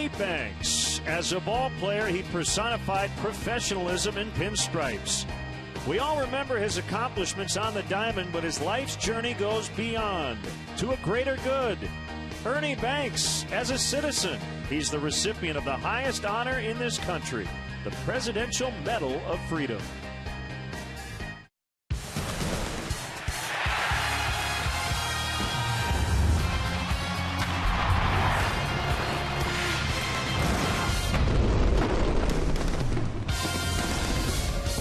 Ernie Banks. As a ball player, he personified professionalism in pinstripes. We all remember his accomplishments on the diamond, but his life's journey goes beyond, to a greater good. Ernie Banks, as a citizen, he's the recipient of the highest honor in this country, the Presidential Medal of Freedom.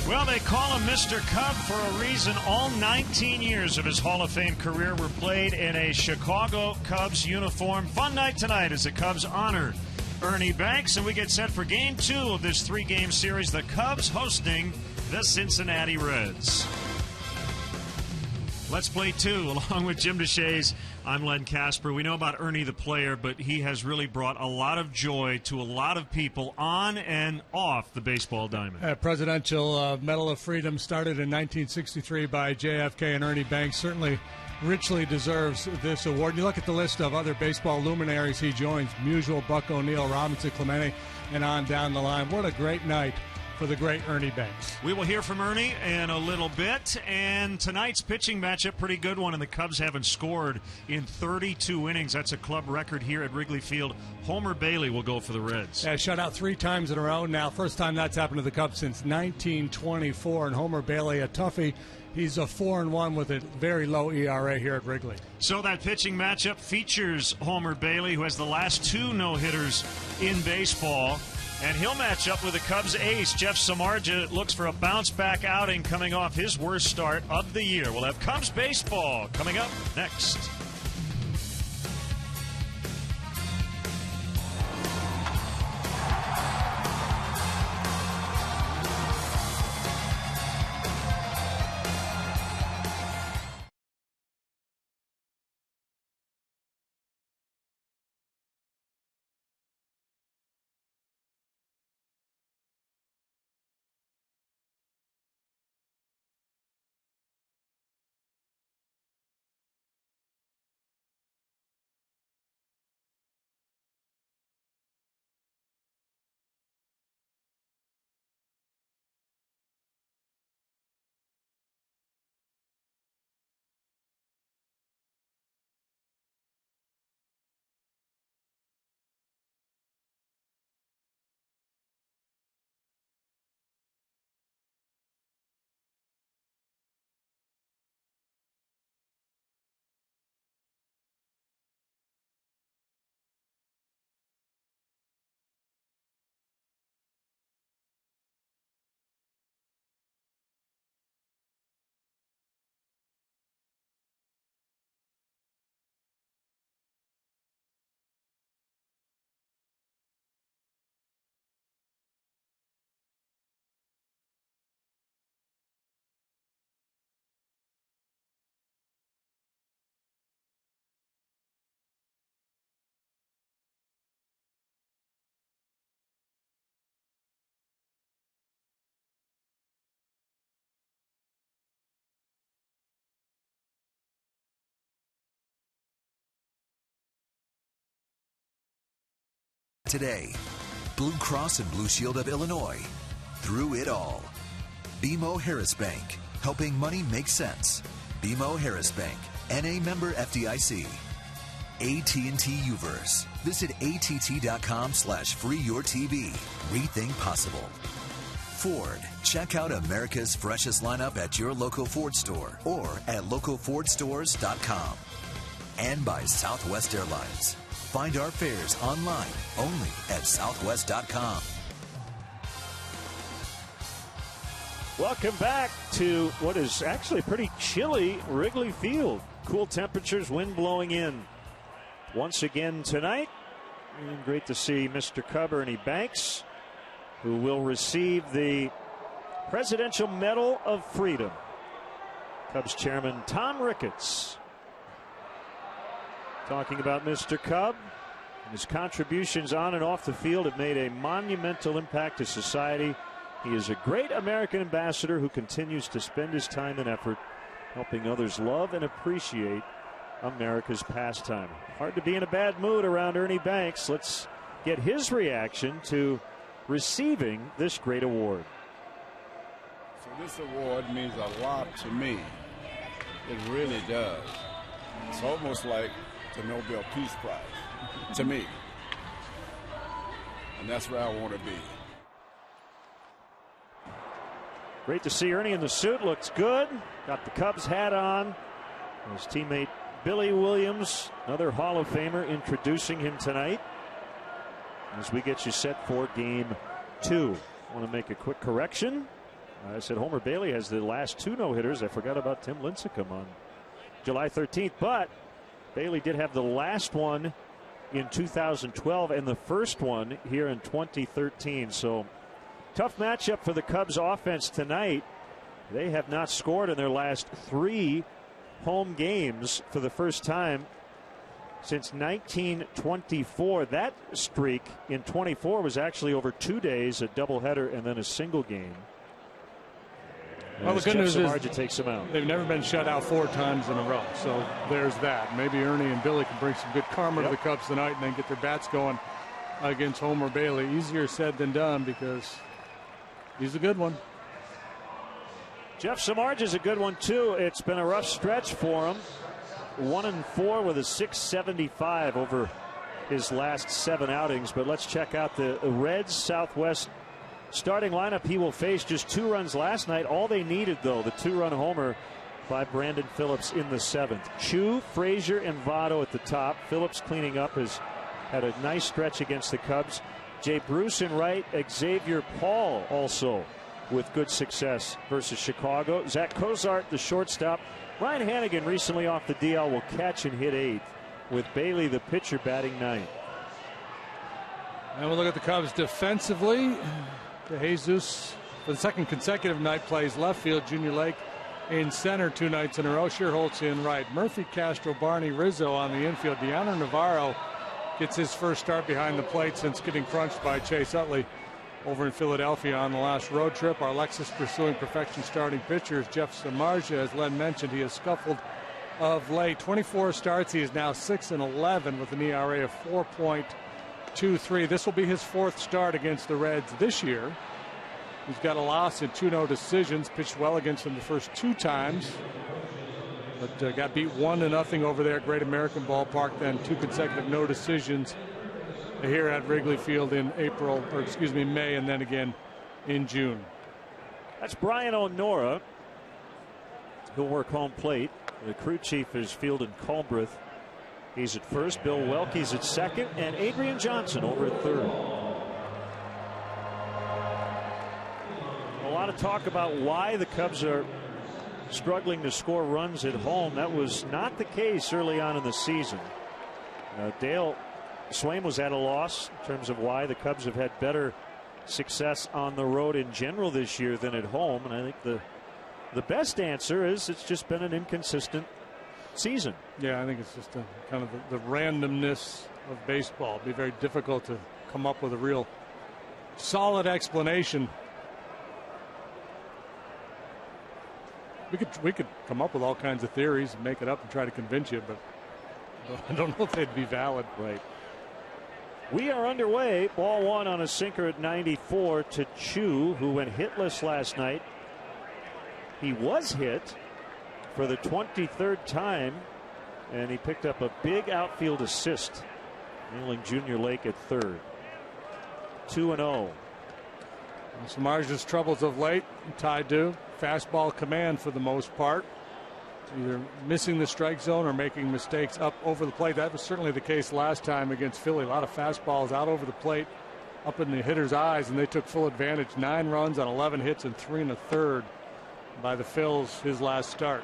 Well, they call him Mr. Cub for a reason. All 19 years of his Hall of Fame career were played in a Chicago Cubs uniform. Fun night tonight as the Cubs honor Ernie Banks, and we get set for Game 2 of this 3-game series. The Cubs hosting the Cincinnati Reds. Let's play 2, along with Jim DeShays. I'm Len Casper. We know about Ernie the player, but he has really brought a lot of joy to a lot of people on and off the baseball diamond. Presidential Medal of Freedom started in 1963 by JFK, and Ernie Banks certainly richly deserves this award. You look at the list of other baseball luminaries he joins: Musial, Buck O'Neill, Robinson Clemente, and on down the line. What a great night for the great Ernie Banks. We will hear from Ernie in a little bit, and tonight's pitching matchup, pretty good one, and the Cubs haven't scored in 32 innings. That's a club record here at Wrigley Field. Homer Bailey will go for the Reds. Yeah, shut out 3 times in a row now. First time that's happened to the Cubs since 1924, and Homer Bailey, a toughie. He's a 4-1 with a very low ERA here at Wrigley. So that pitching matchup features Homer Bailey, who has the last 2 no-hitters in baseball. And he'll match up with the Cubs ace, Jeff Samardzija. Looks for a bounce-back outing coming off his worst start of the year. We'll have Cubs baseball coming up next. Today, Blue Cross and Blue Shield of Illinois. Through it all. BMO Harris Bank, helping money make sense. BMO Harris Bank, NA member FDIC. AT&T Uverse. Visit att.com/freeyourtv. Rethink possible. Ford. Check out America's freshest lineup at your local Ford store or at localfordstores.com. And by Southwest Airlines. Find our fares online only at southwest.com. Welcome back to what is actually pretty chilly Wrigley Field. Cool temperatures, wind blowing in. Once again tonight, and great to see Mr. Cub, Ernie Banks, who will receive the Presidential Medal of Freedom. Cubs chairman Tom Ricketts talking about Mr. Cub. His contributions on and off the field have made a monumental impact to society. He is a great American ambassador who continues to spend his time and effort helping others love and appreciate America's pastime. Hard to be in a bad mood around Ernie Banks. Let's get his reaction to receiving this great award. So this award means a lot to me. It really does. It's almost like the Nobel Peace Prize to me. And that's where I want to be. Great to see Ernie in the suit. Looks good. Got the Cubs hat on. His teammate Billy Williams, another Hall of Famer, introducing him tonight as we get you set for Game 2. I want to make a quick correction. I said Homer Bailey has the last 2 no-hitters. I forgot about Tim Lincecum on July 13th, but Bailey did have the last one in 2012 and the first one here in 2013. So tough matchup for the Cubs offense tonight. They have not scored in their last 3 home games for the first time since 1924. That streak in 24 was actually over 2 days, a doubleheader and then a single game. Well, the good news is takes them out. They've never been shut out 4 times in a row, so there's that. Maybe Ernie and Billy can bring some good karma to the Cubs tonight and then get their bats going against Homer Bailey. Easier said than done because he's a good one. Jeff Samardzija is a good one too. It's been a rough stretch for him. 1-4 with a .675 over his last 7 outings. But let's check out the Reds Southwest starting lineup. He will face just 2 runs last night. All they needed, though, the 2-run homer by Brandon Phillips in the 7th. Chu, Frazier, and Votto at the top. Phillips cleaning up, has had a nice stretch against the Cubs. Jay Bruce in right. Xavier Paul also with good success versus Chicago. Zach Cozart, the shortstop. Ryan Hannigan recently off the DL will catch and hit 8th, with Bailey, the pitcher, batting 9th. And we'll look at the Cubs defensively. De Jesus, for the second consecutive night, plays left field. Junior Lake in center 2 nights in a row. Sherholtz in right. Murphy, Castro, Barney, Rizzo on the infield. Deanna Navarro gets his first start behind the plate since getting crunched by Chase Utley over in Philadelphia on the last road trip. Our Lexus pursuing perfection starting pitchers. Jeff Samardzija, as Len mentioned, he has scuffled of late. 24 starts. He is now 6-11 with an ERA of 4.23. This will be his 4th start against the Reds this year. He's got a loss in 2 no decisions. Pitched well against them the first 2 times, but got beat 1-0 over there at Great American Ballpark. Then 2 consecutive no decisions here at Wrigley Field in May, and then again in June. That's Brian O'Nora. He'll work home plate. The crew chief is fielding Culbreth. He's at first. Bill Welke's at second, and Adrian Johnson over at third. A lot of talk about why the Cubs are struggling to score runs at home. That was not the case early on in the season. Dale Swaim was at a loss in terms of why the Cubs have had better success on the road in general this year than at home. And I think the best answer is it's just been an inconsistent season. Yeah, I think it's just kind of the randomness of baseball. It'd be very difficult to come up with a real solid explanation. We could come up with all kinds of theories and make it up and try to convince you, but I don't know if they'd be valid. Right. We are underway. Ball 1 on a sinker at 94 to Chu, who went hitless last night. He was hit for the 23rd time, and he picked up a big outfield assist, nailing Junior Lake at third. 2-0. Samardzija's troubles of late tied to fastball command for the most part. Either missing the strike zone or making mistakes up over the plate. That was certainly the case last time against Philly. A lot of fastballs out over the plate, up in the hitter's eyes, and they took full advantage. 9 runs on 11 hits and 3 1/3 by the Phils his last start.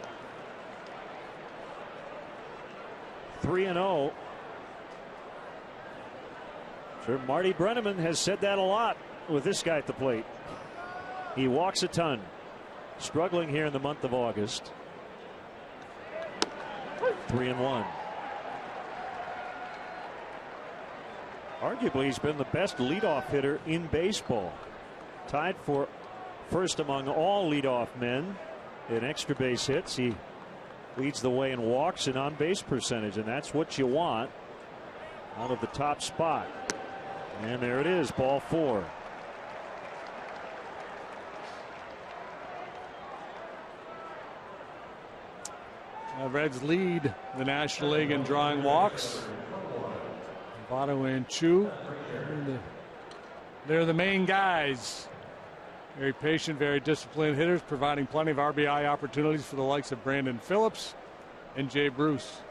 3-0. Sure, Marty Brenneman has said that a lot with this guy at the plate. He walks a ton. Struggling here in the month of August. 3-1. Arguably, he's been the best leadoff hitter in baseball. Tied for first among all leadoff men in extra base hits. He leads the way in walks and on base percentage, and that's what you want out of the top spot. And there it is, ball 4. Reds lead the National League in drawing walks. Votto and Chu, they're the main guys. Very patient, very disciplined hitters, providing plenty of RBI opportunities for the likes of Brandon Phillips and Jay Bruce.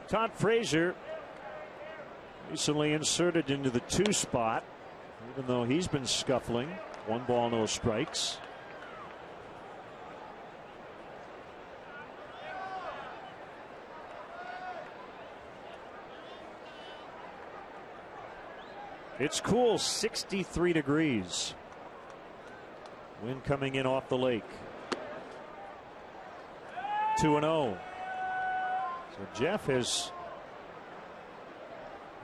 Todd Frazier recently inserted into the 2 spot, even though he's been scuffling. 1 ball, no strikes. It's cool, 63 degrees. Wind coming in off the lake. 2-0. So Jeff has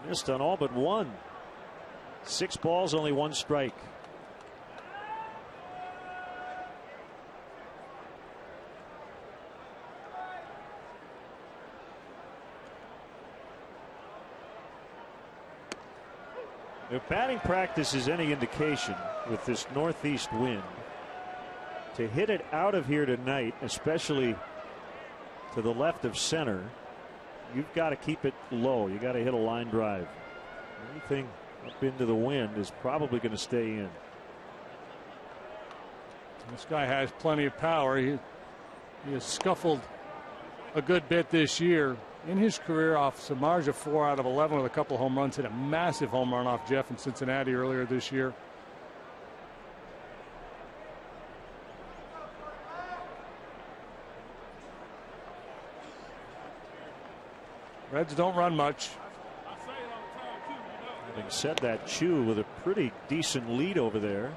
missed on all but 1. 6 balls, only 1 strike. If batting practice is any indication with this northeast wind, to hit it out of here tonight, especially to the left of center, you've got to keep it low. You got to hit a line drive. Anything up into the wind is probably going to stay in. This guy has plenty of power. He has scuffled a good bit this year. In his career off Samardzija, 4 out of 11 with a couple home runs. Hit a massive home run off Jeff in Cincinnati earlier this year. Reds don't run much. Having said that, Chu with a pretty decent lead over there.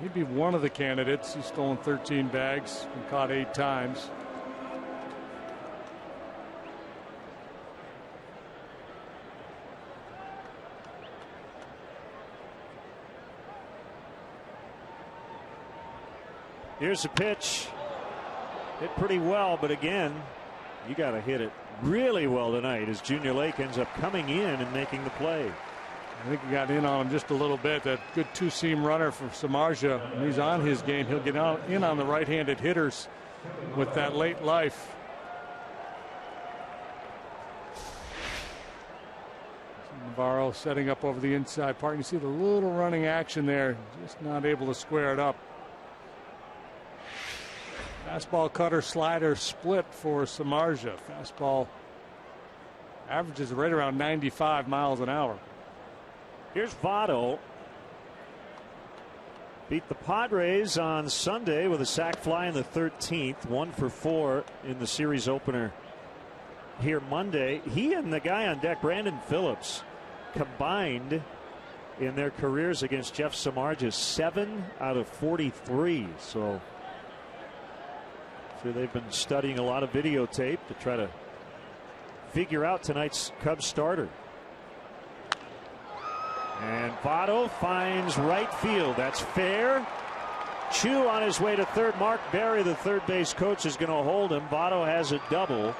He'd be one of the candidates. He's stolen 13 bags and caught 8 times. Here's the pitch. Hit pretty well, but again, you got to hit it really well tonight as Junior Lake ends up coming in and making the play. I think he got in on him just a little bit. That good 2-seam runner from Samardzija. When he's on his game, he'll get in on the right-handed hitters with that late life. Navarro setting up over the inside part. You see the little running action there, just not able to square it up. Fastball, cutter, slider split for Samardzija. Fastball averages right around 95 miles an hour. Here's Votto. Beat the Padres on Sunday with a sac fly in the 13th. 1 for 4 in the series opener here Monday. He and the guy on deck, Brandon Phillips, combined in their careers against Jeff Samardzija 7 out of 43. So they've been studying a lot of videotape to try to figure out tonight's Cubs starter. And Votto finds right field. That's fair. Chu on his way to third. Mark Berry, the third base coach, is going to hold him. Votto has a double.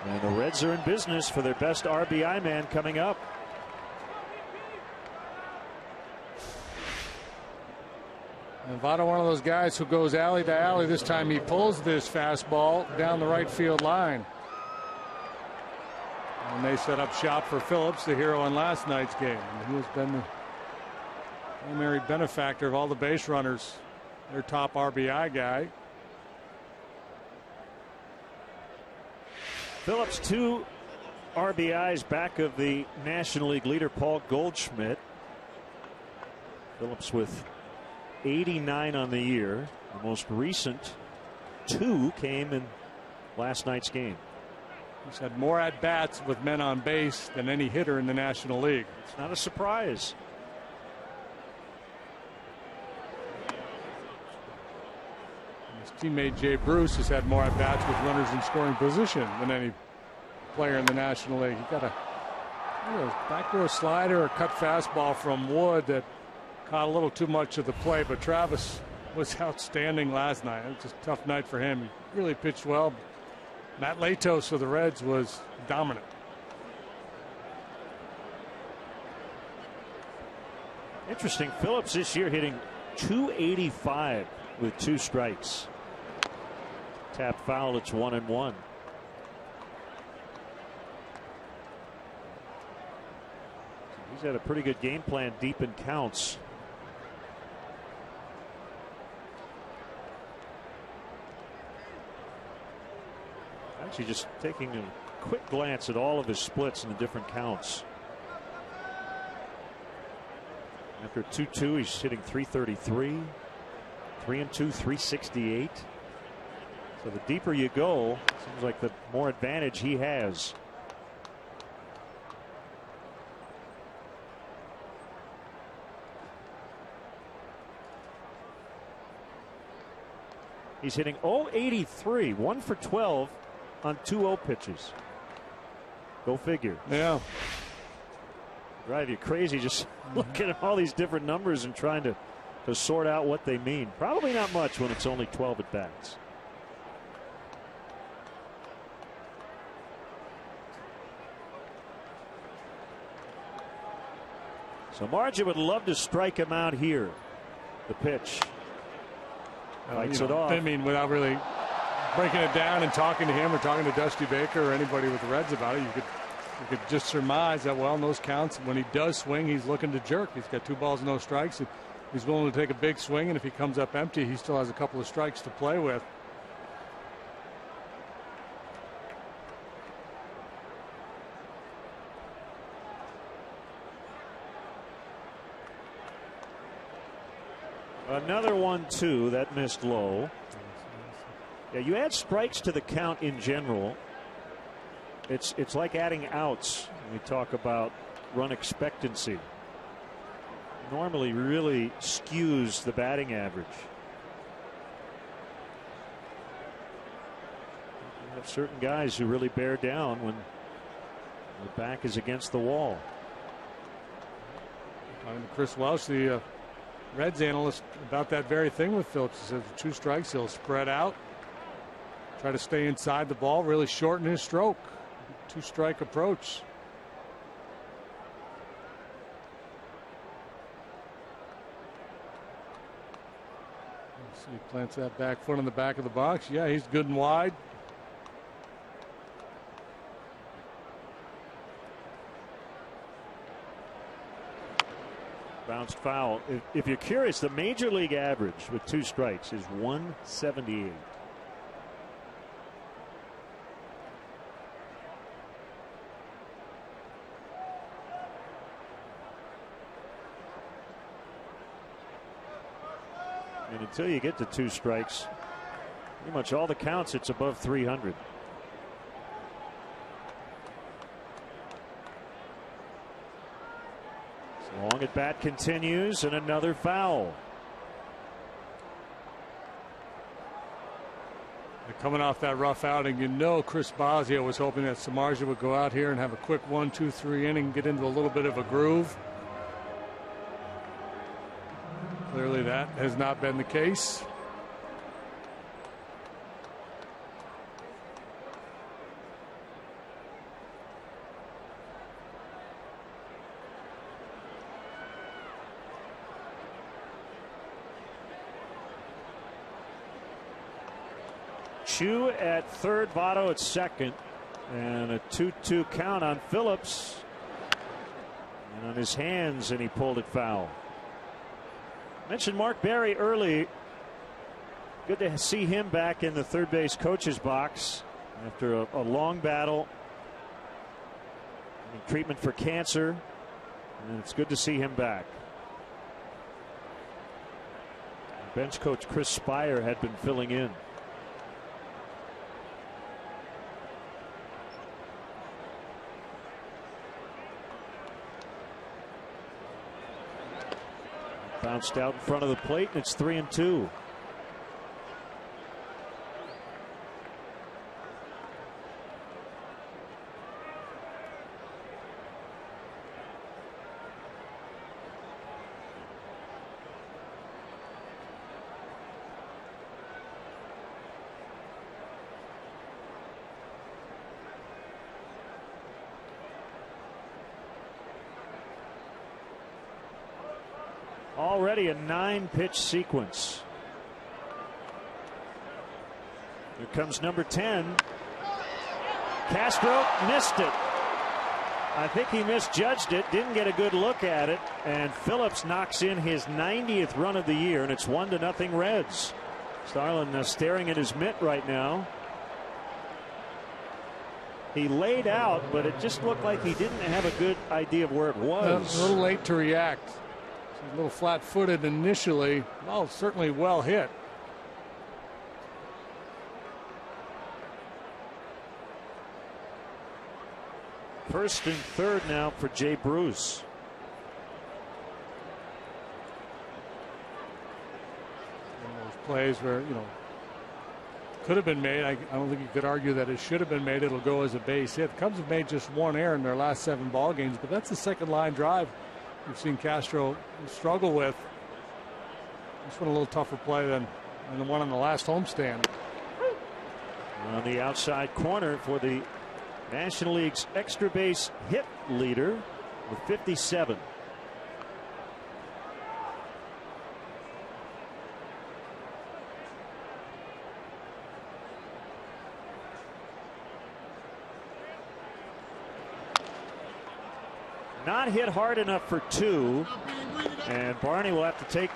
And the Reds are in business for their best RBI man coming up. And Votto, one of those guys who goes alley to alley. This time he pulls this fastball down the right field line. And they set up shop for Phillips, the hero in last night's game. And he has been the primary benefactor of all the base runners. Their top RBI guy. Phillips 2 RBIs back of the National League leader Paul Goldschmidt. Phillips with 89 on the year. The most recent 2 came in last night's game. He's had more at-bats with men on base than any hitter in the National League. It's not a surprise. His teammate Jay Bruce has had more at-bats with runners in scoring position than any player in the National League. He got a backdoor slider or cut fastball from Wood that caught a little too much of the play, but Travis was outstanding last night. It was a tough night for him. He really pitched well. Matt Latos for the Reds was dominant. Interesting. Phillips this year hitting .285 with 2 strikes. Tap foul. It's 1-1. He's had a pretty good game plan deep in counts. Actually, just taking a quick glance at all of his splits in the different counts. After 2-2, he's hitting .333, 3-2, .368. So the deeper you go, seems like the more advantage he has. He's hitting .083, 1 for 12 on 2-0 pitches. Go figure. Yeah. Drive you crazy just looking at all these different numbers and trying to sort out what they mean. Probably not much when it's only 12 at bats. So Margin would love to strike him out here. The pitch. Lights it off. I mean, without really breaking it down and talking to him or talking to Dusty Baker or anybody with the Reds about it, you could just surmise that, well, in those counts, when he does swing, he's looking to jerk. He's got 2 balls, no strikes. And he's willing to take a big swing, and if he comes up empty, he still has a couple of strikes to play with. Another 1-2 that missed low. Yeah, you add strikes to the count in general. It's like adding outs when we talk about run expectancy. Normally really skews the batting average. You have certain guys who really bear down when the back is against the wall. Talking to Chris Welsh, the Reds analyst, about that very thing with Phillips. He says 2 strikes, he'll spread out, try to stay inside the ball, really shorten his stroke. 2-strike approach. Let's see, he plants that back foot on the back of the box. Yeah, he's good and wide. Bounced foul. If you're curious, the major league average with 2 strikes is 178. And until you get to 2 strikes, pretty much all the counts, it's above 300. Long at bat continues, and another foul. Coming off that rough outing, you know Chris Bosio was hoping that Samardzija would go out here and have a quick 1-2-3 inning, get into a little bit of a groove. Clearly that has not been the case. Chu at third, Votto at second, and a 2-2 count on Phillips. And on his hands, and he pulled it foul. Mentioned Mark Berry early. Good to see him back in the third base coach's box after a long battle. Treatment for cancer, and it's good to see him back. Bench coach Chris Spire had been filling in. Bounced out in front of the plate, and it's 3-2. Already a 9-pitch sequence. Here comes number 10. Castro missed it. I think he misjudged it, didn't get a good look at it, and Phillips knocks in his 90th run of the year, and it's 1-0 Reds. Starlin staring at his mitt right now. He laid out, but it just looked like he didn't have a good idea of where it was. A little late to react. A little flat-footed initially. Oh, certainly well hit. First and third now for Jay Bruce. One of those plays where, could have been made. I don't think you could argue that it should have been made. It'll go as a base hit. Cubs have made just one error in their last 7 ball games, but that's the second line drive we've seen Castro struggle with. This one a little tougher play than the one on the last homestand. On the outside corner for the National League's extra base hit leader with 57. Not hit hard enough for 2, and Barney will have to take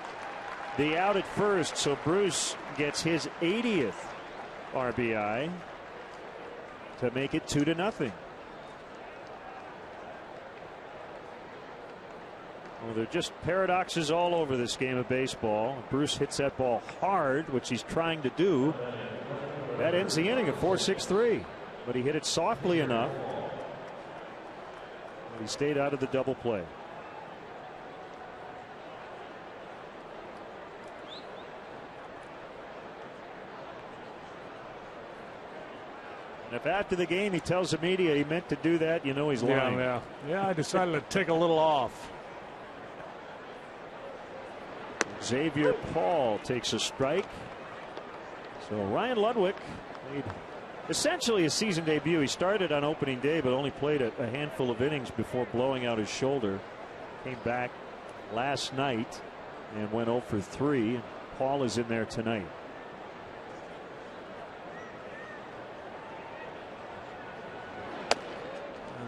the out at first, so Bruce gets his 80th RBI to make it 2-0. Well, they're just paradoxes all over this game of baseball. Bruce hits that ball hard, which he's trying to do. That ends the inning at 4-6-3, but he hit it softly enough. He stayed out of the double play. And if after the game he tells the media he meant to do that, you know he's lying. Yeah, I decided to take a little off. Xavier Paul takes a strike. So Ryan Ludwig made essentially a season debut. He started on opening day, but only played a handful of innings before blowing out his shoulder. Came back last night and went 0 for 3. And Paul is in there tonight.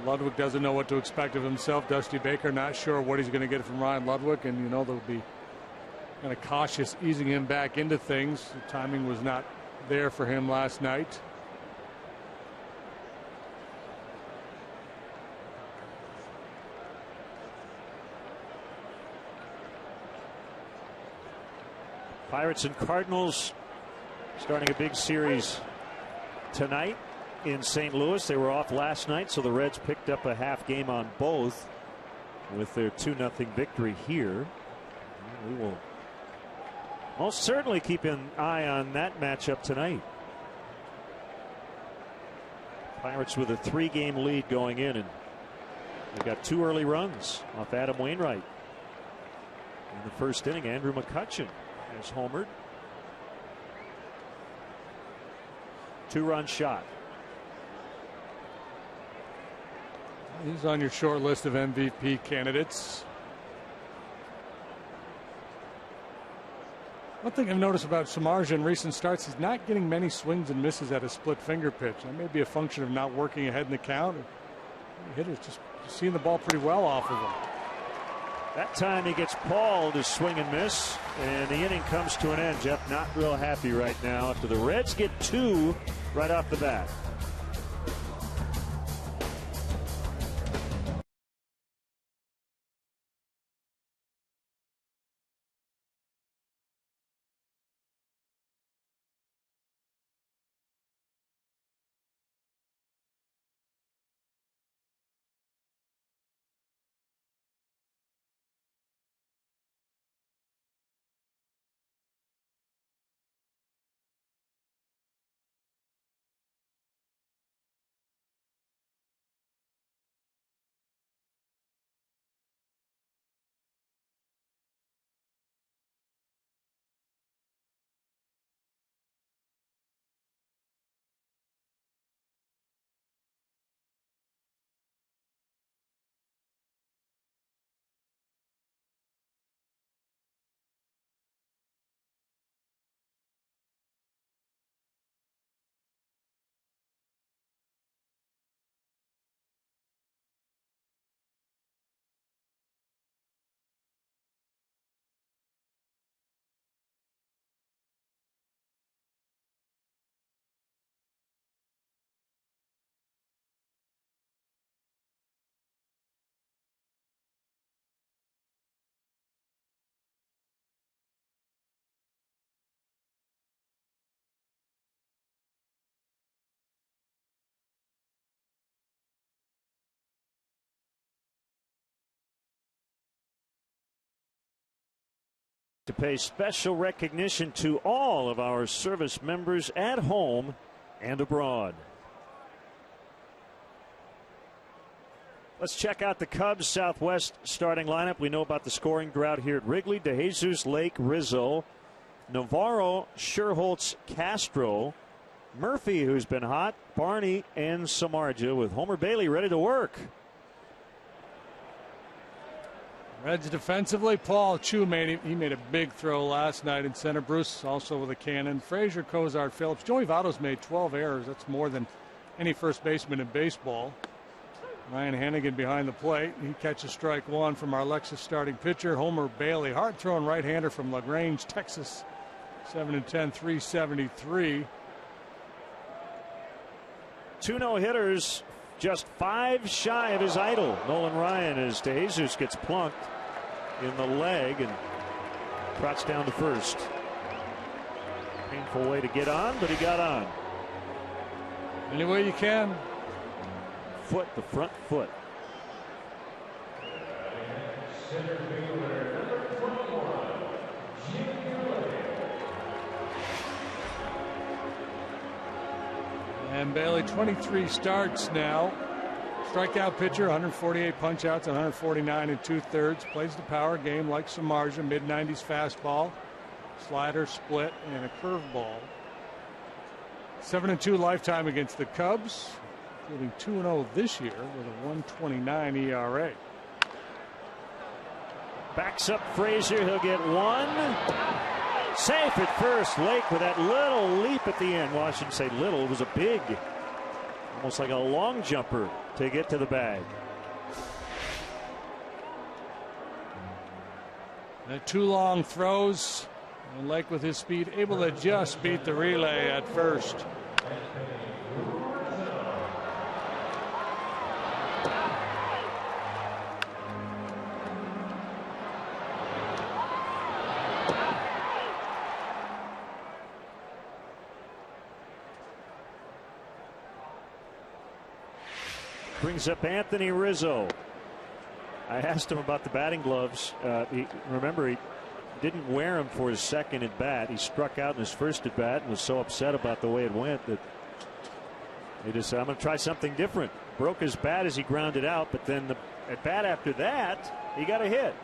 Ludwig doesn't know what to expect of himself. Dusty Baker not sure what he's going to get from Ryan Ludwig, and they'll be kind of cautious easing him back into things. The timing was not there for him last night. Pirates and Cardinals starting a big series tonight in St. Louis. They were off last night, so the Reds picked up a half game on both with their 2-0 victory here. We will most certainly keep an eye on that matchup tonight. Pirates with a 3-game lead going in, and they got 2 early runs off Adam Wainwright. In the first inning, Andrew McCutchen has homered. 2-run shot. He's on your short list of MVP candidates. One thing I've noticed about Samardzija in recent starts, he's not getting many swings and misses at a split finger pitch. That may be a function of not working ahead in the count. The hitter's just seeing the ball pretty well off of him. That time he gets Paul to swing and miss, and the inning comes to an end. Jeff not real happy right now after the Reds get 2 right off the bat. to pay special recognition to all of our service members at home and abroad. Let's check out the Cubs Southwest starting lineup. We know about the scoring drought here at Wrigley. DeJesus, Lake, Rizzo, Navarro, Sherholtz, Castro, Murphy, who's been hot, Barney, and Samardzija, with Homer Bailey ready to work. Reds defensively, Paul Chu made a big throw last night in center. Bruce also with a cannon. Frazier, Cozart, Phillips. Joey Votto's made 12 errors. That's more than any first baseman in baseball. Ryan Hannigan behind the plate. He catches strike one from our Lexus starting pitcher, Homer Bailey. Hard-throwing right-hander from LaGrange, Texas. 7-10, 373. 2 no-hitters, just 5 shy of his idol, Nolan Ryan, as DeJesus gets plunked in the leg and trots down to first. Painful way to get on, but he got on. Any way you can. Foot, the front foot. And Bailey, 23 starts now. Strikeout pitcher, 148 punch-outs, 149 2/3. Plays the power game like Samardzija, mid-90s fastball, slider, split, and a curveball. 7-2 lifetime against the Cubs, including 2-0 this year with a 1.29 ERA. Backs up Frazier. He'll get one. Safe at first. Lake with that little leap at the end. Well, I shouldn't say little. It was a big, almost like a long jumper to get to the bag. And 2 long throws. And Lake with his speed able to just beat the relay at first. Brings up Anthony Rizzo. I asked him about the batting gloves. Remember, he didn't wear them for his second at bat. He struck out in his first at bat and was so upset about the way it went that he just said, I'm going to try something different. Broke his bat as he grounded out, but then the at bat after that, he got a hit.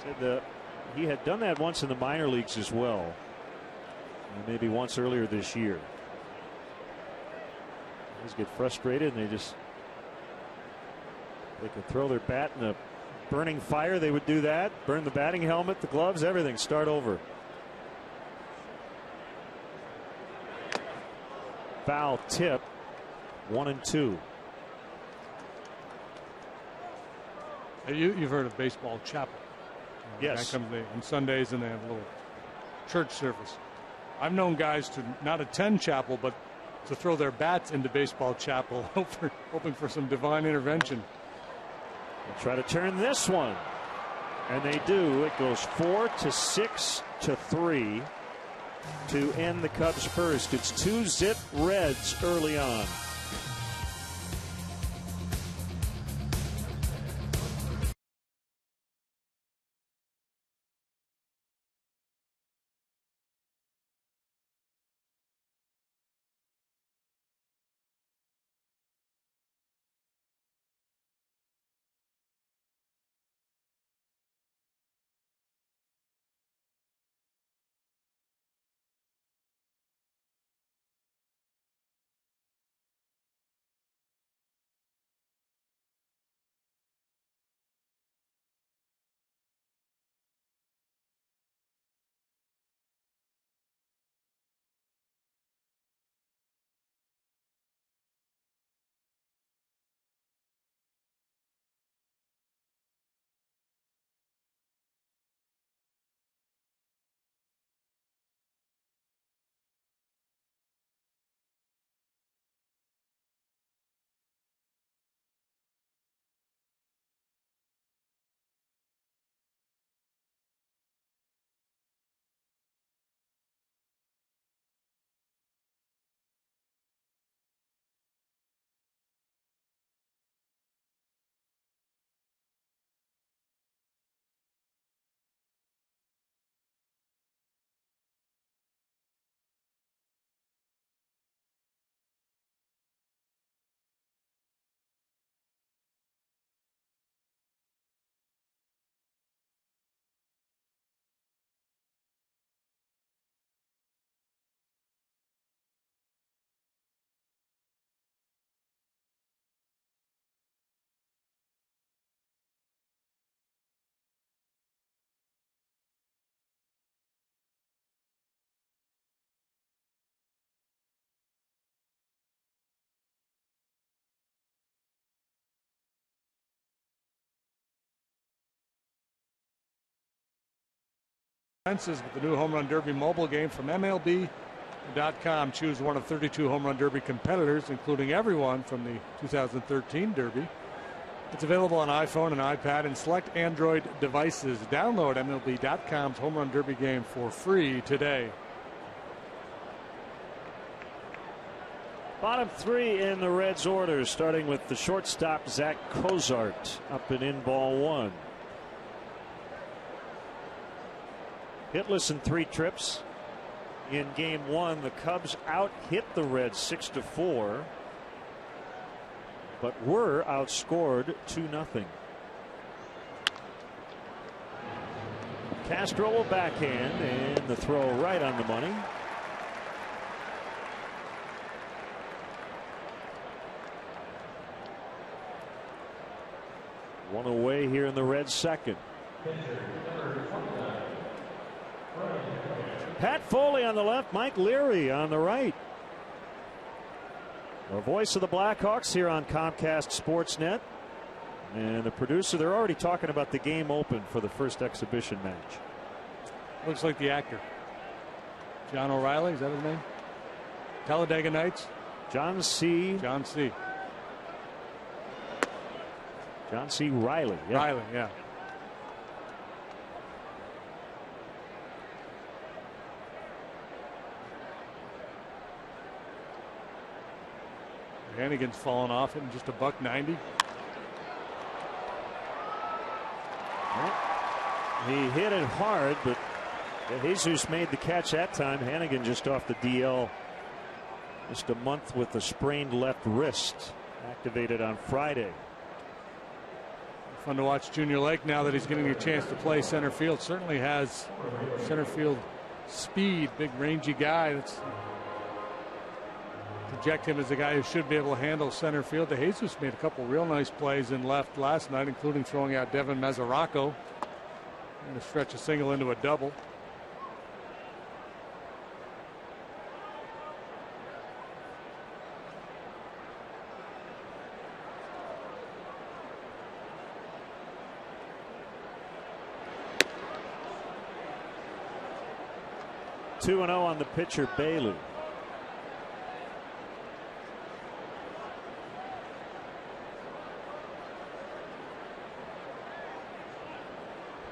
Said he had done that once in the minor leagues as well, and maybe once earlier this year. Guys get frustrated and they could throw their bat in a burning fire. They would do that. Burn the batting helmet, the gloves, everything. Start over. Foul tip. 1-2. You've heard of baseball chapel. Yes. That comes on Sundays and they have a little church service. I've known guys to not attend chapel, but to throw their bats into baseball chapel, hoping for some divine intervention. They'll try to turn this one, and they do. It goes 4-6-3 to end the Cubs first. It's 2-zip Reds early on. With the new Home Run Derby mobile game from MLB.com. Choose one of 32 Home Run Derby competitors, including everyone from the 2013 Derby. It's available on iPhone and iPad and select Android devices. Download MLB.com's Home Run Derby game for free today. Bottom three in the Reds' order, starting with the shortstop, Zach Cozart, up and in ball one. Hitless in 3 trips. In game 1, the Cubs out-hit the Reds 6-4, but were outscored 2-0. Castro will backhand, and the throw right on the money. One away here in the Reds' second. Pat Foley on the left, Mike Leary on the right. The voice of the Blackhawks here on Comcast Sportsnet. And the producer, they're already talking about the game open for the first exhibition match. Looks like the actor. John O'Reilly, is that his name? Talladega Nights? John C. John C. John C. Reilly. Yeah. Reilly, yeah. Hannigan's fallen off, hitting just $190. He hit it hard, but Jesus made the catch that time. Hannigan just off the DL. Just a month with a sprained left wrist. Activated on Friday. Fun to watch Junior Lake now that he's getting a chance to play center field. Certainly has center field speed. Big rangy guy. That's project him as a guy who should be able to handle center field. DeJesus made a couple real nice plays in left last night, including throwing out Devin Mesoraco and to stretch a single into a double. Two 2-0 on the pitcher, Bailey.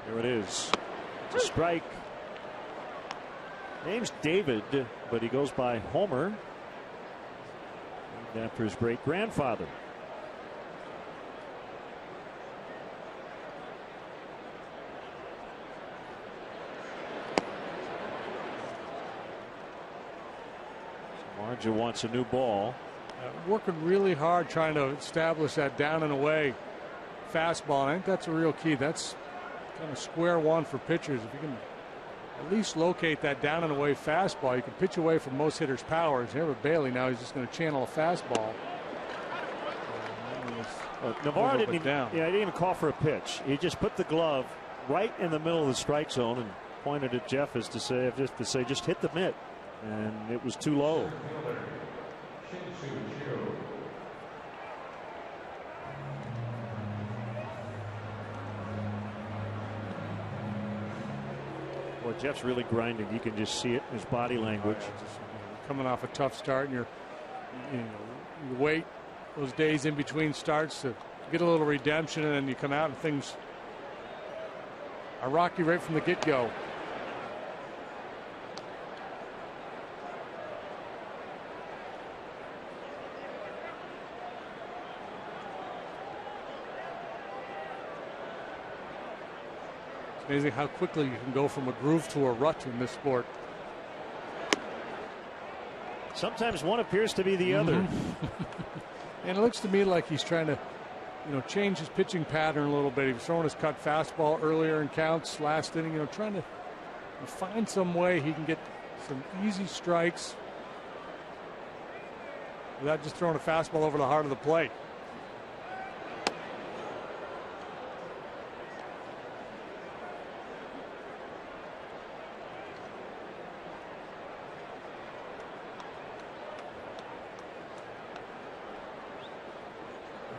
Here it is. It's a strike. Name's David, but he goes by Homer, named after his great grandfather. Marja wants a new ball. Working really hard trying to establish that down and away fastball. I think that's a real key. That's kind of square one for pitchers. If you can at least locate that down and away fastball, you can pitch away from most hitters' powers. Here with Bailey now, he's just going to channel a fastball. Navarro didn't even call for a pitch. He just put the glove right in the middle of the strike zone and pointed at Jeff as to say, just hit the mitt, and it was too low. Well, Jeff's really grinding. You can just see it in his body language. Coming off a tough start, and you wait those days in between starts to get a little redemption, and then you come out and things are rocky right from the get-go. It's amazing how quickly you can go from a groove to a rut in this sport. Sometimes one appears to be the other. And it looks to me like he's trying to, change his pitching pattern a little bit. He was throwing his cut fastball earlier in counts last inning, trying to find some way he can get some easy strikes without just throwing a fastball over the heart of the plate.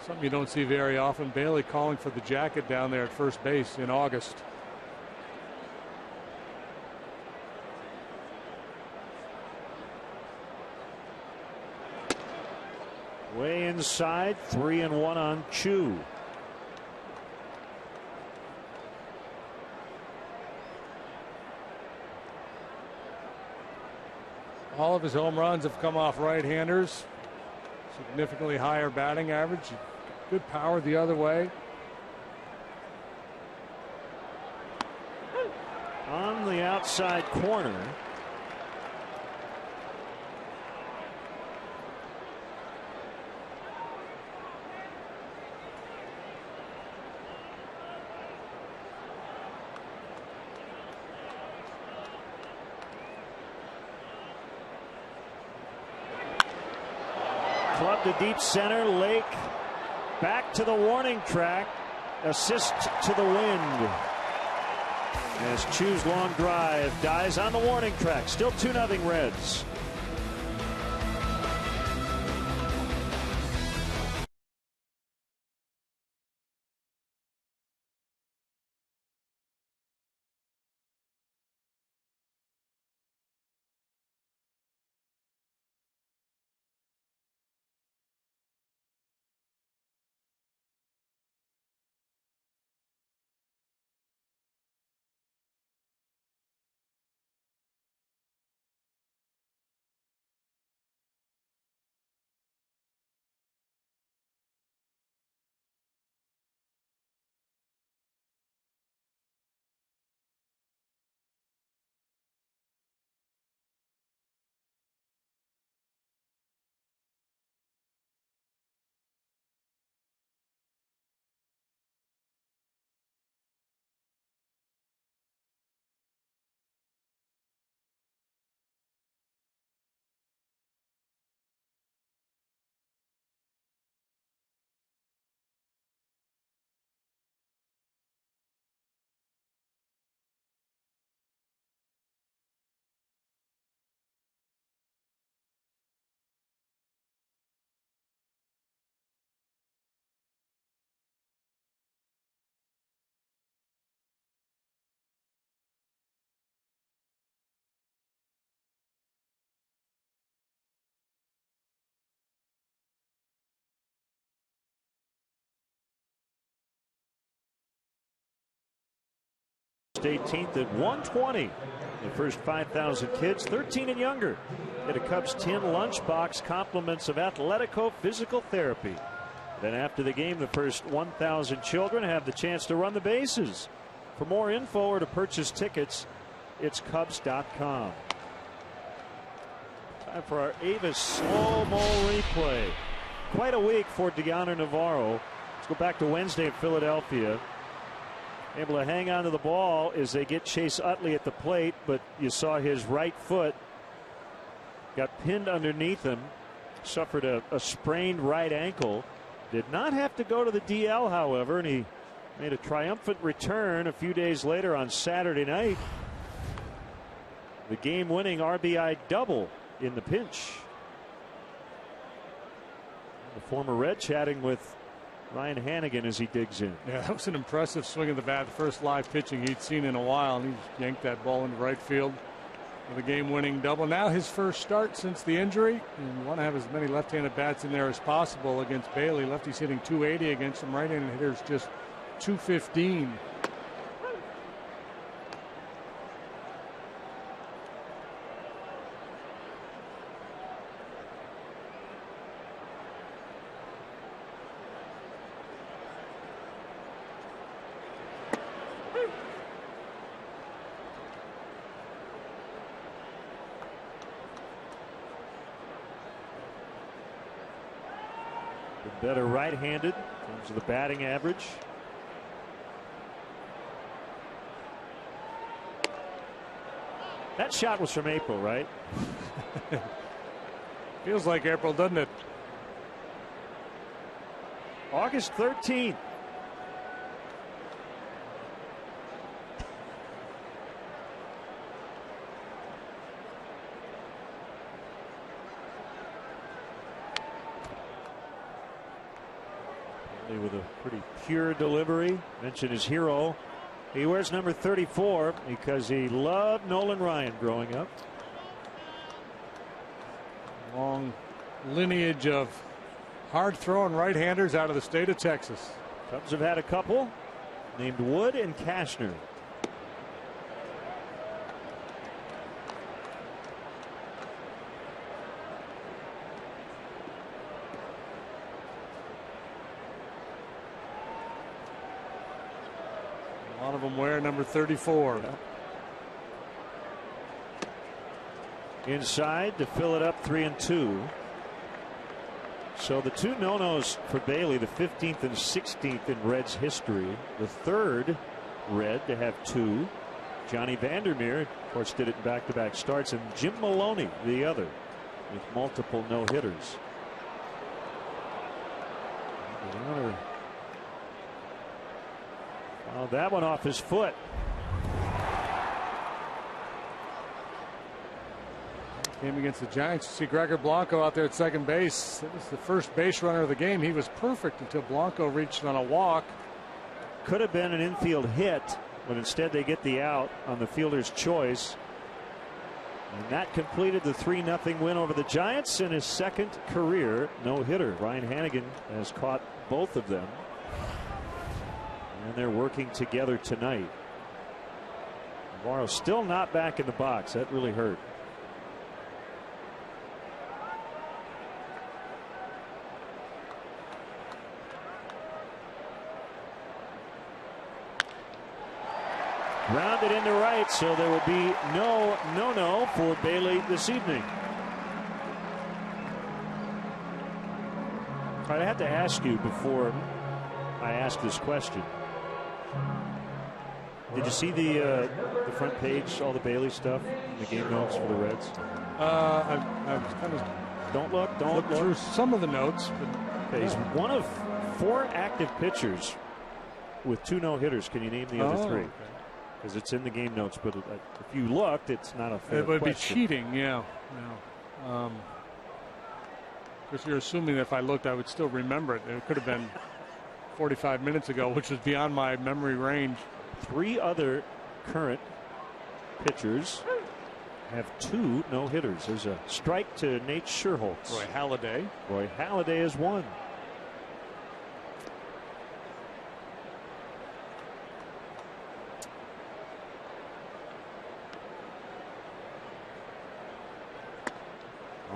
Something you don't see very often. Bailey calling for the jacket down there at first base in August. Way inside, 3-1 on Chu. All of his home runs have come off right-handers. Significantly higher batting average. Good power the other way. On the outside corner. Club to deep center. Lake back to the warning track. Assist to the wind. As Chu's long drive dies on the warning track. Still 2-0 Reds. August 18th at 1:20. The first 5,000 kids 13 and younger get a Cubs tin lunchbox, compliments of Athletico physical therapy. Then after the game, the first 1,000 children have the chance to run the bases. For more info or to purchase tickets, it's Cubs.com. Time for our Avis slow-mo replay. Quite a week for Deanna Navarro. Let's go back to Wednesday in Philadelphia. Able to hang on to the ball as they get Chase Utley at the plate, but you saw his right foot got pinned underneath him, suffered a sprained right ankle. Did not have to go to the DL, however, and he made a triumphant return a few days later on Saturday night. The game-winning RBI double in the pinch. The former Red chatting with Ryan Hannigan as he digs in. Yeah, that was an impressive swing of the bat. The first live pitching he'd seen in a while, and he yanked that ball into right field with a game-winning double. Now his first start since the injury, and you want to have as many left-handed bats in there as possible against Bailey. Lefty's hitting .280 against him. Right-handed hitters just .215. Better right-handed in terms of the batting average. That shot was from April, right? Feels like April, doesn't it? August 13th. With a pretty pure delivery. Mentioned his hero. He wears number 34 because he loved Nolan Ryan growing up. Long lineage of Hard-throwing right-handers out of the state of Texas. Cubs have had a couple, named Wood and Cashner. A lot of them wear number 34. Yeah. Inside to fill it up 3-2. So the two no-nos for Bailey, the 15th and 16th in Reds history. The third Red to have two. Johnny Vandermeer, of course, did it in back-to-back starts, and Jim Maloney, the other, with multiple no-hitters. Well, that one off his foot. Game against the Giants. You see Gregor Blanco out there at second base. It was the first base runner of the game. He was perfect until Blanco reached on a walk. Could have been an infield hit, but instead they get the out on the fielder's choice. And that completed the 3-0 win over the Giants in his second career no-hitter. Ryan Hannigan has caught both of them. And they're working together tonight. Navarro still not back in the box. That really hurt. Rounded into right, so there will be no for Bailey this evening. All right, I have to ask you before I ask this question. Did you see the front page, all the Bailey stuff, the game notes for the Reds? I've kind of don't look through some of the notes. But okay, he's one of 4 active pitchers with 2 no-hitters. Can you name the other 3? Okay. Because it's in the game notes, but if you looked, it's not a fair It would question. be cheating, yeah. Because you're assuming that if I looked, I would still remember it. It could have been 45 minutes ago, which was beyond my memory range. 3 other current pitchers have 2 no-hitters. There's a strike to Nate Scherholtz. Roy Halladay. Roy Halladay has 1.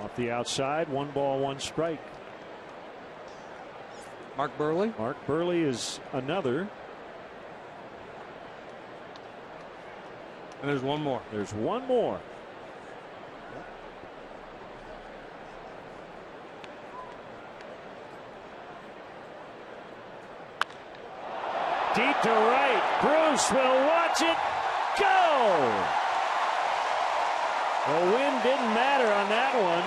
Off the outside, 1 ball, 1 strike. Mark Burley. Mark Burley is another. And there's 1 more. There's 1 more. Deep to right. Bruce will watch it go. The wind didn't matter on that one.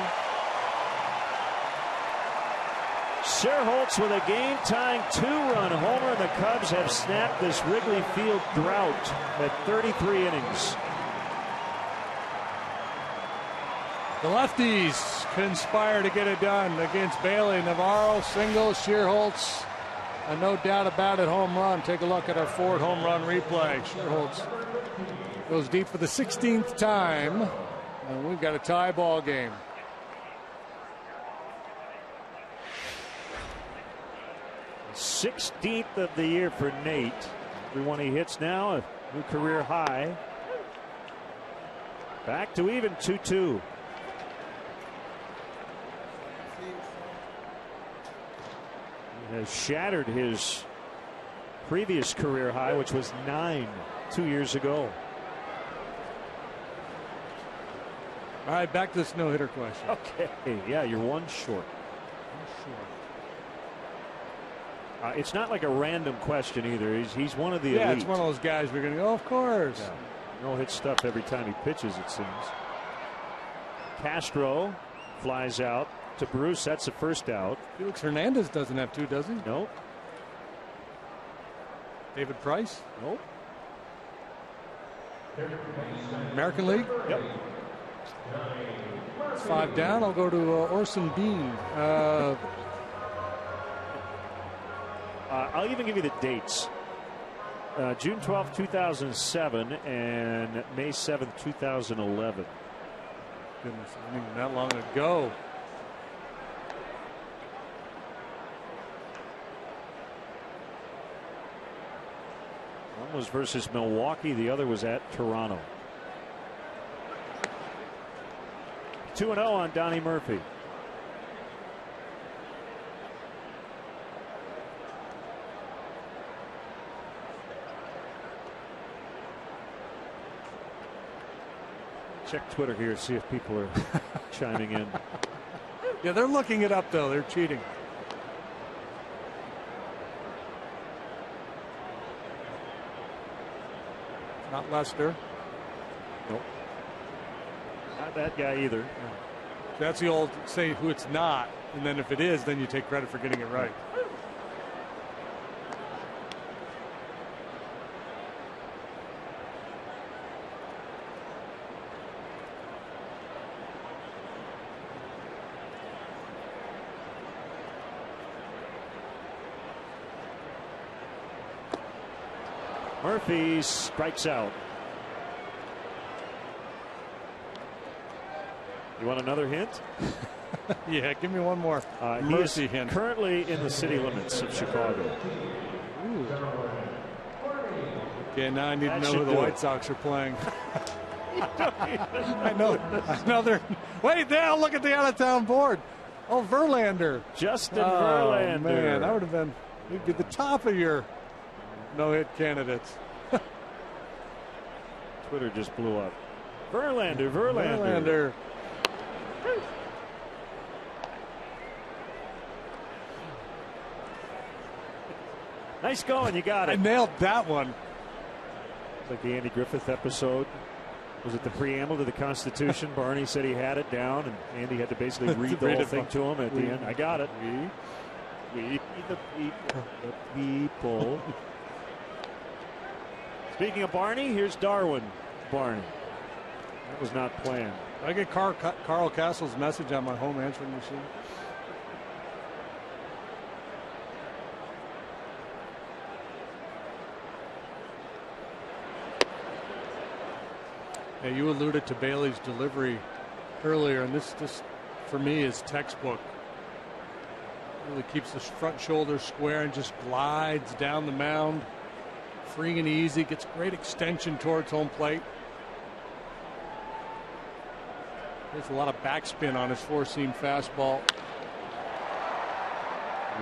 Scherholtz with a game-tying 2-run homer, and the Cubs have snapped this Wrigley Field drought at 33 innings. The lefties conspire to get it done against Bailey. Navarro single, Scherholtz, no doubt about it, home run. Take a look at our Ford home run replay. Scherholtz goes deep for the 16th time. And we've got a tie ball game. '16th of the year for Nate. Every one he hits now, a new career high. Back to even 2-2. He has shattered his previous career high, which was 9 2 years ago. All right, back to this no-hitter question. Okay, yeah, you're 1 short. It's not like a random question either. He's one of the elite. Yeah, it's one of those guys we're going to go, of course. Yeah. No-hit stuff every time he pitches, it seems. Castro flies out to Bruce. That's the first out. Felix Hernandez doesn't have 2, does he? Nope. David Price? Nope. American League? Yep. 5 down. I'll go to Orson Bean. I'll even give you the dates. June 12th, 2007 and May 7th, 2011. Goodness, not even that long ago. One was versus Milwaukee. The other was at Toronto. 2-0 on Donnie Murphy. Check Twitter here, see if people are chiming in. Yeah, they're looking it up, though. They're cheating. Not Lester. Nope. Not that guy either. No. That's the old say who it's not, and then if it is, then you take credit for getting it right. Murphy strikes out. You want another hint? Yeah, give me one more. Mercy hint. Currently in the city limits of Chicago. Ooh. Okay, now I need to know who the White Sox are playing. I know. Another. Wait, now look at the out-of-town board. Oh, Verlander. Justin Verlander. Man, that would have been at the top of your no-hit candidates. Twitter just blew up. Verlander. Nice going, you got it. I nailed that one. It's like the Andy Griffith episode. Was it the preamble to the Constitution? Barney said he had it down, and Andy had to basically read the whole thing to him at the end. I got it. We the people. Speaking of Barney, here's Darwin Barney. That was not planned. I get Carl Castle's message on my home answering machine. Yeah, you alluded to Bailey's delivery earlier, and this for me is textbook. Really keeps the front shoulder square and just glides down the mound, free and easy. Gets great extension towards home plate. There's a lot of backspin on his four-seam fastball.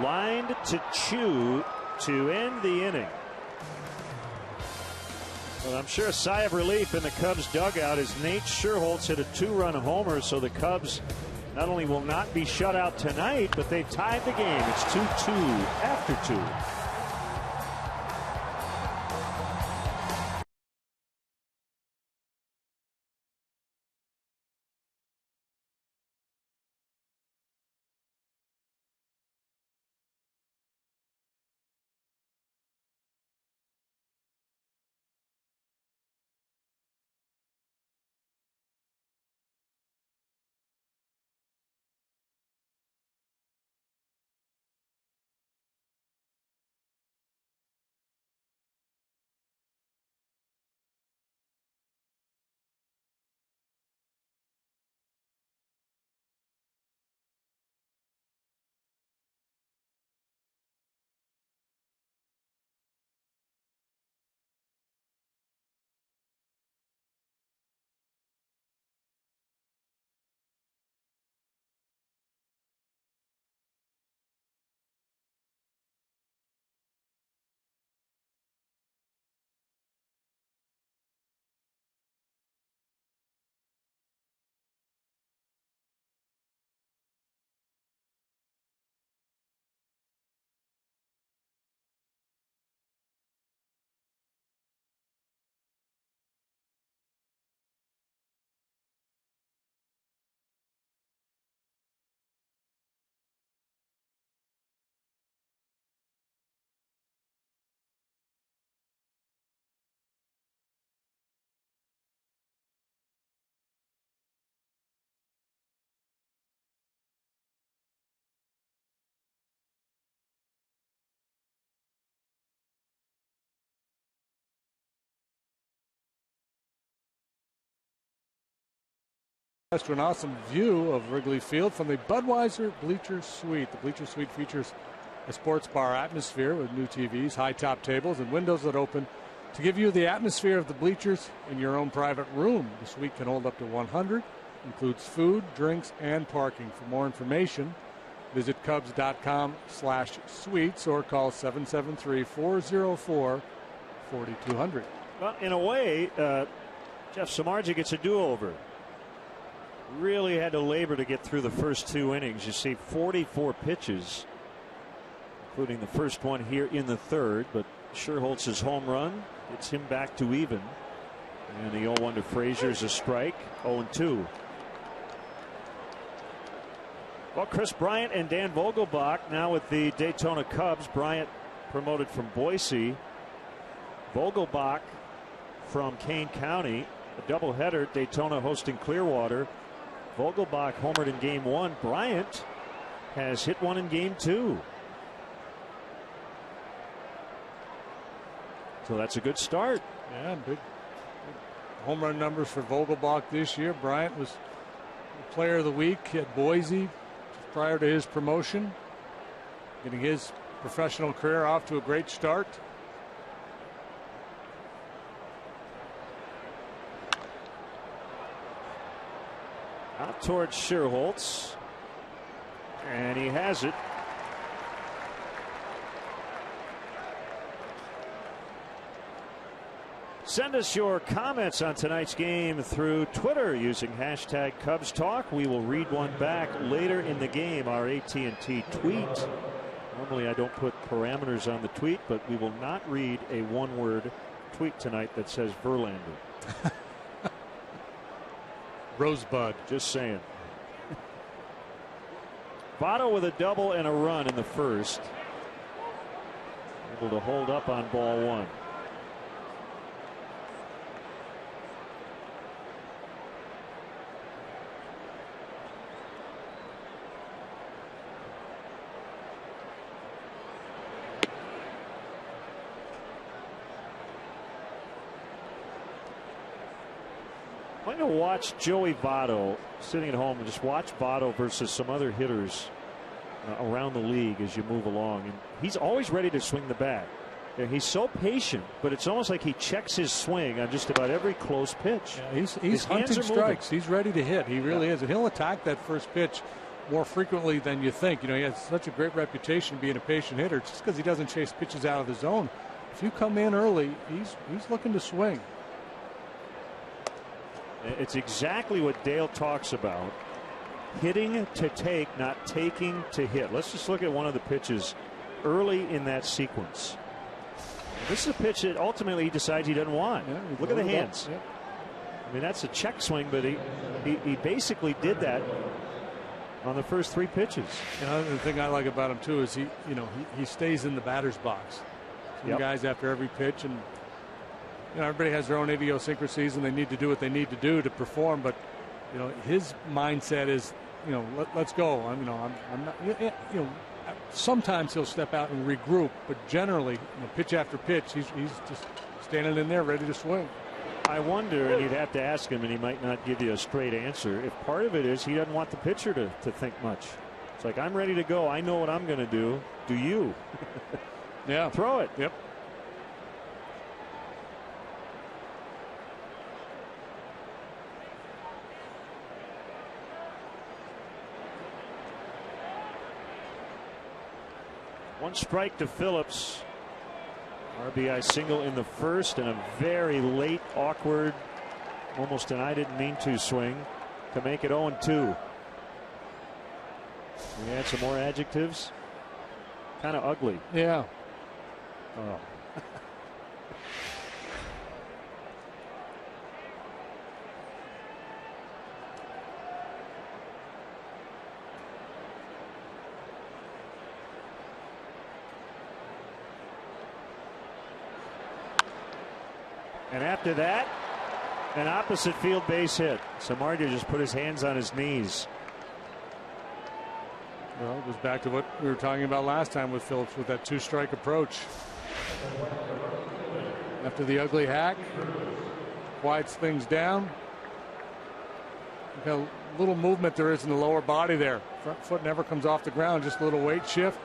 Lined to Chu to end the inning. Well, I'm sure a sigh of relief in the Cubs dugout as Nate Scherholtz hit a 2-run homer, so the Cubs not only will not be shut out tonight, but they've tied the game. It's 2-2 after 2. An awesome view of Wrigley Field from the Budweiser Bleacher Suite. The Bleacher Suite features a sports bar atmosphere with new TVs, high top tables, and windows that open To give you the atmosphere of the bleachers in your own private room, the suite can hold up to 100, includes food, drinks, and parking. For more information, visit Cubs.com/suites or call 773-404-4200. Well, in a way, Jeff Samardzija gets a do-over. Really had to labor to get through the first 2 innings. You see 44 pitches, including the first one here in the third, but Scherholtz's home run gets him back to even. And the 0-1 to Frazier is a strike. 0-2. Well, Chris Bryant and Dan Vogelbach now with the Daytona Cubs. Bryant promoted from Boise. Vogelbach from Kane County. A doubleheader. Daytona hosting Clearwater. Vogelbach homered in game 1. Bryant has hit one in game 2. So that's a good start. Yeah, big home run numbers for Vogelbach this year. Bryant was the player of the week at Boise prior to his promotion, getting his professional career off to a great start. Out towards Scherholtz, and he has it. Send us your comments on tonight's game through Twitter using hashtag Cubs Talk. We will read one back later in the game, our AT&T tweet. Normally I don't put parameters on the tweet, but we will not read a one-word tweet tonight that says Verlander. Rosebud. Just saying. Votto with a double and a run in the first. Able to hold up on ball 1. I'm going to watch Joey Votto sitting at home and just watch Votto versus some other hitters around the league as you move along. And he's always ready to swing the bat. He's so patient, but it's almost like he checks his swing on just about every close pitch. Yeah, he's hunting strikes. He's ready to hit. He really is. And he'll attack that first pitch more frequently than you think. You know, he has such a great reputation being a patient hitter just because he doesn't chase pitches out of the zone. If you come in early, he's looking to swing. It's exactly what Dale talks about. Hitting to take, not taking to hit. Let's just look at one of the pitches early in that sequence. This is a pitch that ultimately he decides he doesn't want. Yeah, look at the hands. Yep. I mean, that's a check swing, but he basically did that on the first 3 pitches. You know, the thing I like about him too is he stays in the batter's box. Some guys after every pitch, and you know, everybody has their own idiosyncrasies and they need to do what they need to do to perform. But you know, his mindset is, you know, let's go. I'm not. You know, sometimes he'll step out and regroup, but generally, you know, pitch after pitch, he's just standing in there ready to swing. I wonder, and you'd have to ask him, and he might not give you a straight answer, if part of it is he doesn't want the pitcher to think much. It's like, I'm ready to go. I know what I'm going to do. Do you? Yeah. Throw it. Yep. One strike to Phillips. RBI single in the first, and a very late, awkward, almost an I didn't mean to swing to make it 0-2. We add some more adjectives. Kind of ugly. Yeah. Oh. And after that, an opposite field base hit. Samardzija just put his hands on his knees. Well, it goes back to what we were talking about last time with Phillips with that 2-strike approach. After the ugly hack, quiets things down. Look how little movement there is in the lower body there. Front foot never comes off the ground, just a little weight shift.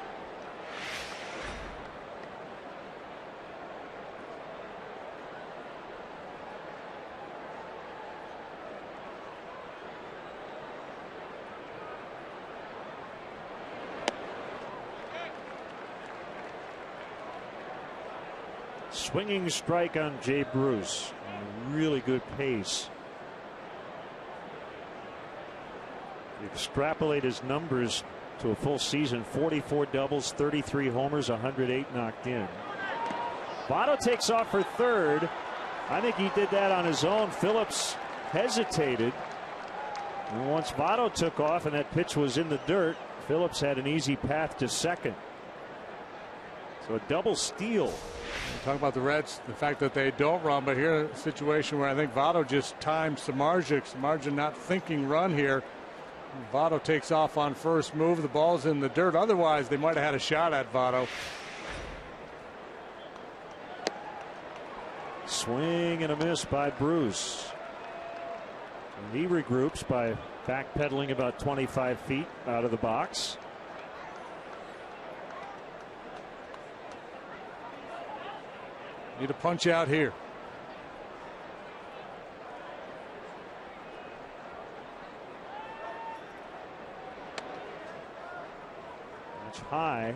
Swinging strike on Jay Bruce. Really good pace. Extrapolate his numbers to a full season: 44 doubles, 33 homers, 108 knocked in. Votto takes off for third. I think he did that on his own. Phillips hesitated. And once Votto took off and that pitch was in the dirt, Phillips had an easy path to second. So a double steal. Talk about the Reds, the fact that they don't run, but here a situation where I think Votto just timed Samardzija. Samardzija not thinking run here. Votto takes off on first move. The ball's in the dirt. Otherwise, they might have had a shot at Votto. Swing and a miss by Bruce. And he regroups by backpedaling about 25 feet out of the box. Need a punch out here. That's high.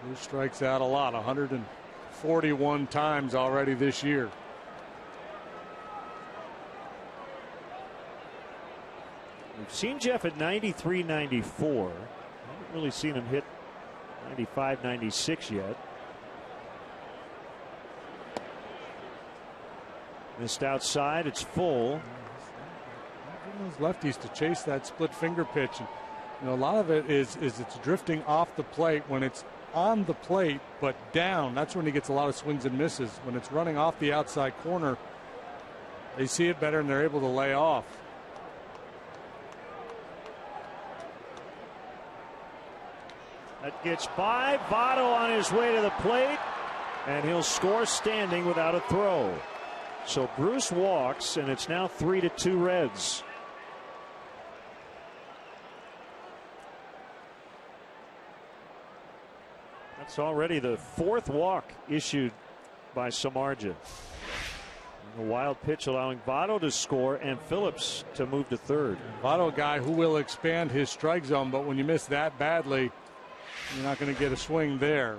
He strikes out a lot, 141 times already this year. We've seen Jeff at 93, 94. Haven't really seen him hit 95, 96 yet. Missed outside. It's full. Those lefties to chase that split finger pitch. And, you know, a lot of it is it's drifting off the plate. When it's on the plate but down, that's when he gets a lot of swings and misses. When it's running off the outside corner, they see it better and they're able to lay off. That gets by. Votto on his way to the plate, and he'll score standing without a throw. So Bruce walks, and it's now 3-2 Reds. That's already the fourth walk issued by Samardzija. A wild pitch allowing Votto to score and Phillips to move to third. Votto, a guy who will expand his strike zone, but when you miss that badly, you're not going to get a swing there.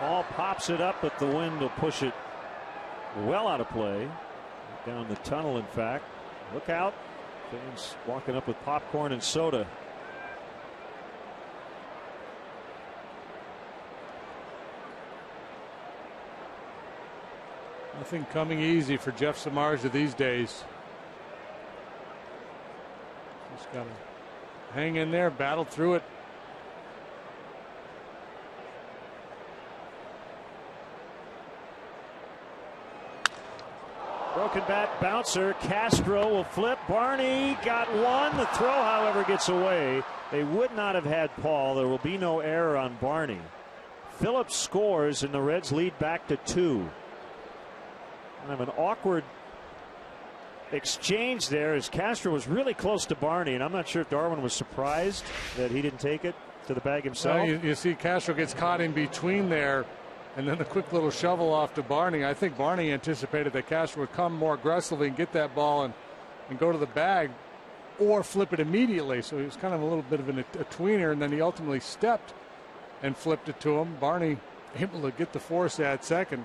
Ball pops it up, but the wind will push it well out of play. Down the tunnel, in fact. Look out. Fans walking up with popcorn and soda. Nothing coming easy for Jeff Samardzija these days. Just got to hang in there, battle through it. Broken bat bouncer. Castro will flip. Barney got one. The throw, however, gets away. They would not have had Paul. There will be no error on Barney. Phillips scores, and the Reds lead back to 2. Kind of an awkward exchange there as Castro was really close to Barney, and I'm not sure if Darwin was surprised that he didn't take it to the bag himself. Well, you see Castro gets caught in between there. And then the quick little shovel off to Barney. I think Barney anticipated that Castro would come more aggressively and get that ball and go to the bag or flip it immediately. So he was kind of a little bit of a tweener, and then he ultimately stepped and flipped it to him. Barney able to get the force at second.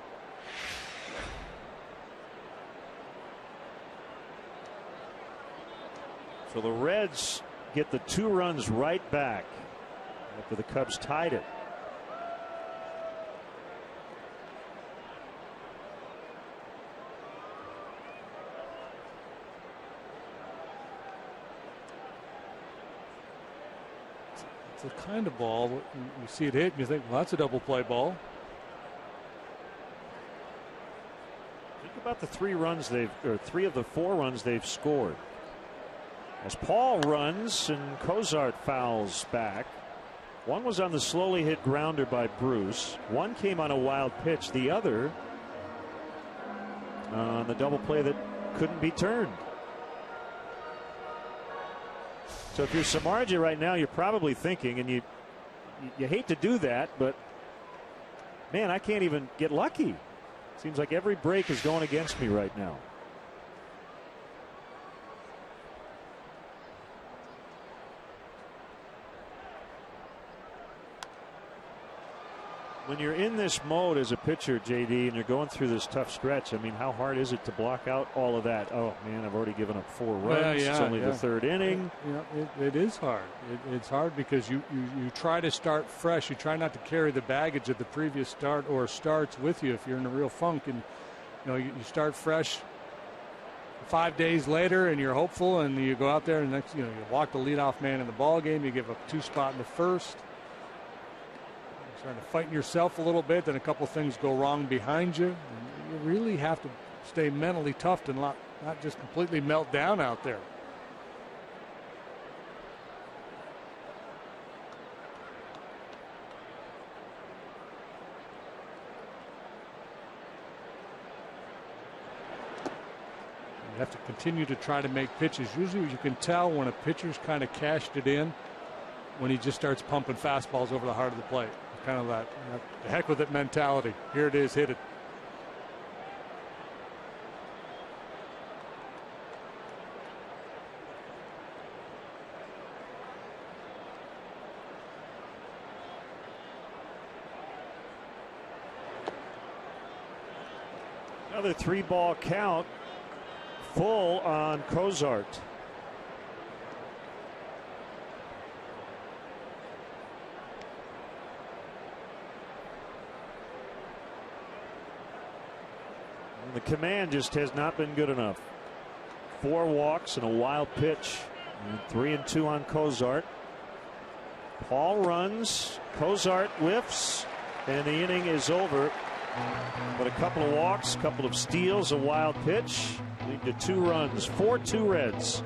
So the Reds get the 2 runs right back after the Cubs tied it. It's the kind of ball you see it hit and you think, well, that's a double play ball. Think about the 3 of the 4 runs they've scored. As Paul runs and Cozart fouls back. One was on the slowly hit grounder by Bruce. One came on a wild pitch. The other on the double play that couldn't be turned. So if you're Samardzija right now, you're probably thinking, and you hate to do that, but man, I can't even get lucky. Seems like every break is going against me right now. When you're in this mode as a pitcher, JD, and you're going through this tough stretch, I mean, how hard is it to block out all of that? Oh, man, I've already given up 4 runs. Well, yeah, it's only the 3rd inning. It is hard. It's hard because you try to start fresh. You try not to carry the baggage of the previous start or starts with you if you're in a real funk. And, you start fresh 5 days later and you're hopeful, and you go out there and next, you walk the leadoff man in the ball game. You give up 2 spots in the first. Starting to fight yourself a little bit, then a couple things go wrong behind you. And you really have to stay mentally tough and not just completely melt down out there. You have to continue to try to make pitches. Usually you can tell when a pitcher's kind of cashed it in when he just starts pumping fastballs over the heart of the plate. Kind of that the heck with it mentality. Here it is, hit it. Another 3-ball count, full on Cozart. The command just has not been good enough. 4 walks and a wild pitch. And 3-2 on Cozart. Paul runs. Cozart whiffs. And the inning is over. But a couple of walks, a couple of steals, a wild pitch lead to 2 runs. 4-2 Reds.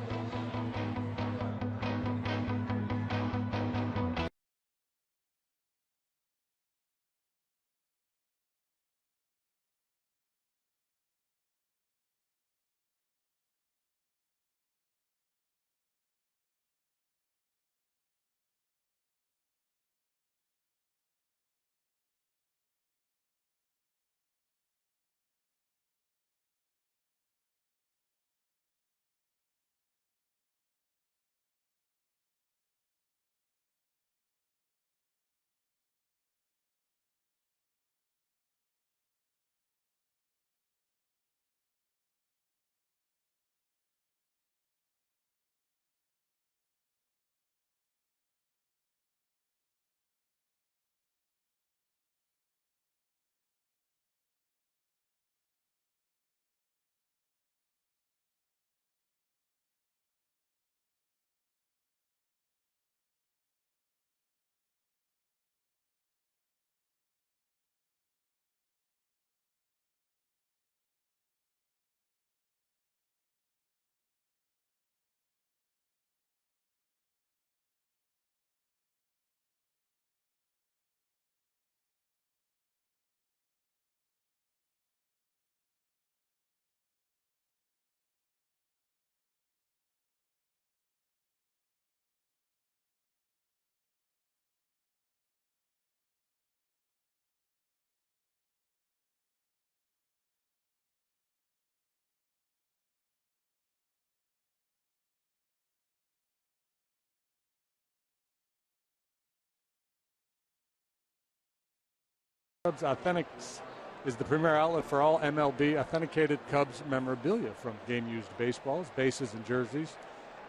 Cubs Authentics is the premier outlet for all MLB authenticated Cubs memorabilia, from game-used baseballs, bases, and jerseys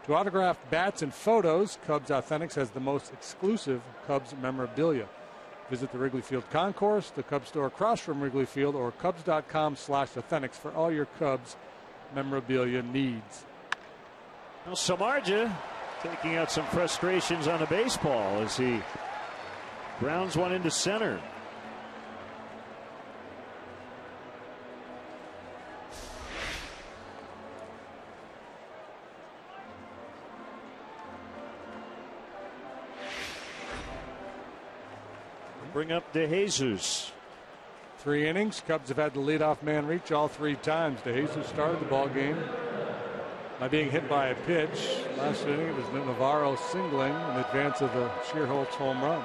to autographed bats and photos. Cubs Authentics has the most exclusive Cubs memorabilia. Visit the Wrigley Field Concourse, the Cubs store across from Wrigley Field, or Cubs.com/authentics for all your Cubs memorabilia needs. Well, Samardzija taking out some frustrations on the baseball as he grounds one into center. Bring up DeJesus. 3 innings. Cubs have had the leadoff man reach all 3 times. DeJesus started the ball game by being hit by a pitch. Last inning, it was Navarro singling in advance of the Shearholtz home run.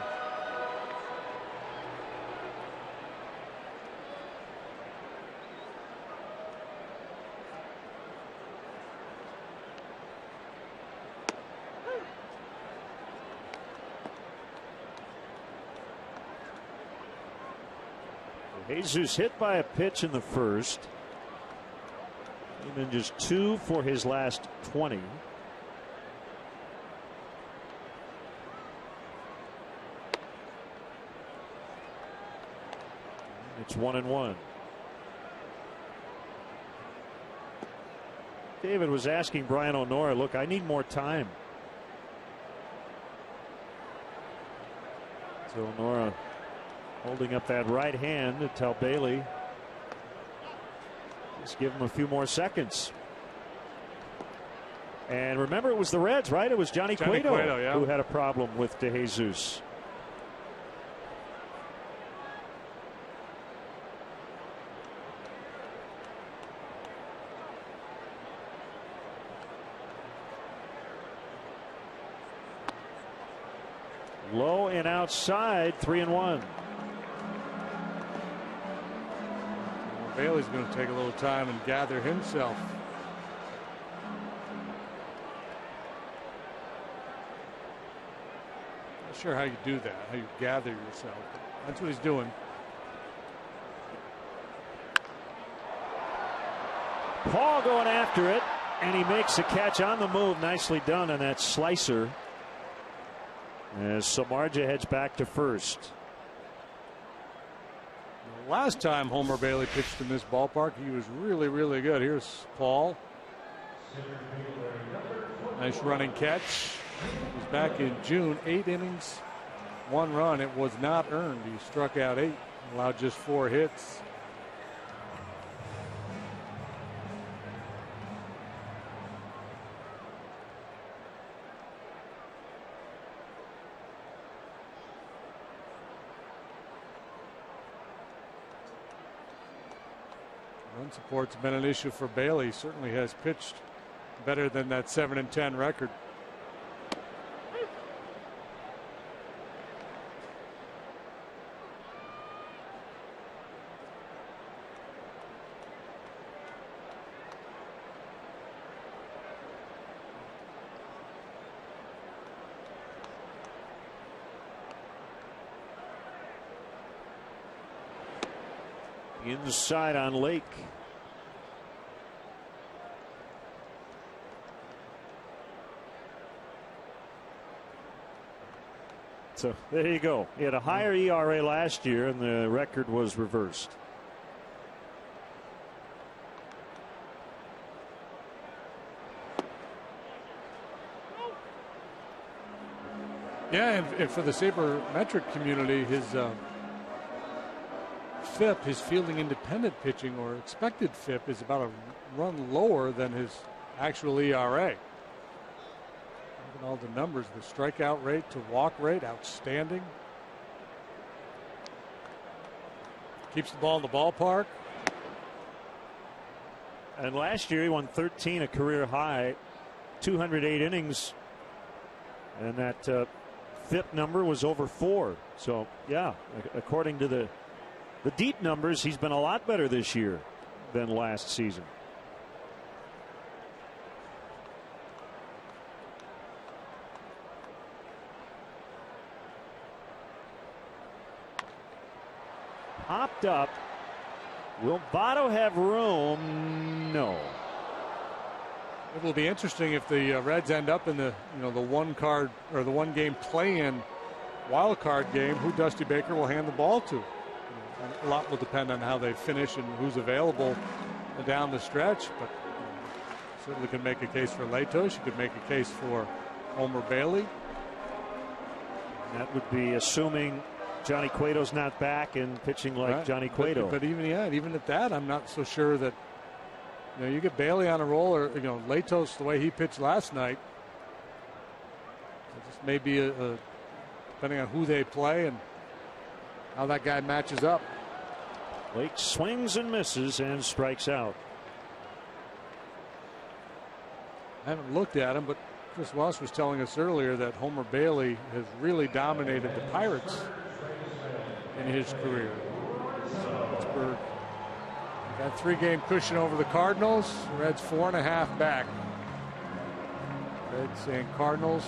Jesus hit by a pitch in the first. Came in just 2 for his last 20. It's 1-1. David was asking Brian O'Nora, look, I need more time. So O'Nora holding up that right hand to tell Bailey, just give him a few more seconds. And remember, it was the Reds, right? It was Johnny Cueto, yeah, who had a problem with DeJesus. Low and outside, 3-1. Bailey's going to take a little time and gather himself. Not sure how you do that, how you gather yourself. That's what he's doing. Paul going after it, and he makes the catch on the move. Nicely done on that slicer. As Samardzija heads back to first. Last time Homer Bailey pitched in this ballpark, he was really, really good. Here's Paul. Nice running catch. It was back in June. 8 innings, 1 run. It was not earned. He struck out 8, allowed just 4 hits. Run support's been an issue for Bailey. He certainly has pitched better than that 7-10 record. Inside on Lake. So there you go. He had a higher ERA last year, and the record was reversed. Yeah, and for the sabermetric community, his FIP, his fielding independent pitching or expected FIP, is about a run lower than his actual ERA. Look at all the numbers. The strikeout rate to walk rate, outstanding. Keeps the ball in the ballpark. And last year he won 13, a career high, 208 innings, and that FIP number was over 4. So yeah, according to the deep numbers, he's been a lot better this year than last season. Popped up. Will Votto have room? No. It will be interesting if the Reds end up in the the one game play-in wild card game, who Dusty Baker will hand the ball to. A lot will depend on how they finish and who's available down the stretch, but certainly could make a case for Latos. You could make a case for Homer Bailey. That would be assuming Johnny Cueto's not back and pitching like right. Johnny Cueto. But even at that, I'm not so sure that you get Bailey on a roll, or Latos the way he pitched last night. It just may be depending on who they play and how that guy matches up. Lake swings and misses and strikes out. I haven't looked at him, but Chris Walsh was telling us earlier that Homer Bailey has really dominated the Pirates in his career. Pittsburgh got 3-game cushion over the Cardinals. Reds 4.5 back. Reds and Cardinals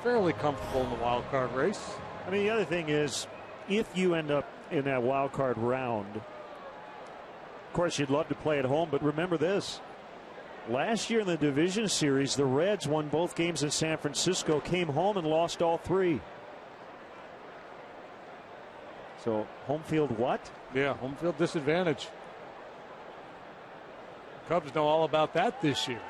fairly comfortable in the wild card race. I mean, the other thing is, if you end up in that wild card round, of course, you'd love to play at home, but remember this. Last year in the division series, the Reds won both games in San Francisco, came home and lost all 3. So, home field what? Yeah, home field disadvantage. Cubs know all about that this year.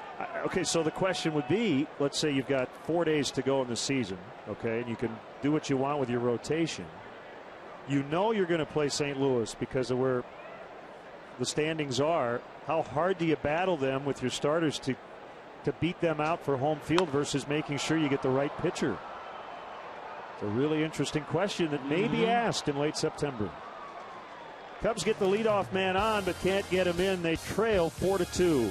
Okay, so the question would be, let's say you've got 4 days to go in the season, okay, and you can do what you want with your rotation. You know you're going to play St. Louis because of where the standings are. How hard do you battle them with your starters to beat them out for home field versus making sure you get the right pitcher? It's a really interesting question that may be asked in late September. Cubs get the leadoff man on but can't get him in. They trail 4-2.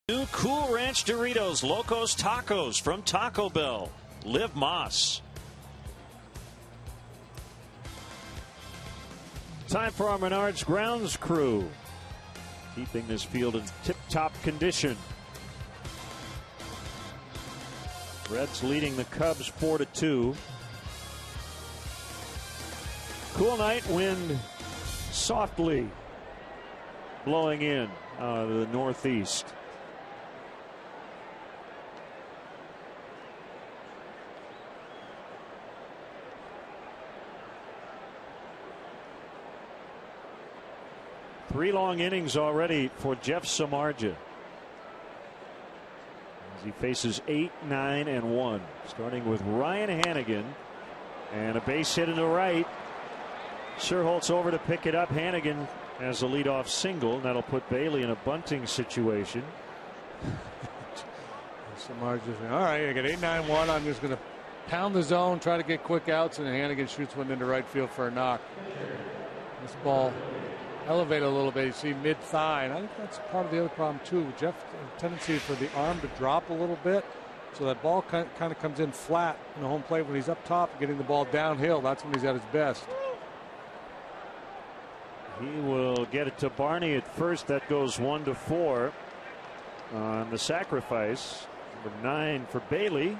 New Cool Ranch Doritos Locos Tacos from Taco Bell. Liv Moss. Time for our Menards grounds crew. Keeping this field in tip-top condition. Reds leading the Cubs 4-2. Cool night, wind softly blowing in out of the northeast. Three long innings already for Jeff Samardzija as he faces 8, 9, and 1. Starting with Ryan Hanigan and a base hit into right. Sherholtz over to pick it up. Hanigan has a leadoff single, and that'll put Bailey in a bunting situation. Samardzija saying, all right, I got 8, 9, 1. I'm just going to pound the zone, try to get quick outs, and Hanigan shoots one into right field for a knock. This ball elevate a little bit. You see mid-thigh, and I think that's part of the other problem too. Jeff has a tendency for the arm to drop a little bit, so that ball kind of comes in flat in the home plate when he's up top, getting the ball downhill. That's when he's at his best. He will get it to Barney at first. That goes 1-4 on the sacrifice. Number 9 for Bailey.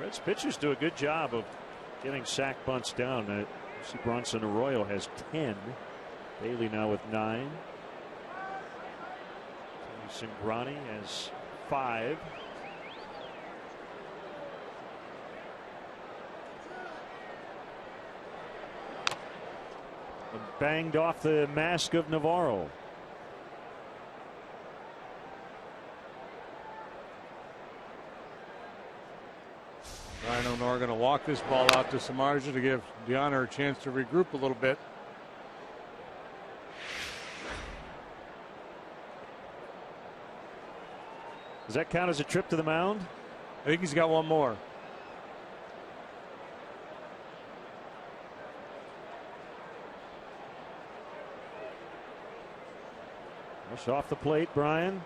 Reds pitchers do a good job of getting sack bunts down. See Bronson Arroyo has 10. Bailey now with 9. Cingrani has 5. And banged off the mask of Navarro. Ryan O'Nor going to walk this ball out to Samardzija to give Deanna a chance to regroup a little bit. Does that count as a trip to the mound? I think he's got one more. Rush off the plate, Brian.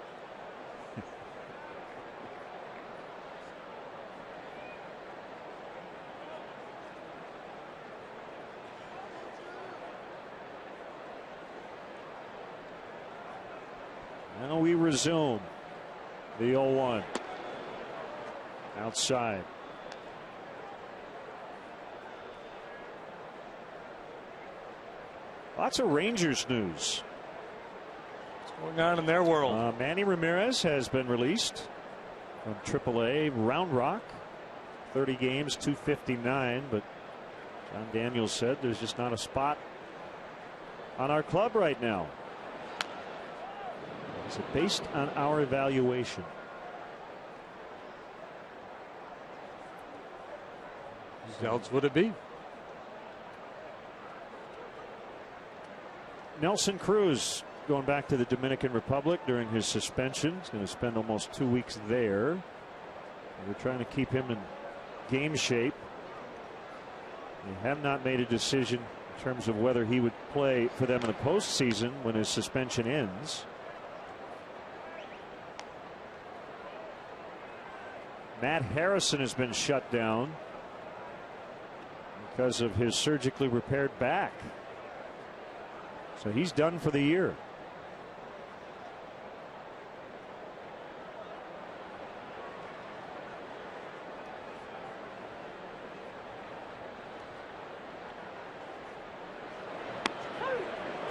Now we resume the 0-1. Outside. Lots of Rangers news. What's going on in their world? Manny Ramirez has been released from AAA Round Rock. 30 games, 259, but John Daniels said there's just not a spot on our club right now. So based on our evaluation. Who else would it be? Nelson Cruz going back to the Dominican Republic during his suspension. He's going to spend almost 2 weeks there. We're trying to keep him in game shape. They have not made a decision in terms of whether he would play for them in the postseason when his suspension ends. Matt Harrison has been shut down because of his surgically repaired back. So he's done for the year.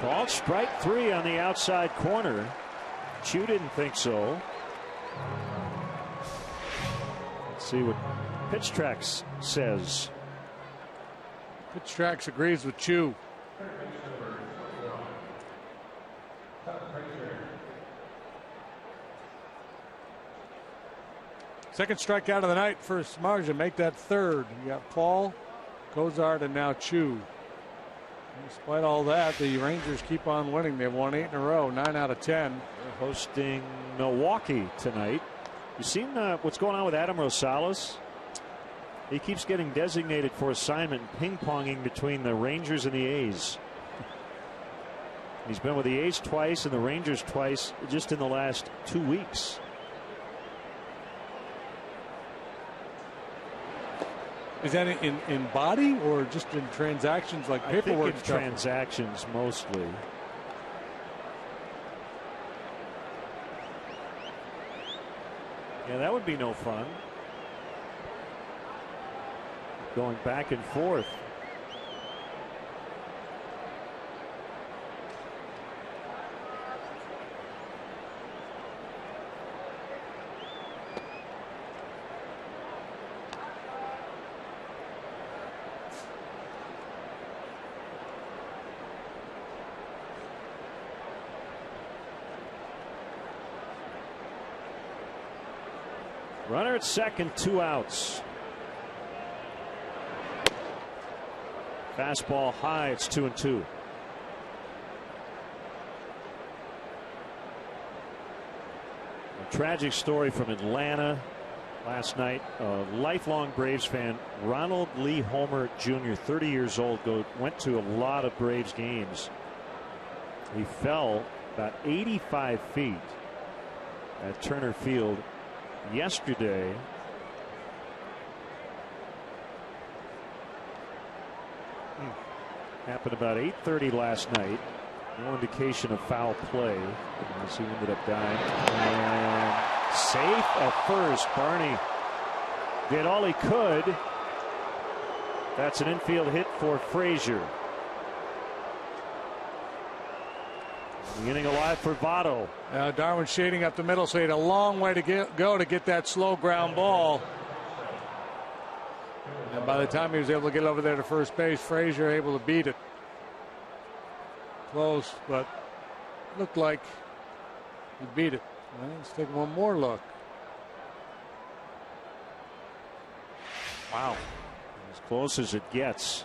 Called strike 3 on the outside corner. Chu didn't think so. See what Pitch Tracks says. Pitch Tracks agrees with Chu. Second strikeout of the night for Samardzija. Make that third. You got Paul, Cozart, and now Chu. Despite all that, the Rangers keep on winning. They've won 8 in a row, 9 out of 10. They're hosting Milwaukee tonight. You seen what's going on with Adam Rosales? He keeps getting designated for assignment, ping-ponging between the Rangers and the A's. He's been with the A's twice and the Rangers twice just in the last 2 weeks. Is that in body or just in transactions like paperwork? I think in transactions mostly. Yeah, that would be no fun. Going back and forth. Runner at second, 2 outs. Fastball high, it's 2-2. A tragic story from Atlanta last night. A lifelong Braves fan, Ronald Lee Homer Jr., 30 years old, went to a lot of Braves games. He fell about 85 feet at Turner Field yesterday. Happened about 8:30 last night. No indication of foul play as he ended up dying. And safe at first. Barney Did all he could. That's an infield hit for Frazier. The inning alive for Votto. Darwin shading up the middle, so he had a long way to go to get that slow ground ball. And by the time he was able to get over there to first base, Frazier able to beat it. Close, but looked like he beat it. Well, let's take one more look. Wow. As close as it gets.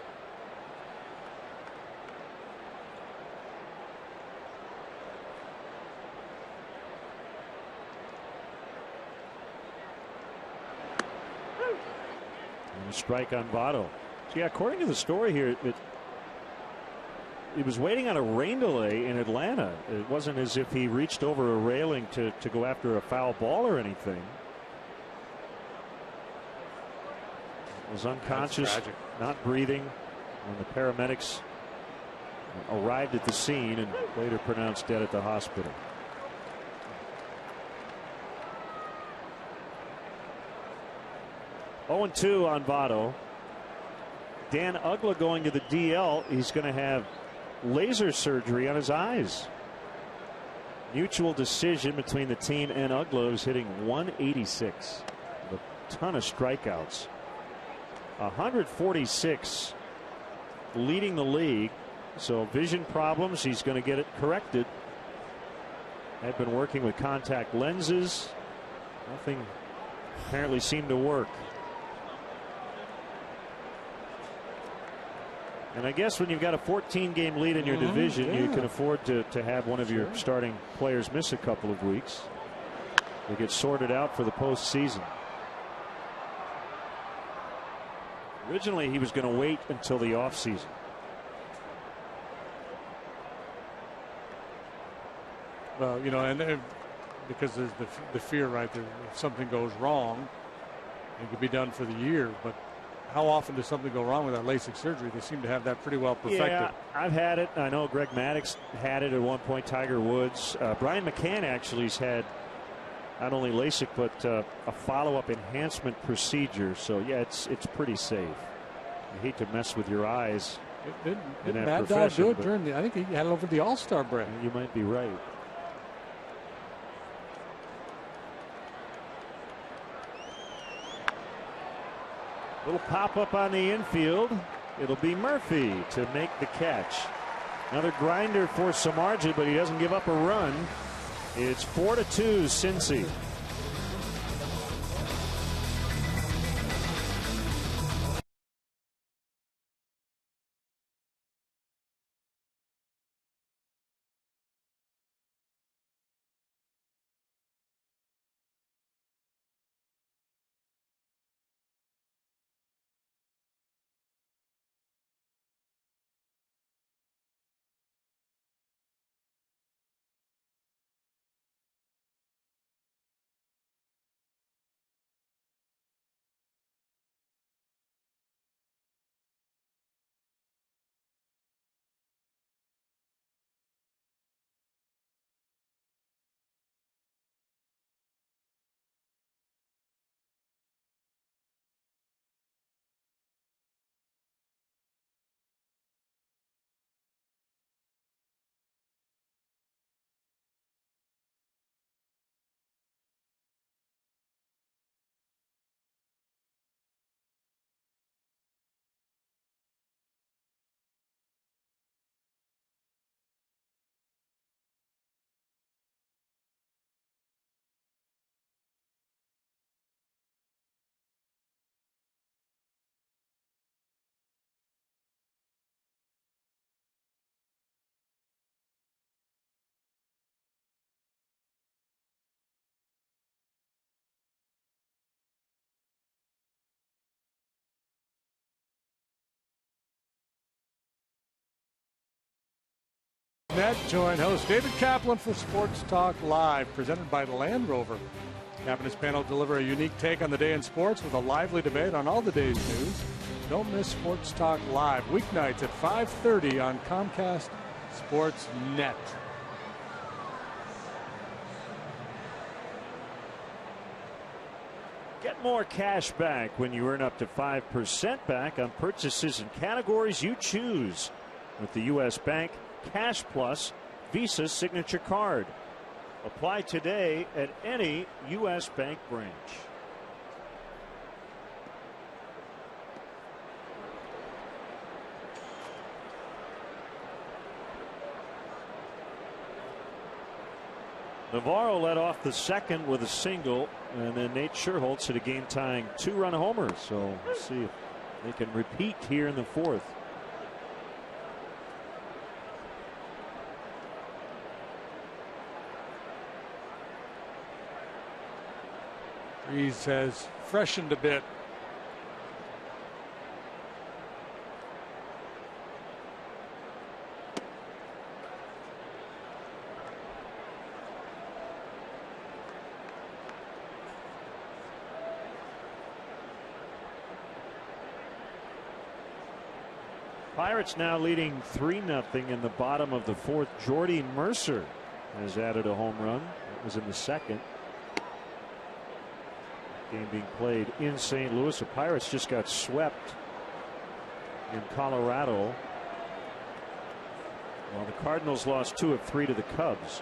And a strike on Votto. So yeah, according to the story here, he was waiting on a rain delay in Atlanta. It wasn't as if he reached over a railing to go after a foul ball or anything. Was unconscious, not breathing, when the paramedics arrived at the scene and later pronounced dead at the hospital. Oh, 0-2 on Votto. Dan Uggla going to the DL. He's going to have laser surgery on his eyes. Mutual decision between the team and Uggla, who's hitting 186 with a ton of strikeouts. 146 leading the league. So vision problems, he's going to get it corrected. Had been working with contact lenses. Nothing apparently seemed to work. And I guess when you've got a 14-game lead in your division, you can afford to have one of your starting players miss a couple of weeks. They get sorted out for the postseason. Originally, he was going to wait until the offseason. Well, you know, and because there's the fear right there, if something goes wrong, it could be done for the year. But how often does something go wrong with that LASIK surgery? They seem to have that pretty well perfected. Yeah, I've had it. I know Greg Maddux had it at one point. Tiger Woods. Brian McCann actually has had not only LASIK but a follow-up enhancement procedure. So yeah, it's pretty safe. You hate to mess with your eyes. Didn't Mad Dog do it during the? I think he had it over the All-Star break. You might be right. Little pop-up on the infield. It'll be Murphy to make the catch. Another grinder for Samardzija, but he doesn't give up a run. It's 4-2 Cincy. Net join host David Kaplan for Sports Talk Live, presented by Land Rover. Kap and his panel deliver a unique take on the day in sports with a lively debate on all the day's news. Don't miss Sports Talk Live weeknights at 5:30 on Comcast Sports Net. Getting more cash back when you earn up to 5% back on purchases in categories you choose with the U.S. Bank Cash Plus Visa Signature Card. Apply today at any U.S. Bank branch. Navarro led off the second with a single, and then Nate Scherholtz hit a game-tying 2-run homer. So we'll see if they can repeat here in the fourth. Breeze has freshened a bit. Pirates now leading 3-0 in the bottom of the fourth. Jordy Mercer has added a home run. It was in the second. Game being played in St. Louis. The Pirates just got swept in Colorado, while the Cardinals lost 2 of 3 to the Cubs.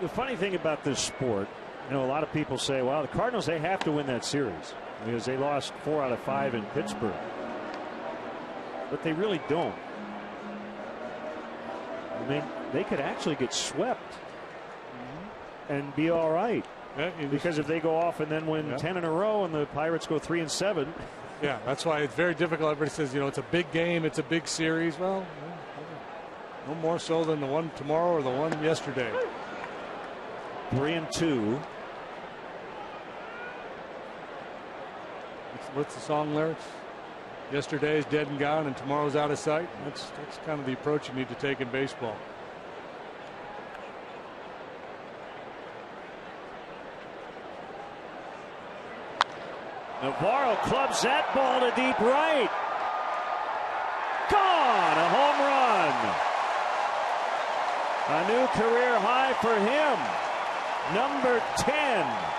The funny thing about this sport, a lot of people say, well, the Cardinals, they have to win that series because they lost 4 out of 5 in Pittsburgh. But they really don't. I mean, they could actually get swept and be all right. Yeah, because if they go off and then win 10 in a row and the Pirates go 3-7. Yeah, that's why it's very difficult. Everybody says, it's a big game, it's a big series. Well, no more so than the one tomorrow or the one yesterday. 3-2. What's the song lyrics? Yesterday's dead and gone, and tomorrow's out of sight. That's kind of the approach you need to take in baseball. Navarro clubs that ball to deep right. Gone! A home run. A new career high for him. Number 10.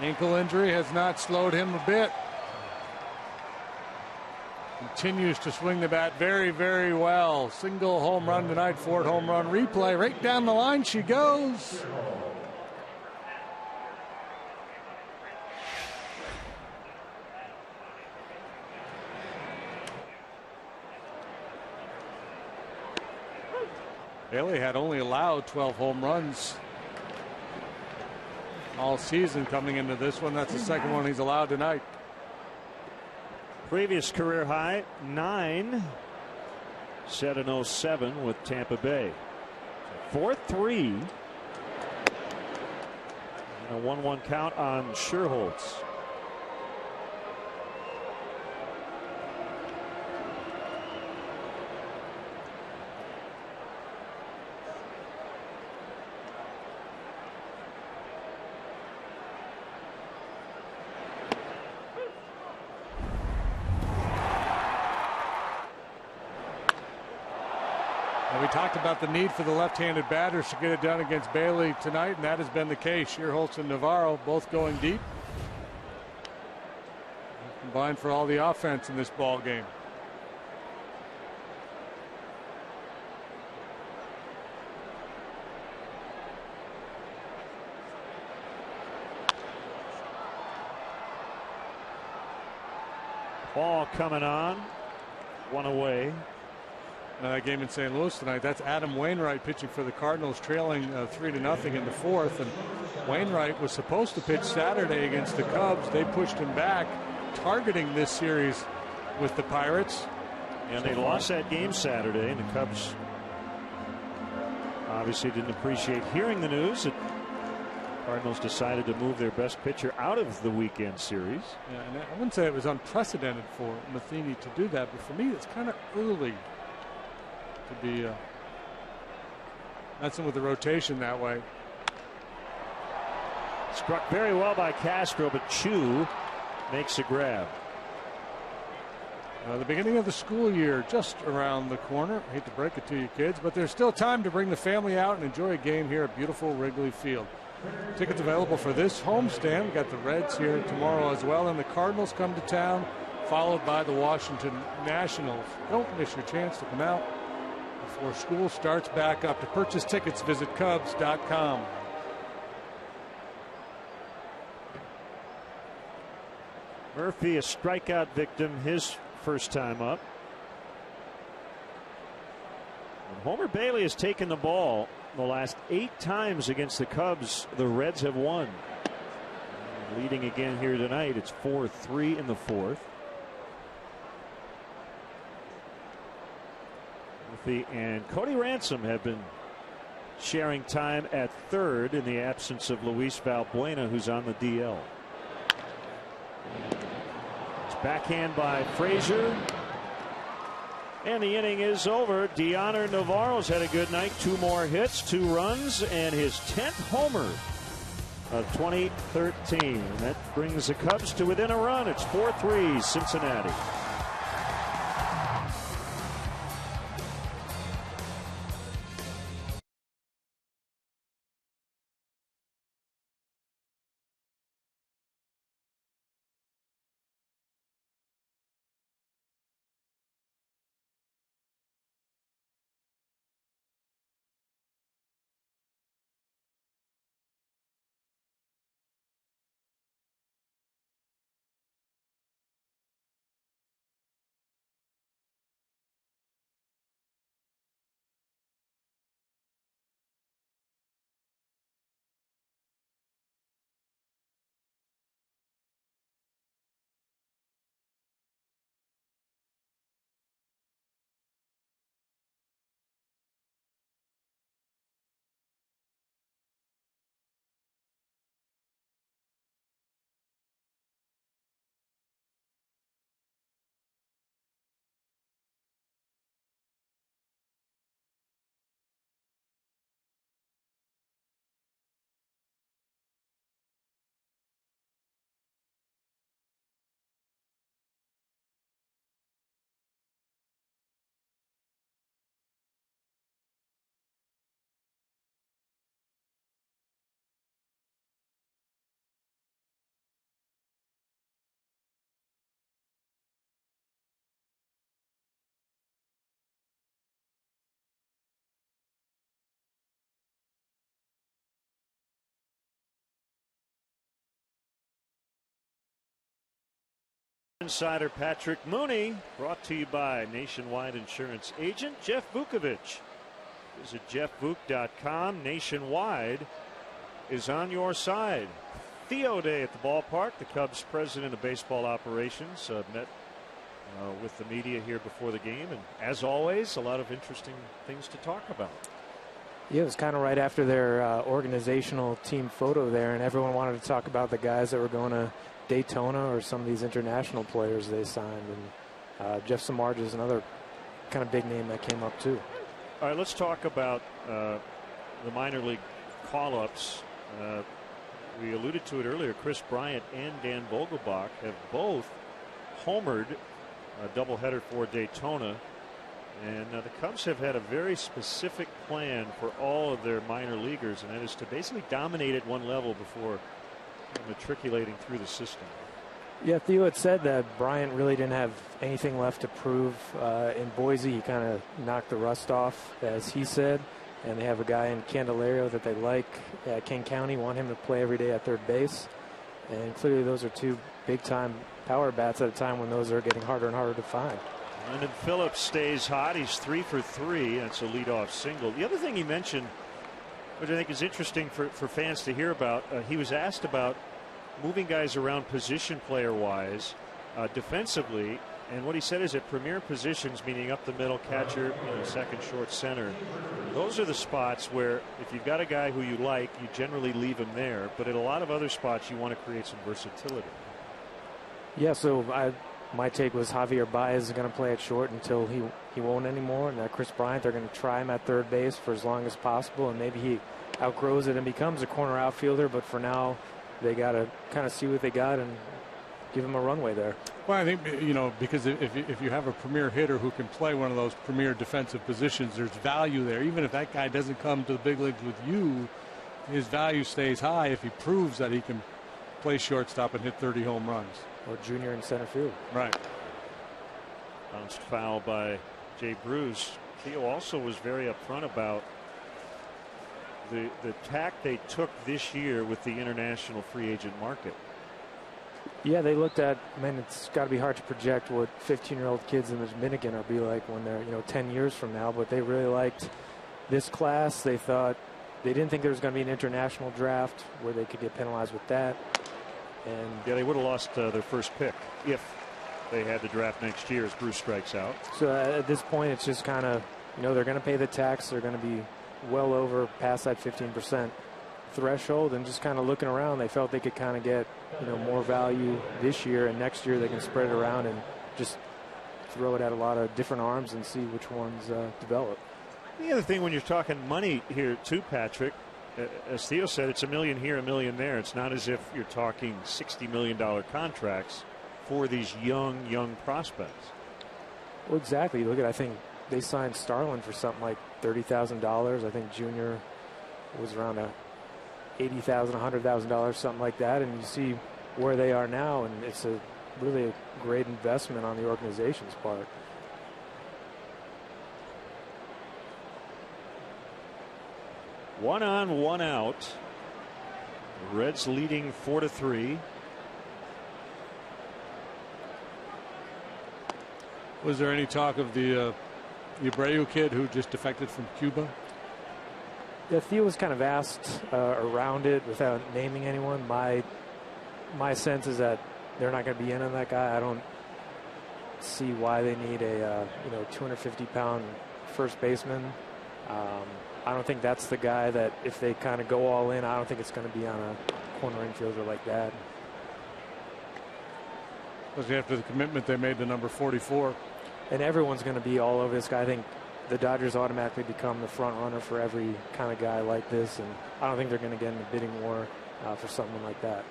Ankle injury has not slowed him a bit. Continues to swing the bat very, very well. Single home run tonight, Ford home run replay. Right down the line she goes. Bailey had only allowed 12 home runs all season coming into this one. That's the second one he's allowed tonight. Previous career high 9, set in 07 with Tampa Bay. 4-3 and a 1-1 count on Scherholtz. We talked about the need for the left-handed batters to get it done against Bailey tonight, and that has been the case. Scherholtz and Navarro both going deep. Combined for all the offense in this ball game. Ball coming on. One away. Game in St. Louis tonight. That's Adam Wainwright pitching for the Cardinals, trailing 3-0 in the fourth. And Wainwright was supposed to pitch Saturday against the Cubs. They pushed him back, targeting this series with the Pirates. And they lost that game Saturday, and the Cubs obviously didn't appreciate hearing the news that Cardinals decided to move their best pitcher out of the weekend series. Yeah, and I wouldn't say it was unprecedented for Matheny to do that, but for me it's kind of early to be messing with the rotation that way. Struck very well by Castro, but Chu makes a grab. The beginning of the school year just around the corner. I hate to break it to you kids, but there's still time to bring the family out and enjoy a game here at beautiful Wrigley Field. Tickets available for this homestand. We got the Reds here tomorrow as well, and the Cardinals come to town, followed by the Washington Nationals. Don't miss your chance to come out before school starts back up. To purchase tickets, visit Cubs.com. Murphy, a strikeout victim, his first time up. And Homer Bailey has taken the ball the last 8 times against the Cubs. The Reds have won. And leading again here tonight. It's 4-3 in the 4th. Murphy and Cody Ransom have been sharing time at third in the absence of Luis Valbuena, who's on the DL. It's backhand by Frazier. And the inning is over. Deoner Navarro's had a good night. 2 more hits, 2 runs, and his 10th homer of 2013. And that brings the Cubs to within a run. It's 4-3 Cincinnati. Insider Patrick Mooney, brought to you by Nationwide Insurance Agent Jeff Vukovich. Visit jeffvuk.com. Nationwide is on your side. Theo Day at the ballpark. The Cubs president of baseball operations met with the media here before the game, and as always, a lot of interesting things to talk about. Yeah, it was kind of right after their organizational team photo there, and everyone wanted to talk about the guys that were going to Daytona or some of these international players they signed. And Jeff Samardzija is another kind of big name that came up too. All right, let's talk about the minor league call-ups. We alluded to it earlier. Chris Bryant and Dan Vogelbach have both homered a doubleheader for Daytona. And the Cubs have had a very specific plan for all of their minor leaguers, and that is to basically dominate at one level before matriculating through the system. Yeah, Theo had said that Bryant really didn't have anything left to prove in Boise. He kind of knocked the rust off, as he said. And they have a guy in Candelario that they like at King County, want him to play every day at third base. And clearly those are 2 big-time power bats at a time when those are getting harder and harder to find. Landon Phillips stays hot. He's 3 for 3. That's a leadoff single. The other thing he mentioned, which I think is interesting for fans to hear about, he was asked about moving guys around position player-wise defensively. And what he said is at premier positions, meaning up the middle, catcher, second, short, center, those are the spots where if you've got a guy who you like, you generally leave him there. But at a lot of other spots, you want to create some versatility. Yeah, so my take was Javier Baez is going to play at short until he won't anymore, and that Chris Bryant, they're going to try him at third base for as long as possible, and maybe he outgrows it and becomes a corner outfielder. But for now, they got to kind of see what they got and give him a runway there. Well, I think, you know, because if you have a premier hitter who can play one of those premier defensive positions, there's value there. Even if that guy doesn't come to the big leagues with you, his value stays high if he proves that he can play shortstop and hit 30 home runs. Or junior in center field. Right. Bounced foul by Jay Bruce. Theo also was very upfront about the tack they took this year with the international free agent market. Yeah, they looked at, man, it's got to be hard to project what 15-year-old kids in the Dominican are be like when they're, 10 years from now, but they really liked this class. They thought, they didn't think there was going to be an international draft where they could get penalized with that. And yeah, they would have lost their first pick if they had the draft next year as Bruce strikes out. So at this point, it's just kind of, they're going to pay the tax. They're going to be well over past that 15% threshold, and just kind of looking around, they felt they could kind of get, more value this year, and next year they can spread it around and just throw it at a lot of different arms and see which ones develop. The other thing when you're talking money here too, Patrick, as Theo said, it's $1 million here, $1 million there. It's not as if you're talking $60 million contracts for these young prospects. Well, exactly. Look at, I think they signed Starlin for something like $30,000. I think Junior was around $80,000, $100,000, something like that. And you see where they are now, and it's really a great investment on the organization's part. One on, one out. The Reds leading 4-3. Was there any talk of the Abreu kid who just defected from Cuba? Yeah, Theo was kind of asked around it without naming anyone. My sense is that they're not going to be in on that guy. I don't see why they need a 250-pound first baseman. I don't think that's the guy that if they kind of go all in, I don't think it's going to be on a corner infielder like that. Especially after the commitment they made to number 44. And everyone's going to be all over this guy. I think the Dodgers automatically become the front runner for every kind of guy like this, and I don't think they're going to get in a bidding war for someone like that.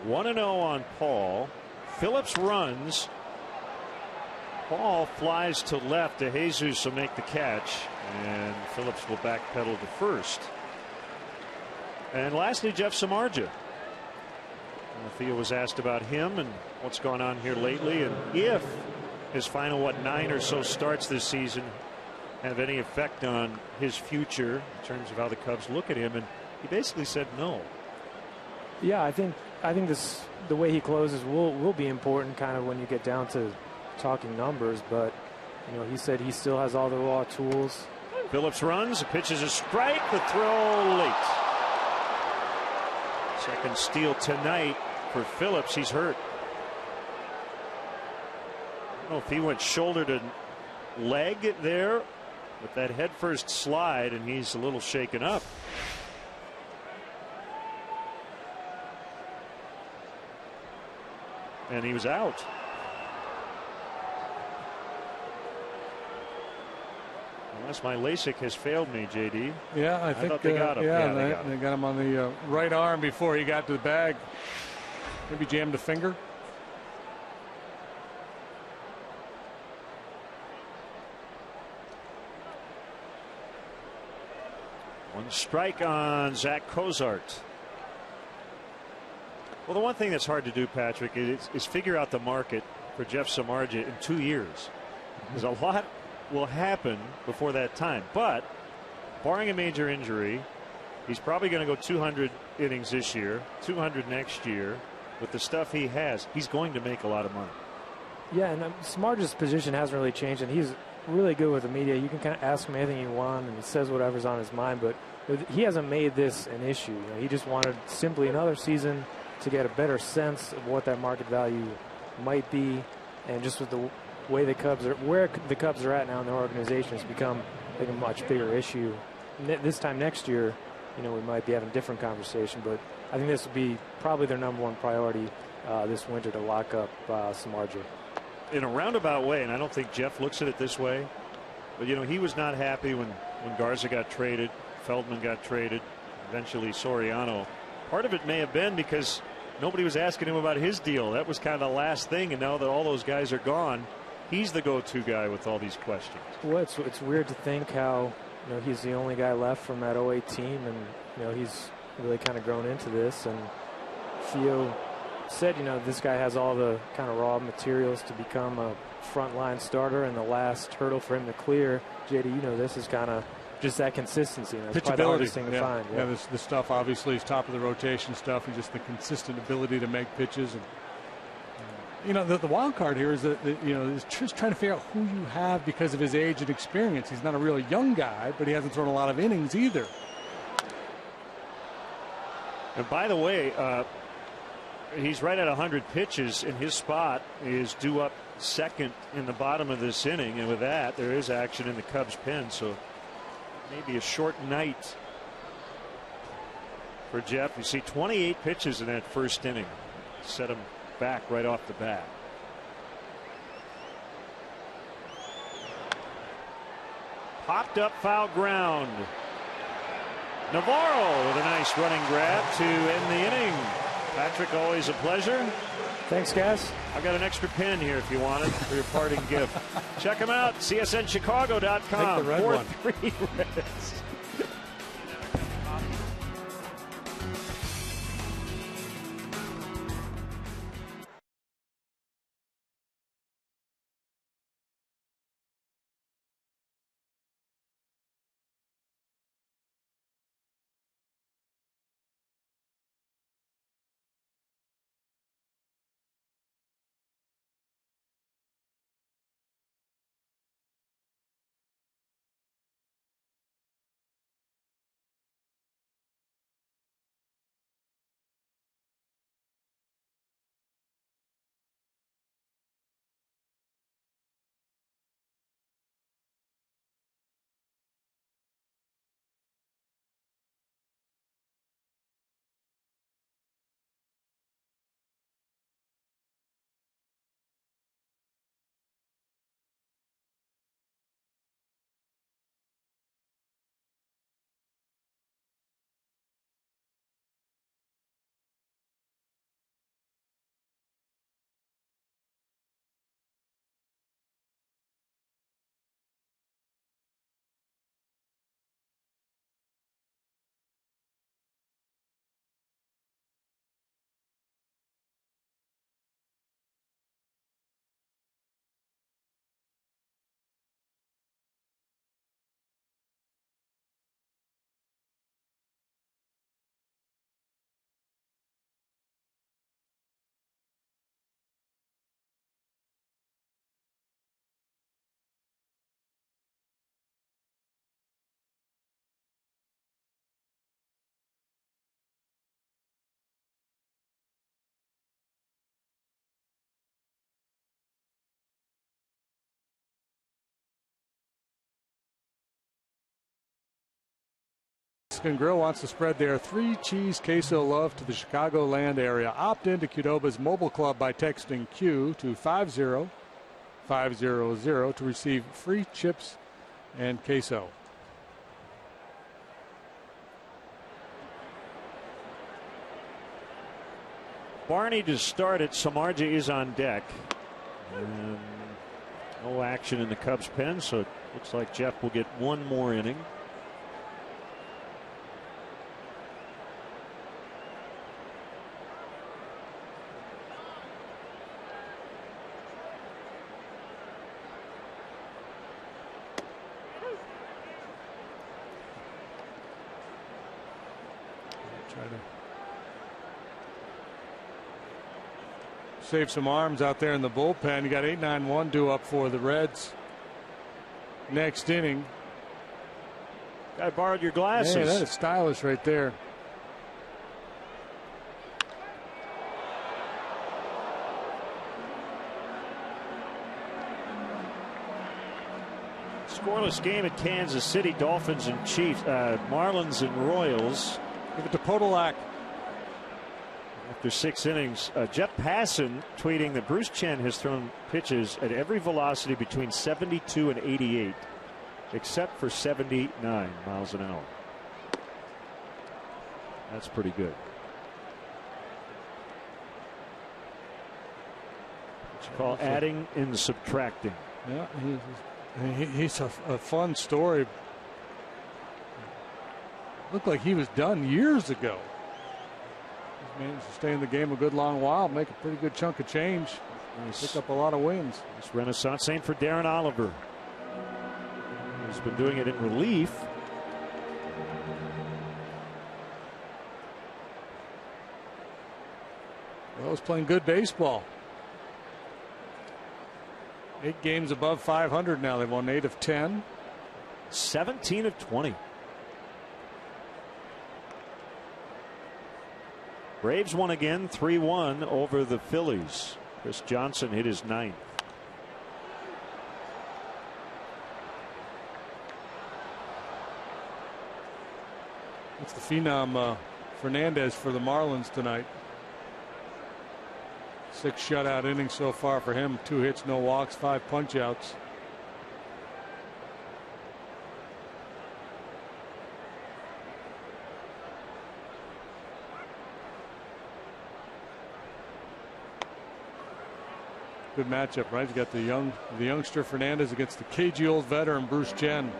One 1-0 on Paul. Phillips runs. Ball flies to left. De Jesus will make the catch, and Phillips will backpedal to first. And lastly, Jeff Samardzija. Theo was asked about him and what's gone on here lately, and if his final 9 or so starts this season have any effect on his future in terms of how the Cubs look at him, and he basically said no. Yeah, I think the way he closes will be important kind of when you get down to talking numbers, but he said he still has all the raw tools. Phillips runs, pitches a strike, the throw late. Second steal tonight for Phillips. He's hurt. I don't know if he went shoulder to leg there with that headfirst slide, and he's a little shaken up. And he was out. Unless my LASIK has failed me, JD. Yeah, I think thought they got him. Yeah, they got him on the right arm before he got to the bag. Maybe jammed a finger. One strike on Zach Cozart. Well, the one thing that's hard to do, Patrick, is figure out the market for Jeff Samardzija in 2 years. There's a lot will happen before that time, but barring a major injury, he's probably going to go 200 innings this year, 200 next year. With the stuff he has, he's going to make a lot of money. Yeah, and Samardzija's position hasn't really changed, and he's really good with the media. You can kind of ask him anything you want, and he says whatever's on his mind, but he hasn't made this an issue. He just wanted simply another season to get a better sense of what that market value might be, and just with the way the Cubs are, where the Cubs are at now in their organization, has become like a much bigger issue. This time next year, we might be having a different conversation. But I think this would be probably their #1 priority this winter, to lock up Samardzija. In a roundabout way, and I don't think Jeff looks at it this way, but he was not happy when Garza got traded, Feldman got traded, eventually Soriano. Part of it may have been because nobody was asking him about his deal. That was kind of the last thing, and now that all those guys are gone, he's the go-to guy with all these questions. Well, it's weird to think how he's the only guy left from that 08 team, and he's really kind of grown into this. And Theo said, this guy has all the kind of raw materials to become a frontline starter, and the last hurdle for him to clear, JD, this is kind of just that consistency. That's probably the hardest thing to find. Yeah, this stuff obviously is top of the rotation stuff, and just the consistent ability to make pitches. And the wild card here is that is just trying to figure out who you have because of his age and experience. He's not a real young guy, but he hasn't thrown a lot of innings either. And by the way, he's right at 100 pitches, and his spot is due up second in the bottom of this inning. And with that, there is action in the Cubs pen. So maybe a short night for Jeff. You see 28 pitches in that first inning. Set him back right off the bat. Popped up, foul ground. Navarro with a nice running grab to end the inning. Patrick, always a pleasure. Thanks, guys. I've got an extra pen here if you want it for your parting gift. Check them out, csnchicago.com. 4-3 Reds. Grill wants to spread their 3-cheese queso love to the Chicagoland area. Opt in to Qdoba's mobile club by texting Q to 50500 to receive free chips and queso. Barney to start it. Samardzija is on deck. And no action in the Cubs pen, so it looks like Jeff will get one more inning. Save some arms out there in the bullpen. You got 8-9-1 due up for the Reds next inning. I borrowed your glasses. Hey, that is stylish right there. Scoreless game at Kansas City. Dolphins and Chiefs, Marlins and Royals. Give it to Podolak. After 6 innings, Jeff Passan tweeting that Bruce Chen has thrown pitches at every velocity between 72 and 88, except for 79 miles an hour. That's pretty good. What you call adding and subtracting. Yeah, he's a fun story. Looked like he was done years ago. He's managed to stay in the game a good long while, make a pretty good chunk of change, and pick up a lot of wins. This renaissance. Same for Darren Oliver. He's been doing it in relief. Well, he's playing good baseball. 8 games above 500 now. They've won 8 of 10. 17 of 20. Braves won again, 3-1 over the Phillies. Chris Johnson hit his 9th. It's the phenom Fernandez for the Marlins tonight. 6 shutout innings so far for him. 2 hits, no walks, 5 punch-outs. Good matchup, right? You got the youngster Fernandez against the cagey old veteran Bruce Chen.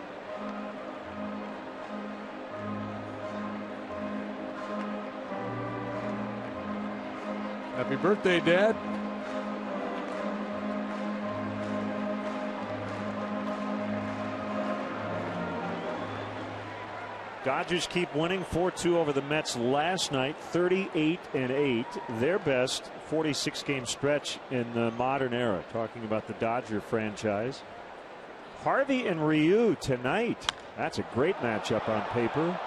Happy birthday, Dad. Dodgers keep winning 4-2 over the Mets last night, 38-8, their best 46-game stretch in the modern era. Talking about the Dodger franchise. Harvey and Ryu tonight. That's a great matchup on paper.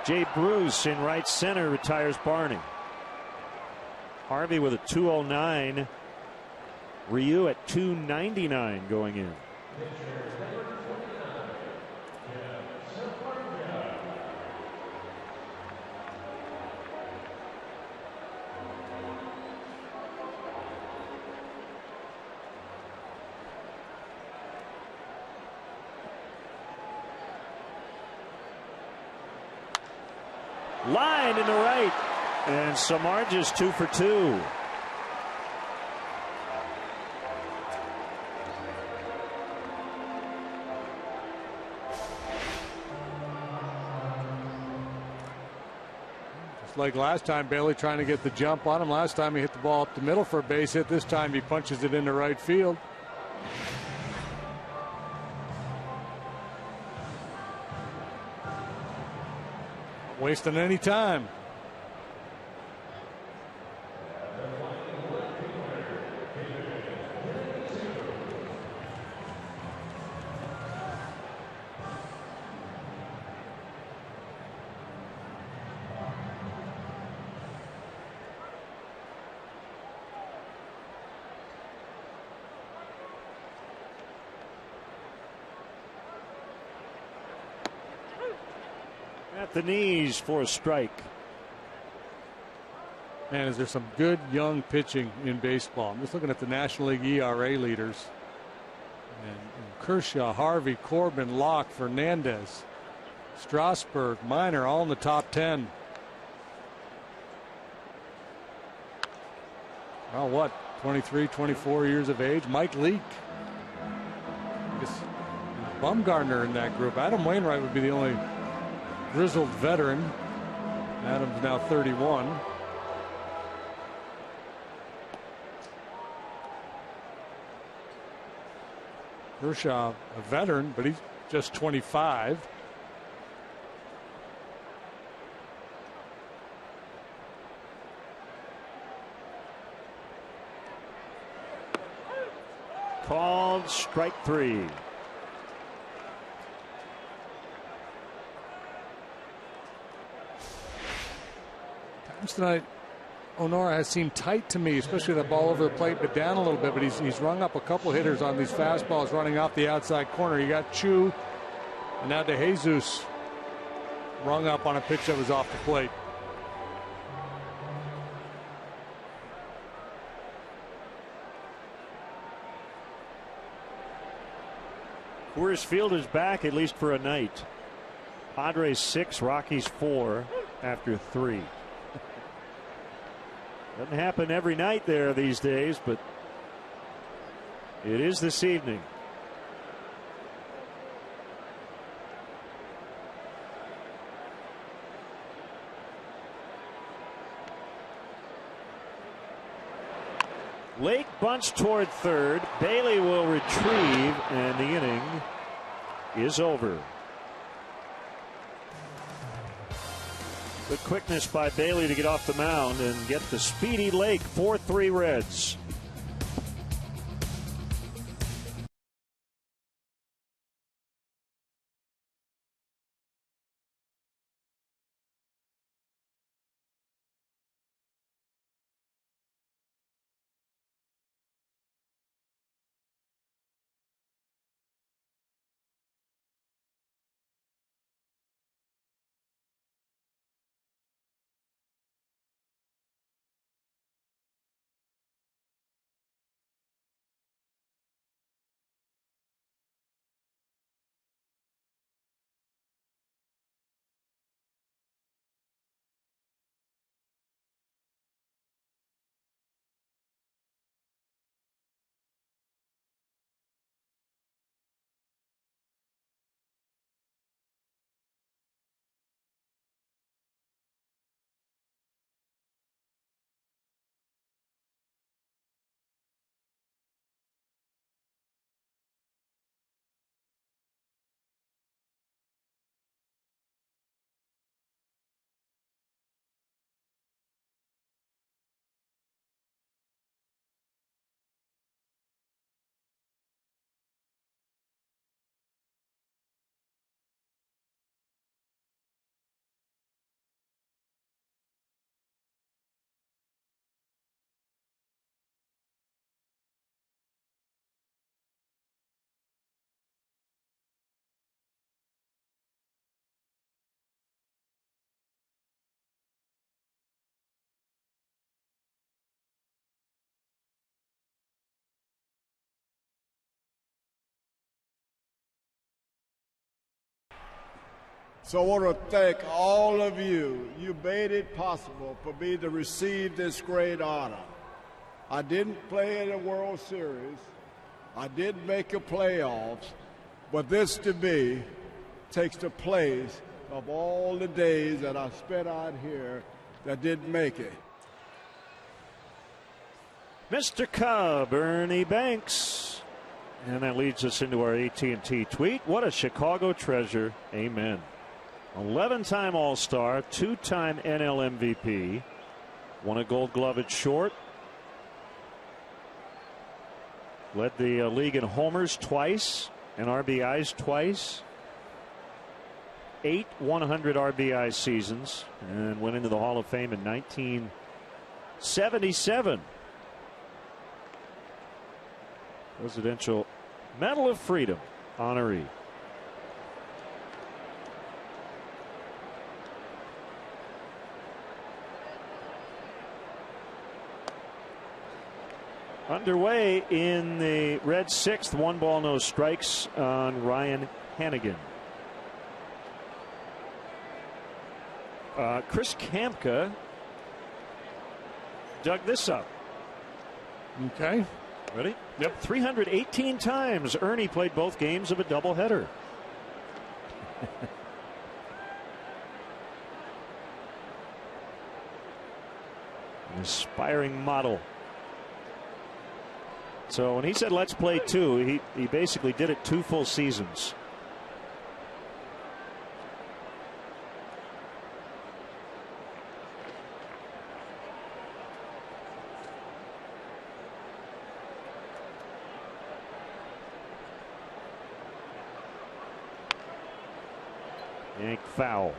Jay Bruce in right center retires Barney. Harvey with a 209. Ryu at 299 going in. Line in the right, and Samardzija 2 for 2. Just like last time, Bailey trying to get the jump on him. Last time he hit the ball up the middle for a base hit. This time he punches it into right field. Wasting any time. At the knees for a strike. Man, is there some good young pitching in baseball. I'm just looking at the National League ERA leaders. And Kershaw, Harvey, Corbin, Locke, Fernandez, Strasburg, Minor, all in the top 10. Well, what? 23, 24 years of age. Mike Leake. Bumgarner in that group. Adam Wainwright would be the only grizzled veteran. Adam's now 31. Kershaw, a veteran, but he's just 25. Called strike 3. Tonight, Honora has seemed tight to me, especially the ball over the plate, but down a little bit. But he's rung up a couple hitters on these fastballs running off the outside corner. You got Chu, and now DeJesus rung up on a pitch that was off the plate. Coors Field is back, at least for a night. Padres 6, Rockies 4 after 3. Doesn't happen every night there these days, but it is this evening. Lake bunts toward third. Bailey will retrieve, and the inning is over. Good quickness by Bailey to get off the mound and get the speedy Lake. 4-3 Reds. So I want to thank all of you. You made it possible for me to receive this great honor. I didn't play in the World Series. I didn't make the playoffs. But this, to me, takes the place of all the days that I spent out here that didn't make it. Mr. Cub, Ernie Banks. And that leads us into our AT&T tweet. What a Chicago treasure. Amen. 11-time All-Star, 2-time NL MVP, won a Gold Glove at short, led the league in homers twice and RBIs twice, 8 100 RBI seasons, and went into the Hall of Fame in 1977. Presidential Medal of Freedom honoree. Underway in the Reds' 6th, 1 ball, no strikes on Ryan Hannigan. Chris Kamka dug this up. Okay. Ready? Yep. 318 times Ernie played both games of a doubleheader. An aspiring model. So when he said let's play 2, he basically did it 2 full seasons. Yank foul.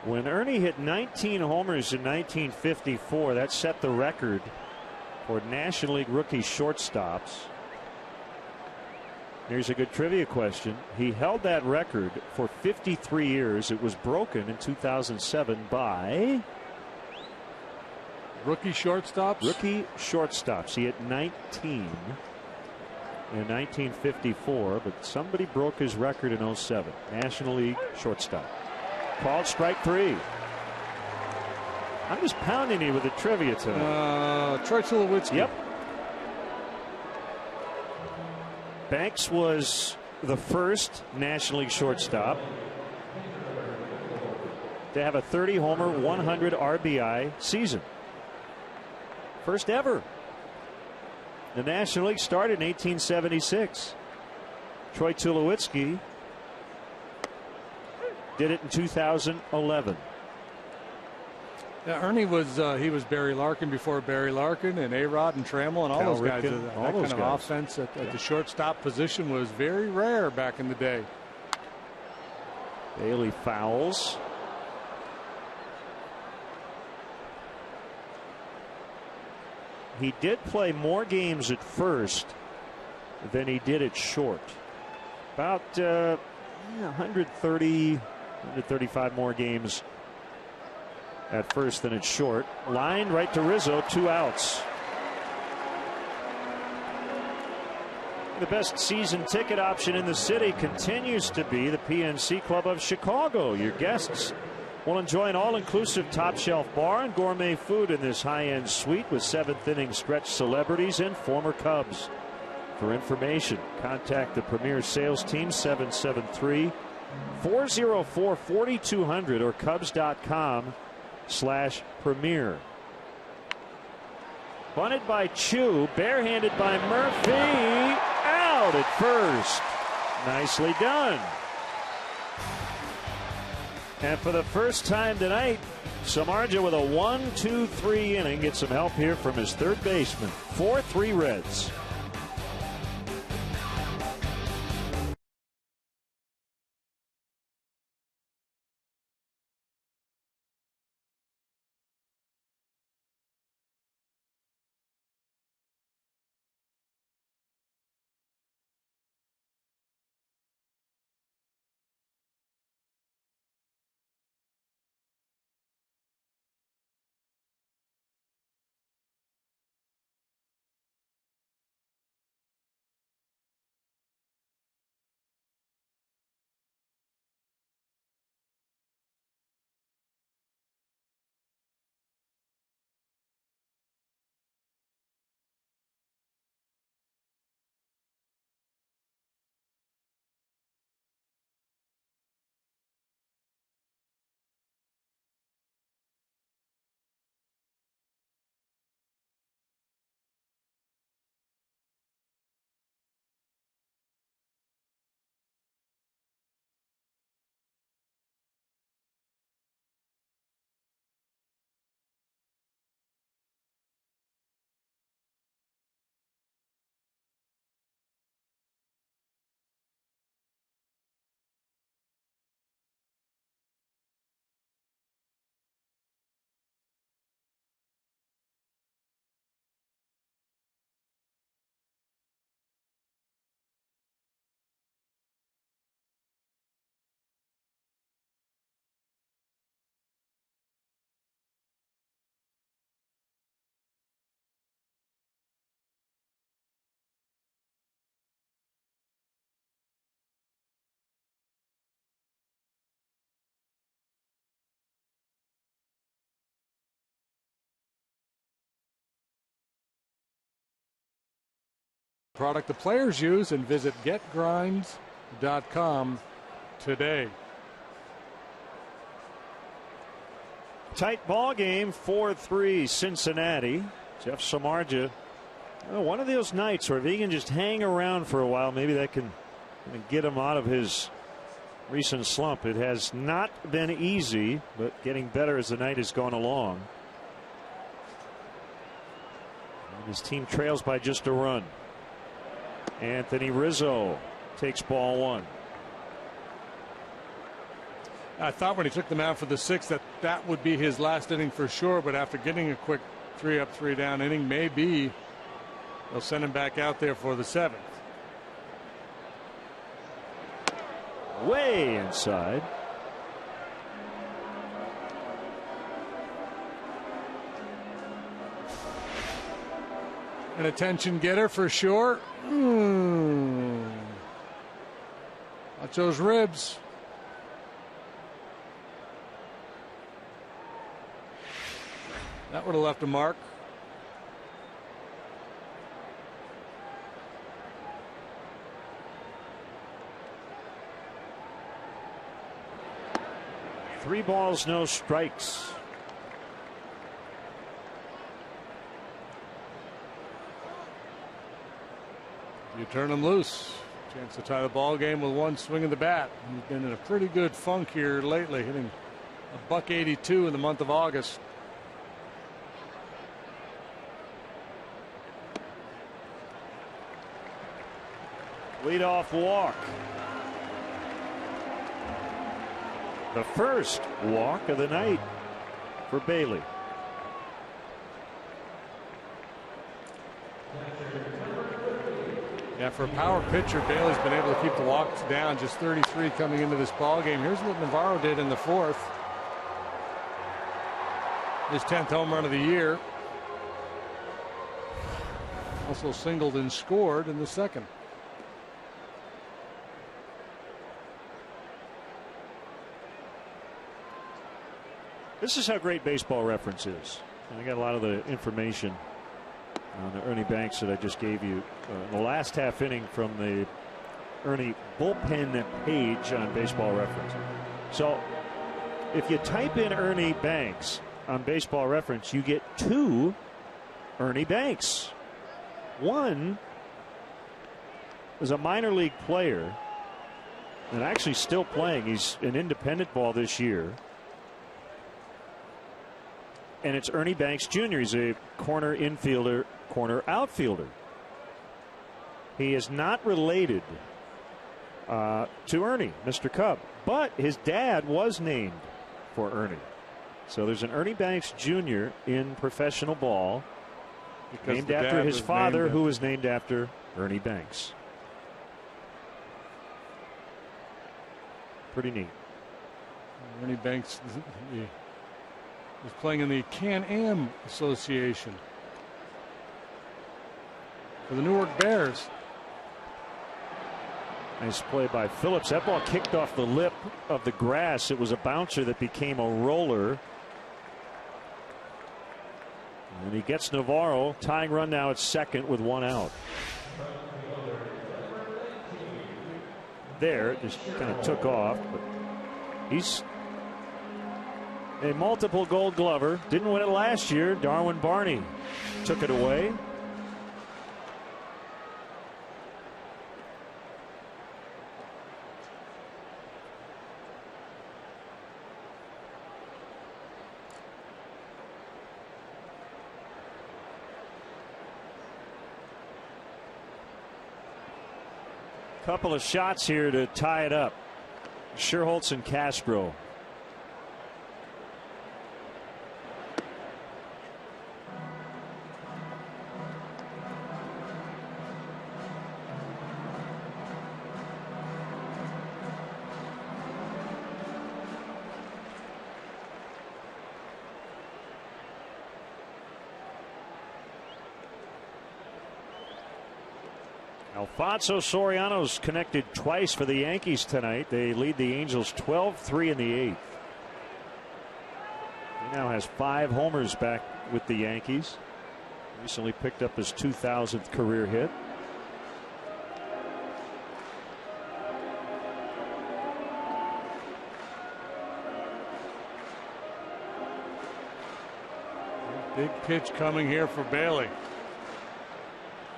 When Ernie hit 19 homers in 1954, that set the record for National League rookie shortstops. Here's a good trivia question. He held that record for 53 years. It was broken in 2007 by rookie shortstops. Rookie shortstops. He hit 19 in 1954, but somebody broke his record in 07. National League shortstop. Called strike 3. I'm just pounding you with the trivia tonight. Troy Tulowitzki. Yep. Banks was the first National League shortstop to have a 30-homer, 100 RBI season. First ever. The National League started in 1876. Troy Tulowitzki did it in 2011. Yeah, Ernie was he was Barry Larkin before Barry Larkin, and A-Rod and Trammell and all Cal those guys. Ripken, That all kind those of guys. offense at the shortstop position was very rare back in the day. Bailey fouls. He did play more games at first than he did at short. About 130, 135 more games at first than at short. Line right to Rizzo, 2 outs. The best season ticket option in the city continues to be the PNC Club of Chicago. Your guests will enjoy an all-inclusive top-shelf bar and gourmet food in this high-end suite with seventh-inning stretch celebrities and former Cubs. For information, contact the Premier Sales Team 773-404-4200 or Cubs.com/Premier. Bunted by Chu, barehanded by Murphy, out at first. Nicely done. And for the first time tonight, Samardzija with a 1-2-3 inning gets some help here from his third baseman. 4-3 Reds. Product the players use, and visit getgrinds.com today. Tight ball game, 4-3 Cincinnati. Jeff Samardzija. One of those nights where if he can just hang around for a while, maybe that can get him out of his recent slump. It has not been easy, but getting better as the night has gone along. And his team trails by just a run. Anthony Rizzo takes ball 1. I thought when he took the mound for the 6th that would be his last inning for sure, but after getting a quick 3 up, 3 down inning, maybe they'll send him back out there for the 7th. Way inside. An attention getter for sure. Watch those ribs. That would have left a mark. Three balls, no strikes. You turn him loose. Chance to tie the ball game with one swing of the bat. He's been in a pretty good funk here lately, hitting a .182 in the month of August. Leadoff walk. The first walk of the night for Bailey. Yeah, for a power pitcher, Bailey's been able to keep the walks down. Just 33 coming into this ball game. Here's what Navarro did in the 4th. His 10th home run of the year. Also singled and scored in the 2nd. This is how great Baseball Reference is. I got a lot of the information on the Ernie Banks that I just gave you. The last half inning from the Ernie bullpen page on Baseball Reference. So if you type in Ernie Banks on Baseball Reference, you get 2 Ernie Banks. One is a minor league player and actually still playing. He's an independent ball this year. And it's Ernie Banks Jr. He's a corner infielder, corner outfielder. He is not related to Ernie, Mr. Cub, but his dad was named for Ernie. So there's an Ernie Banks Jr. in professional ball, because named after his father, who was named after Ernie Banks. Pretty neat. Ernie Banks was playing in the Can-Am Association for the Newark Bears. Nice play by Phillips. That ball kicked off the lip of the grass. It was a bouncer that became a roller. And he gets Navarro. Tying run now at 2nd with 1 out. There, just kind of took off, but he's a multiple Gold Glover. Didn't win it last year. Darwin Barney took it away. Couple of shots here to tie it up. Scherholtz and Castro. Alfonso Soriano's connected twice for the Yankees tonight. They lead the Angels 12-3 in the 8th. He now has 5 homers back with the Yankees. Recently picked up his 2,000th career hit. Big pitch coming here for Bailey.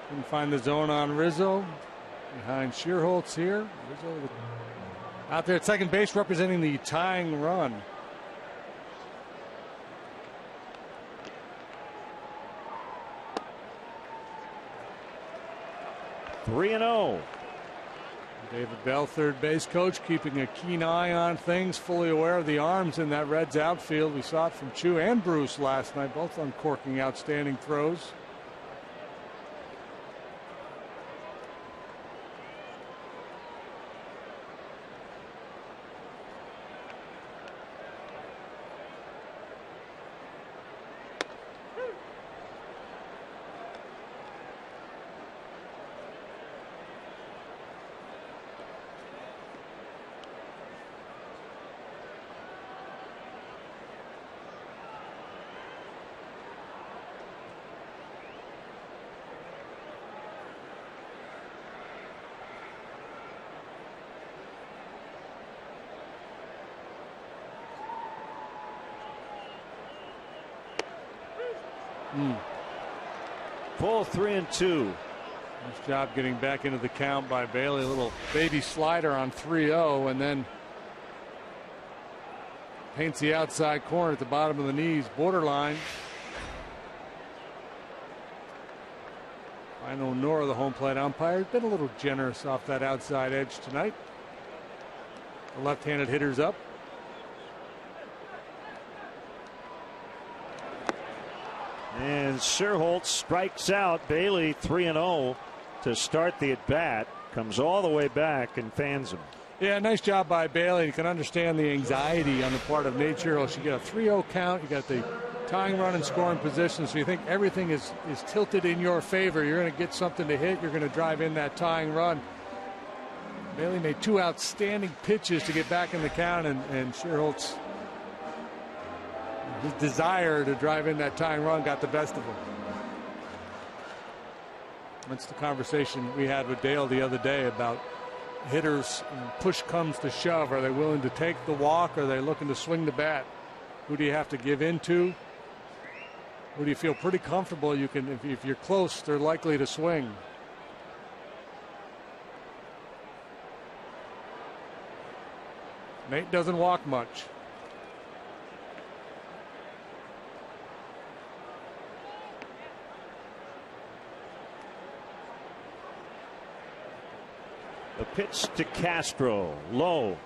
Couldn't find the zone on Rizzo. Behind Scherholtz here. Rizzo out there at second base representing the tying run. Three and 0. David Bell, third base coach, keeping a keen eye on things, fully aware of the arms in that Reds outfield. We saw it from Chu and Bruce last night, both uncorking outstanding throws. Full 3-2. Nice job getting back into the count by Bailey. A little baby slider on 3-0, and then paints the outside corner at the bottom of the knees, borderline. I know Nora, the home plate umpire, has been a little generous off that outside edge tonight. The left-handed hitter's up. And Sherholtz strikes out Bailey 3-0 to start the at bat. Comes all the way back and fans him. Yeah, nice job by Bailey. You can understand the anxiety on the part of Nate Sherholtz. You get a 3-0 count. You got the tying run and scoring position. So you think everything is tilted in your favor. You're going to get something to hit. You're going to drive in that tying run. Bailey made two outstanding pitches to get back in the count, and Sherholtz, his desire to drive in that tying run got the best of him. That's the conversation we had with Dale the other day about hitters. Push comes to shove. Are they willing to take the walk? Or are they looking to swing the bat? Who do you have to give in to? Who do you feel pretty comfortable you can, if you're close, they're likely to swing? Nate doesn't walk much. The pitch to Castro, low.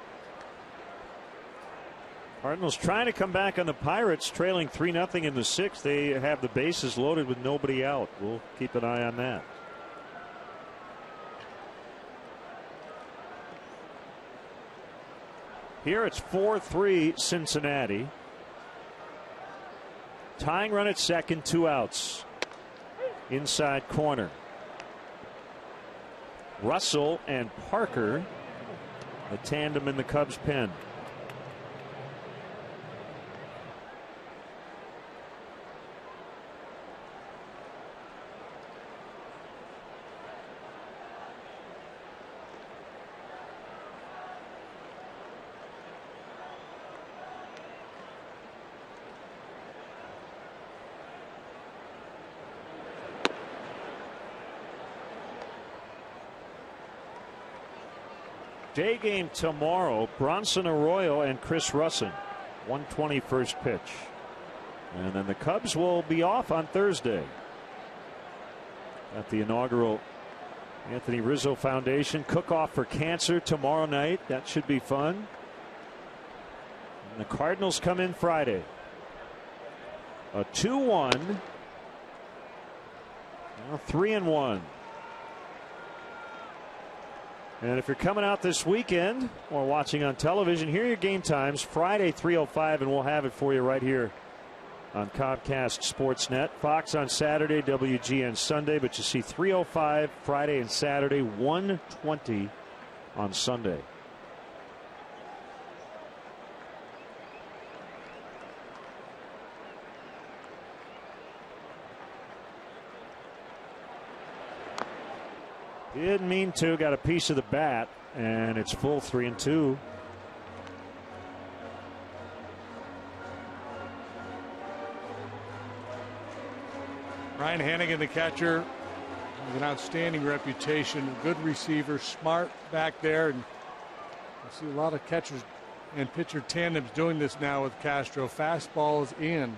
Cardinals trying to come back on the Pirates, trailing 3-0 in the sixth. They have the bases loaded with nobody out. We'll keep an eye on that. Here it's 4-3 Cincinnati. Tying run at second, 2 outs. Inside corner. Russell and Parker, a tandem in the Cubs pen. Day game tomorrow. Bronson Arroyo and Chris Russin. 1:20 first pitch. And then the Cubs will be off on Thursday. At the inaugural Anthony Rizzo Foundation cook-off for cancer tomorrow night. That should be fun. And the Cardinals come in Friday. A 2-1. Now 3-1. And if you're coming out this weekend or watching on television, here are your game times. Friday 3:05, and we'll have it for you right here on Comcast Sportsnet. Fox on Saturday, WGN Sunday, but you see 3:05 Friday and Saturday, 1:20 on Sunday. He didn't mean to, got a piece of the bat, and it's full 3-2. Ryan Hannigan, the catcher, has an outstanding reputation, good receiver, smart back there, and I see a lot of catchers and pitcher tandems doing this now with Castro. Fastballs in.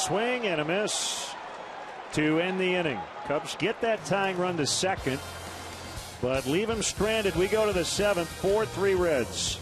swing and a miss to end the inning. Cubs get that tying run to second, but leave him stranded. We go to the 7th, 4-3 Reds.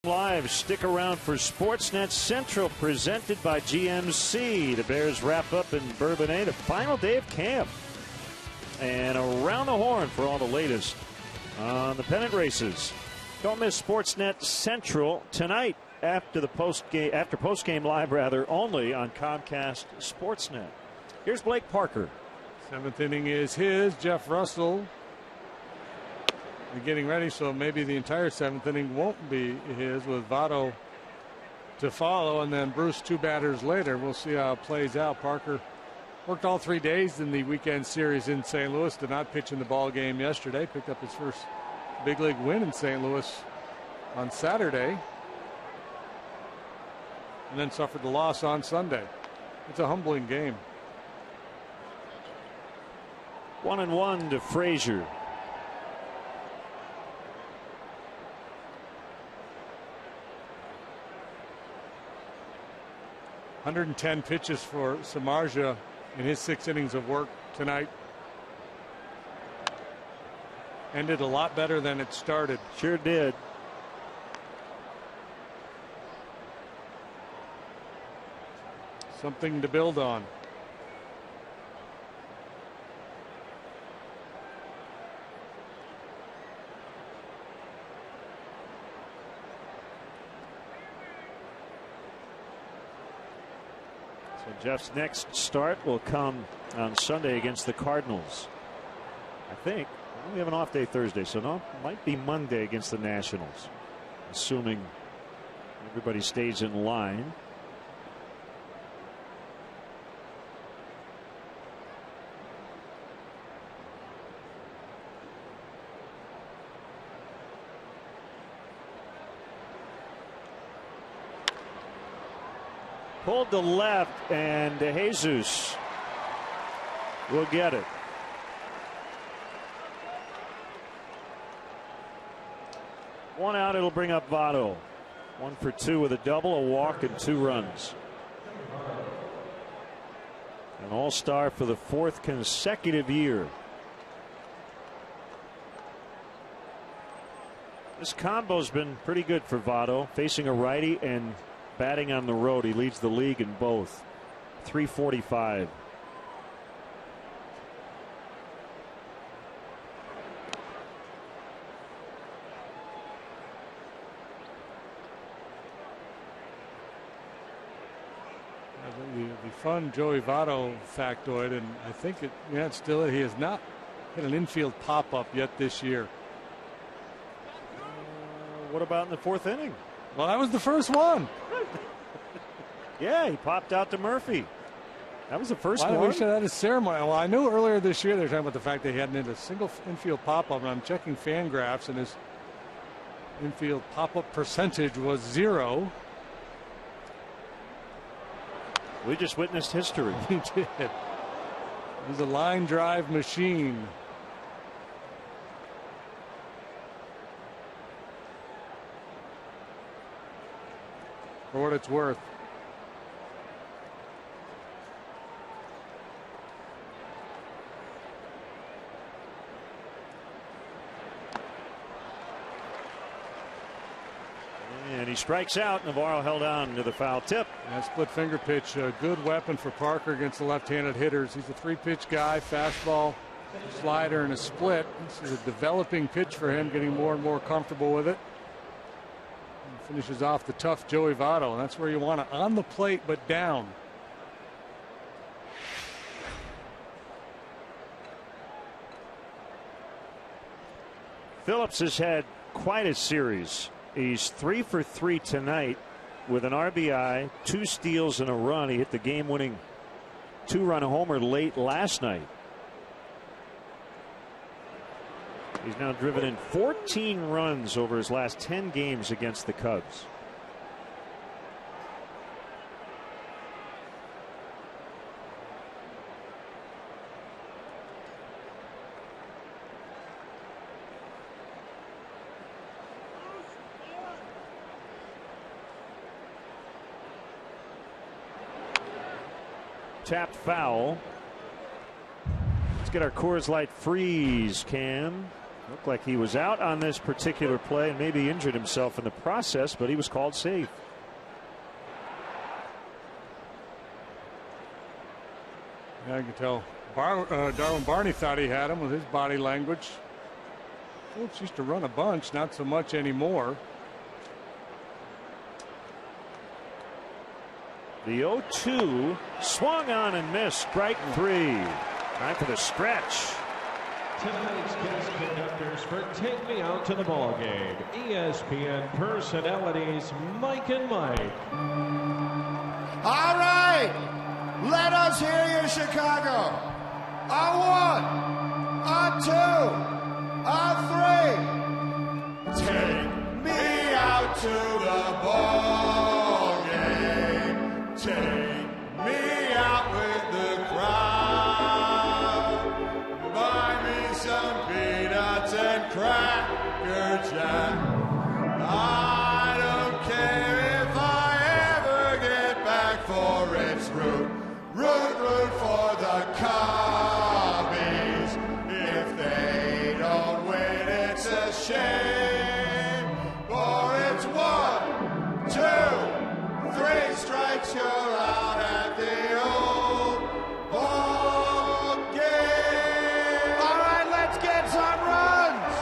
Live, stick around for Sportsnet Central presented by GMC. The Bears wrap up in Bourbonnais, the final day of camp. And around the horn for all the latest on the pennant races. Don't miss Sportsnet Central tonight after post-game live only on Comcast Sportsnet. Here's Blake Parker. 7th inning is his. Jeff Russell getting ready, so maybe the entire 7th inning won't be his, with Votto to follow, and then Bruce 2 batters later. We'll see how it plays out. Parker worked all 3 days in the weekend series in St. Louis. Did not pitch in the ball game yesterday. Picked up his first big league win in St. Louis on Saturday, and then suffered the loss on Sunday. It's a humbling game. 1-1 to Frazier. .110 pitches for Samardzija in his 6 innings of work tonight. Ended a lot better than it started. Sure did. Something to build on. Jeff's next start will come on Sunday against the Cardinals. I think we have an off day Thursday, so no, it might be Monday against the Nationals, assuming everybody stays in line. Pulled to left, and Jesus will get it. One out, it'll bring up Votto. 1 for 2 with a double, a walk, and 2 runs. An all-star for the 4th consecutive year. This combo's been pretty good for Votto, facing a righty and batting on the road. He leads the league in both. 345. The fun Joey Votto factoid, and I think he has not hit an infield pop-up yet this year. What about in the 4th inning? Well, that was the first one. Yeah, he popped out to Murphy. That was the first one. We should have had a ceremony. Well, I knew earlier this year they were talking about the fact that he hadn't hit a single infield pop-up, and I'm checking fan graphs, and his infield pop-up percentage was 0. We just witnessed history. He did. He's a line drive machine. For what it's worth. And he strikes out. Navarro held on to the foul tip. That split finger pitch, a good weapon for Parker against the left-handed hitters. He's a 3-pitch guy, fastball, slider, and a split. This is a developing pitch for him, getting more and more comfortable with it. And finishes off the tough Joey Votto, and that's where you want it, on the plate but down. Phillips has had quite a series. He's 3 for 3 tonight with an RBI, 2 steals and a run. He hit the game-winning 2-run homer late last night. He's now driven in 14 runs over his last 10 games against the Cubs. Tapped foul. Let's get our Coors Light freeze cam. Looked like he was out on this particular play and maybe injured himself in the process, but he was called safe. Yeah, I can tell Darwin Barney thought he had him with his body language. Phillips used to run a bunch, not so much anymore. The 0-2 swung on and missed. Strike 3. Time for the stretch. Tonight's guest conductors for Take Me Out to the Ball Game, ESPN personalities Mike and Mike. All right, let us hear you, Chicago. On 1, on 2, on 3. Take me out to the ball game. Take me out with the crowd. Buy me some peanuts and Cracker Jack. I don't care if I ever get back for its root. Root for the Cubbies. If they don't win, it's a shame. For it's 1, 2, 3 strikes, you're out at the old ball game. All right, let's get some runs.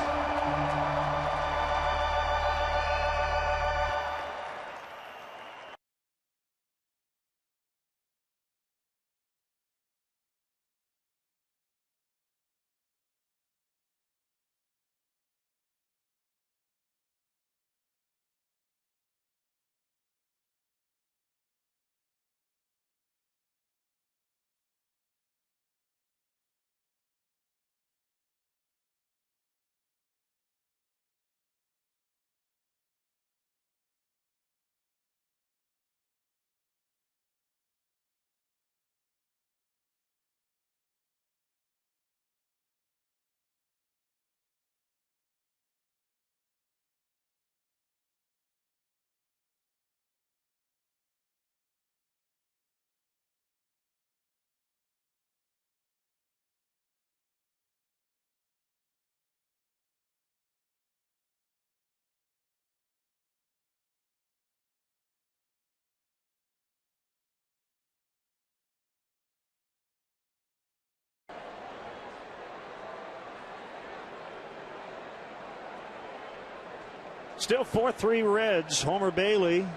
Still 4-3 Reds. Homer Bailey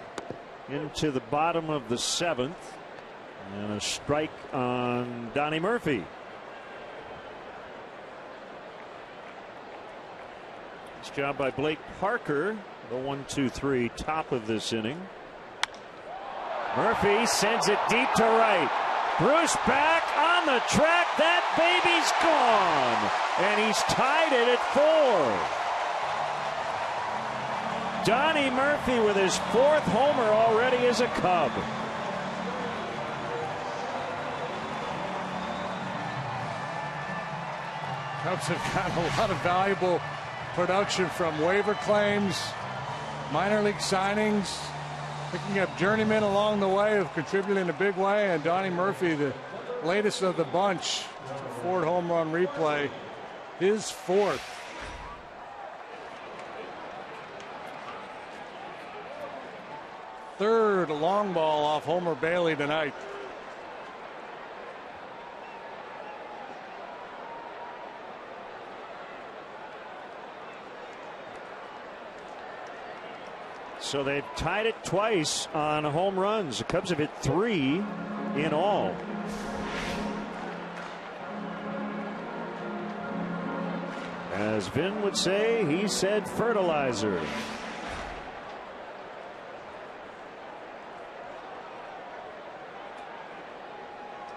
into the bottom of the 7th. And a strike on Donnie Murphy. Nice job by Blake Parker. The 1-2-3 top of this inning. Murphy sends it deep to right. Bruce back on the track. That baby's gone. And he's tied it at 4. Donnie Murphy with his 4th homer already as a Cub. Cubs have got a lot of valuable production from waiver claims, minor league signings, picking up journeymen along the way who've contributed in a big way, and Donnie Murphy, the latest of the bunch. Ford home run replay, his 4th. Third long ball off Homer Bailey tonight. So they've tied it twice on home runs. The Cubs have hit 3 in all. As Vin would say, he said fertilizer.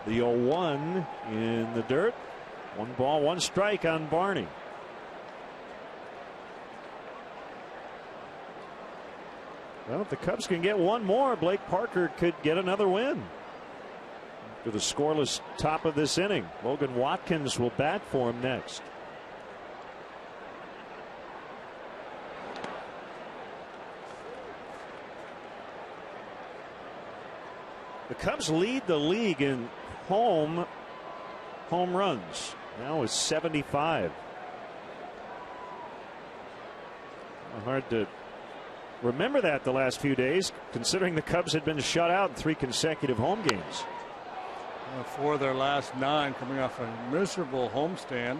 The 0-1 in the dirt. 1 ball, 1 strike on Barney. Well, if the Cubs can get 1 more, Blake Parker could get another win. To the scoreless top of this inning. Logan Watkins will bat for him next. The Cubs lead the league in home runs. Now is 75. Hard to remember that the last few days, considering the Cubs had been shut out in 3 consecutive home games. 4 of their last 9, coming off a miserable homestand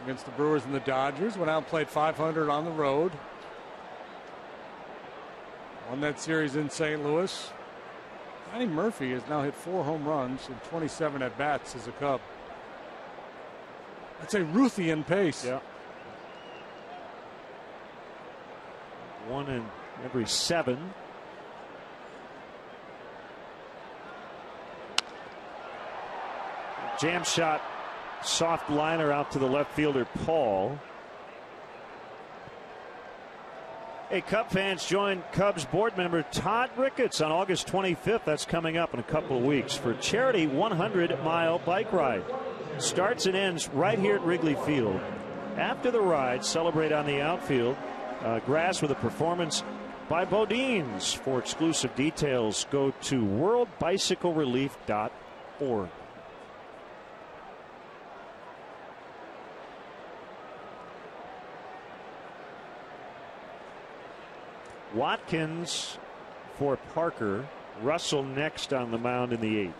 against the Brewers and the Dodgers. Went out and played .500 on the road. Won that series in St. Louis. Donnie Murphy has now hit 4 home runs in 27 at bats as a Cub. That's a Ruthian pace. Yeah. 1 in every 7. Jam shot, soft liner out to the left fielder Paul. Hey, Cub fans, join Cubs board member Todd Ricketts on August 25th. That's coming up in a couple of weeks for charity 100-mile bike ride. Starts and ends right here at Wrigley Field. After the ride, celebrate on the outfield grass with a performance by Bodines. For exclusive details, go to worldbicyclerelief.org. Watkins for Parker. Russell next on the mound in the 8th.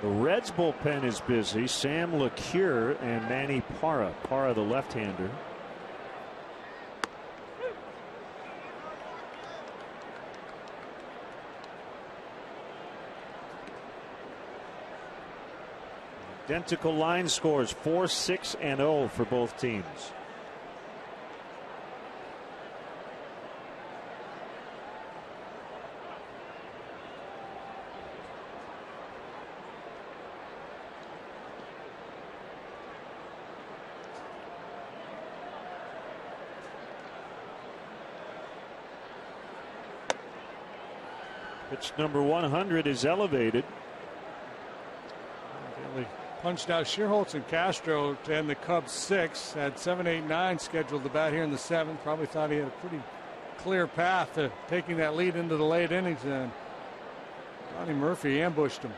The Reds bullpen is busy. Sam LeCure and Manny Parra. Parra, the left-hander. Identical line scores, 4-6 and 0 for both teams. Pitch number 100 is elevated. They punched out Shearholtz and Castro to end the Cubs 6. Had 7, 8, 9 scheduled to bat here in the 7th. Probably thought he had a pretty clear path to taking that lead into the late innings, and Donnie Murphy ambushed him.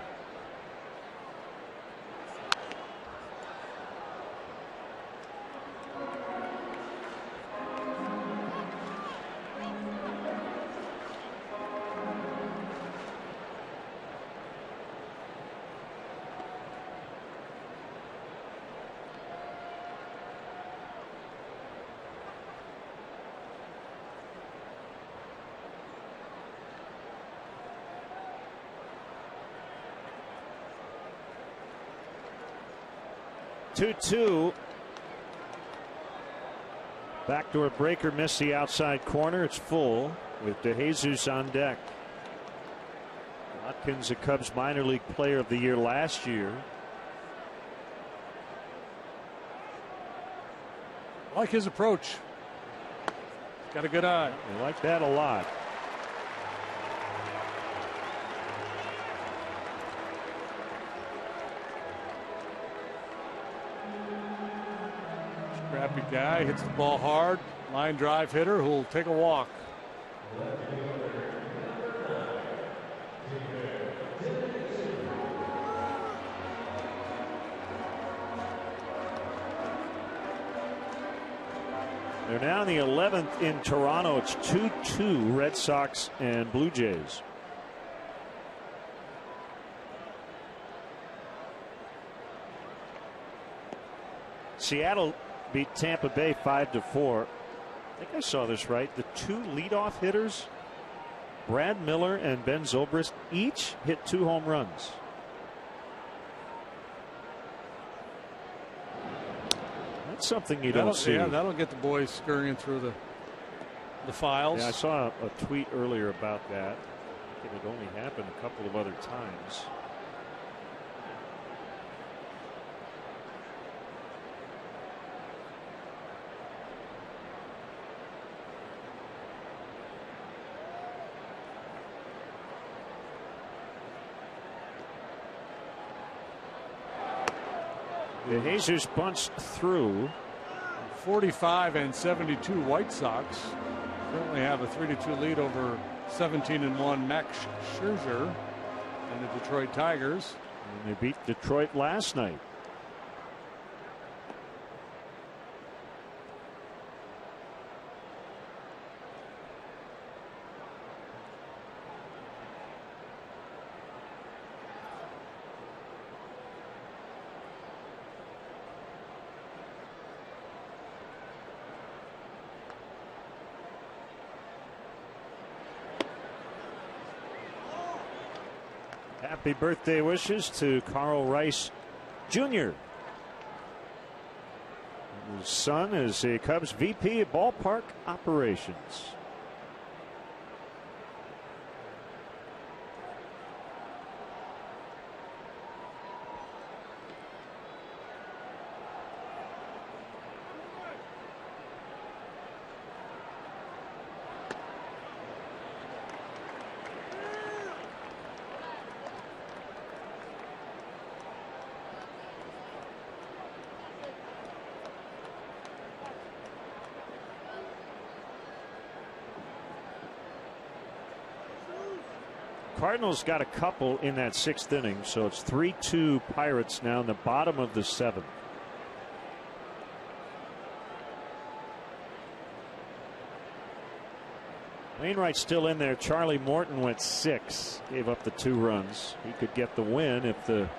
2-2. Backdoor breaker missed the outside corner. It's full with DeJesus on deck. Watkins, a Cubs minor league player of the year last year. I like his approach. Got a good eye. I like that a lot. Scrappy guy, hits the ball hard. Line drive hitter who'll take a walk. They're now in the 11th in Toronto. It's 2-2 Red Sox and Blue Jays. Seattle beat Tampa Bay 5-4. I think I saw this right. The two leadoff hitters, Brad Miller and Ben Zobrist, each hit 2 home runs. That's something you don't see. Yeah, that'll get the boys scurrying through the files. Yeah, I saw a tweet earlier about that. It had only happened a couple of other times. DeJesus bunched through. 45 and 72 White Sox currently have a 3-2 lead over 17-1 Max Scherzer and the Detroit Tigers. And they beat Detroit last night. Happy birthday wishes to Carl Rice Jr. His son is a Cubs VP of ballpark operations. Cardinals got a couple in that 6th inning, so it's 3-2 Pirates now in the bottom of the 7th. Wainwright's still in there. Charlie Morton went 6, gave up the 2 runs. He could get the win if the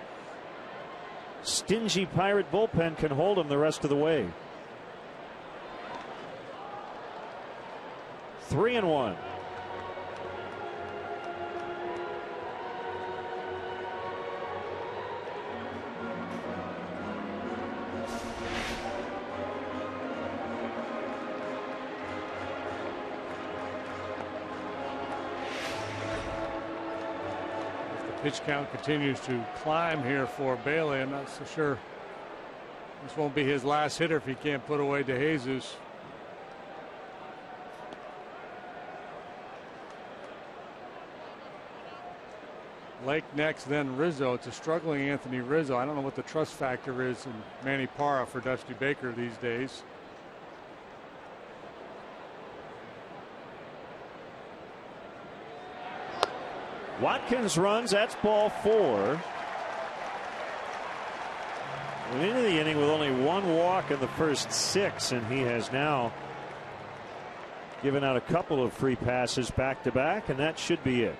stingy Pirate bullpen can hold him the rest of the way. 3-1. Pitch count continues to climb here for Bailey. I'm not so sure this won't be his last hitter if he can't put away DeJesus. Lake next, then Rizzo. It's a struggling Anthony Rizzo. I don't know what the trust factor is in Manny Parra for Dusty Baker these days. Watkins runs. That's ball 4. Went into the inning with only 1 walk in the first 6, and he has now given out a couple of free passes back to back, and that should be it.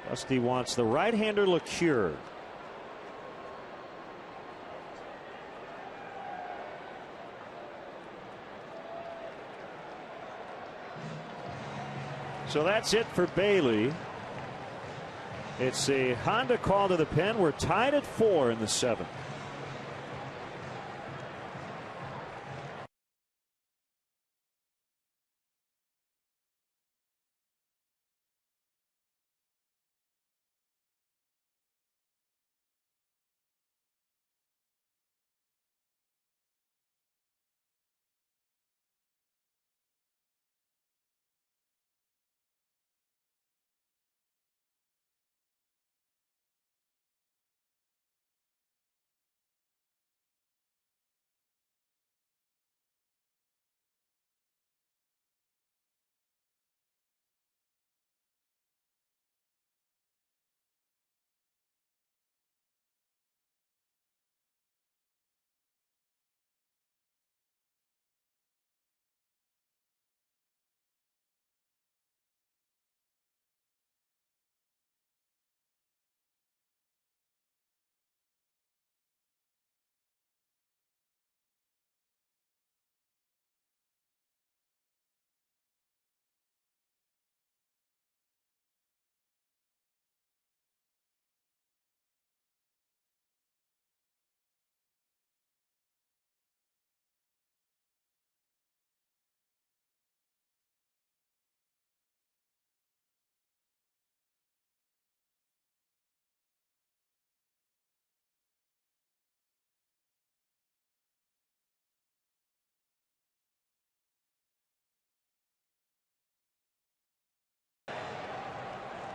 Dusty wants the right-hander LeCure. So that's it for Bailey. It's a Honda call to the pen. We're tied at 4 in the 7th.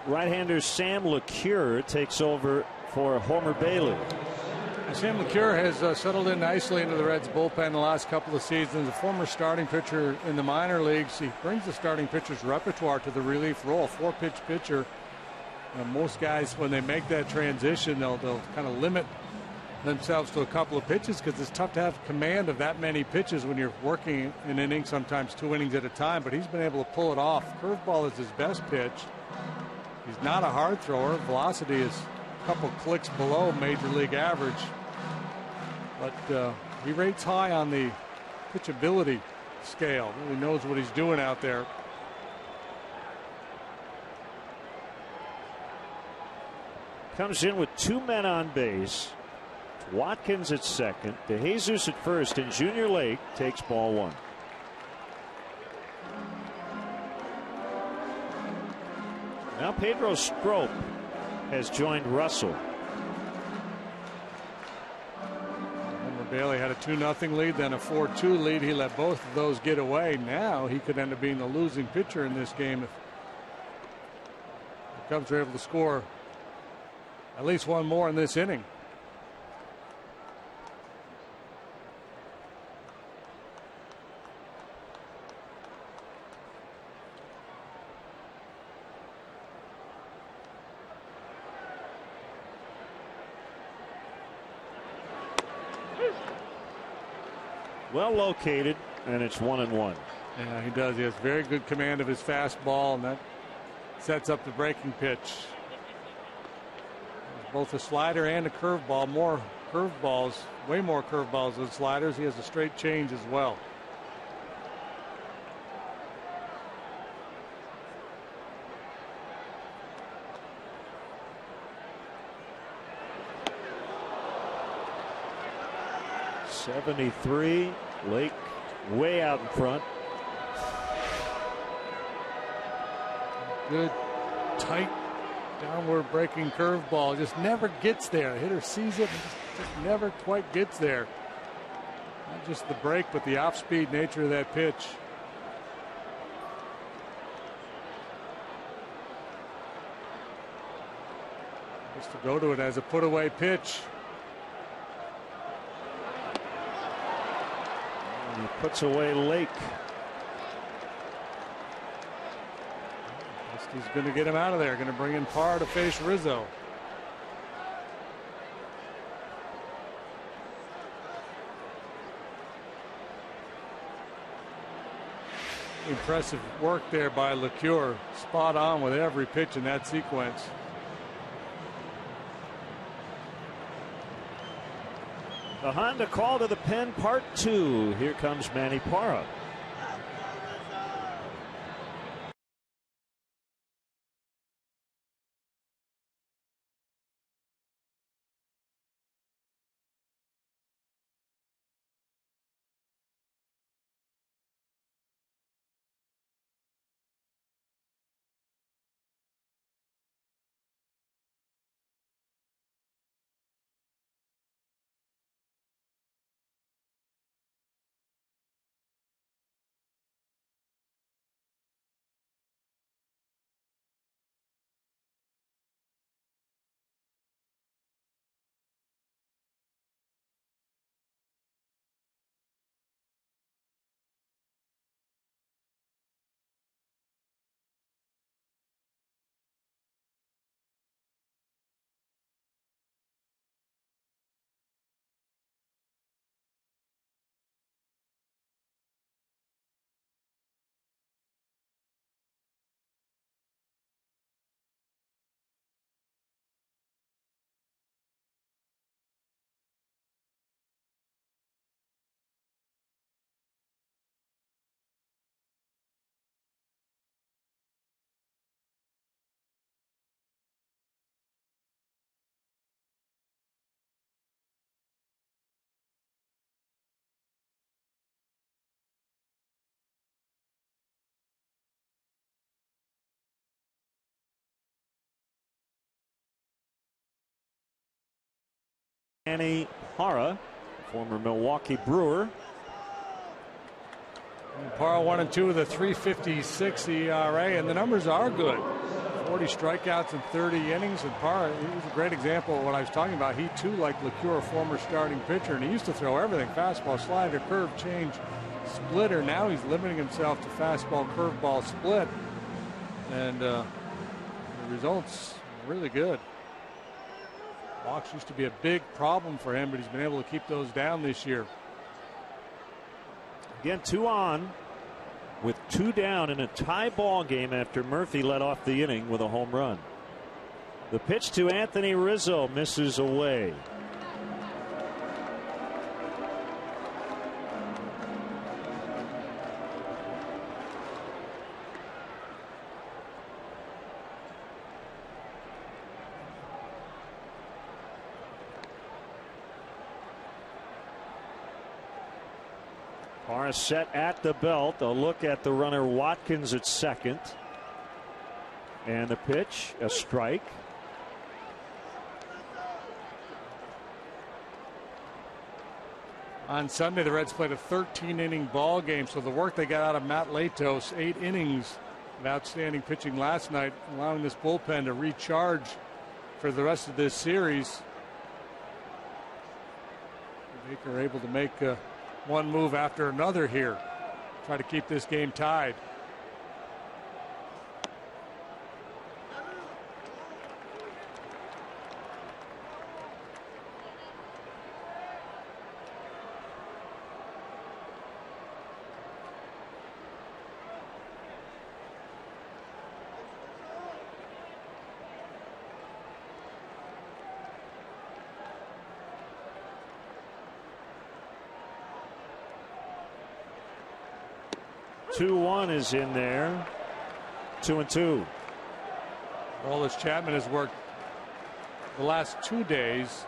right-hander Sam LeCure takes over for Homer Bailey. Sam LeCure has settled in nicely into the Reds bullpen the last couple of seasons. A former starting pitcher in the minor leagues. He brings the starting pitcher's repertoire to the relief role. 4-pitch pitcher. Most guys, when they make that transition, they'll kind of limit themselves to a couple of pitches because it's tough to have command of that many pitches when you're working an inning, sometimes 2 innings at a time. But he's been able to pull it off. Curveball is his best pitch. He's not a hard thrower. Velocity is a couple clicks below major league average. But he rates high on the pitchability scale. Really knows what he's doing out there. Comes in with 2 men on base. Watkins at second, DeJesus at first, and Junior Lake takes ball 1. Now Pedro Strop has joined Russell. Bailey had a 2-0 lead, then a 4-2 lead. He let both of those get away. Now he could end up being the losing pitcher in this game if the Cubs are able to score at least one more in this inning. Well located, and it's 1-1. Yeah, he does. He has very good command of his fastball, and that sets up the breaking pitch. Both a slider and a curveball. More curveballs, way more curveballs than sliders. He has a straight change as well. '73, Lake way out in front. Good, tight, downward breaking curveball. Just never gets there. The hitter sees it and just never quite gets there. Not just the break, but the off-speed nature of that pitch. Just to go to it as a put-away pitch. He puts away Lake. He's going to get him out of there. Going to bring in Parr to face Rizzo. Impressive work there by LeCure. Spot on with every pitch in that sequence. The Honda call to the pen, part 2. Here comes Manny Parra. Manny Parra, former Milwaukee Brewer. Parra 1 and 2 with a 3.56 ERA, and the numbers are good 40 strikeouts in 30 innings, and Parr, he was a great example of what I was talking about. He too, like LeCure, a former starting pitcher, and he used to throw everything: fastball, slider, curve, change, splitter. Now he's limiting himself to fastball, curveball, split, and the results are really good. Walks used to be a big problem for him, but he's been able to keep those down this year. Again, 2 on with 2 down in a tie ball game after Murphy led off the inning with a home run. The pitch to Anthony Rizzo misses away. Parr set at the belt. A look at the runner Watkins at second. And the pitch, a strike. On Sunday, the Reds played a 13-inning ball game, so the work they got out of Matt Latos, 8 innings of outstanding pitching last night, allowing this bullpen to recharge for the rest of this series. Baker able to make one move after another here, try to keep this game tied. Two-one is in there. 2-2. Aroldis Chapman has worked the last 2 days.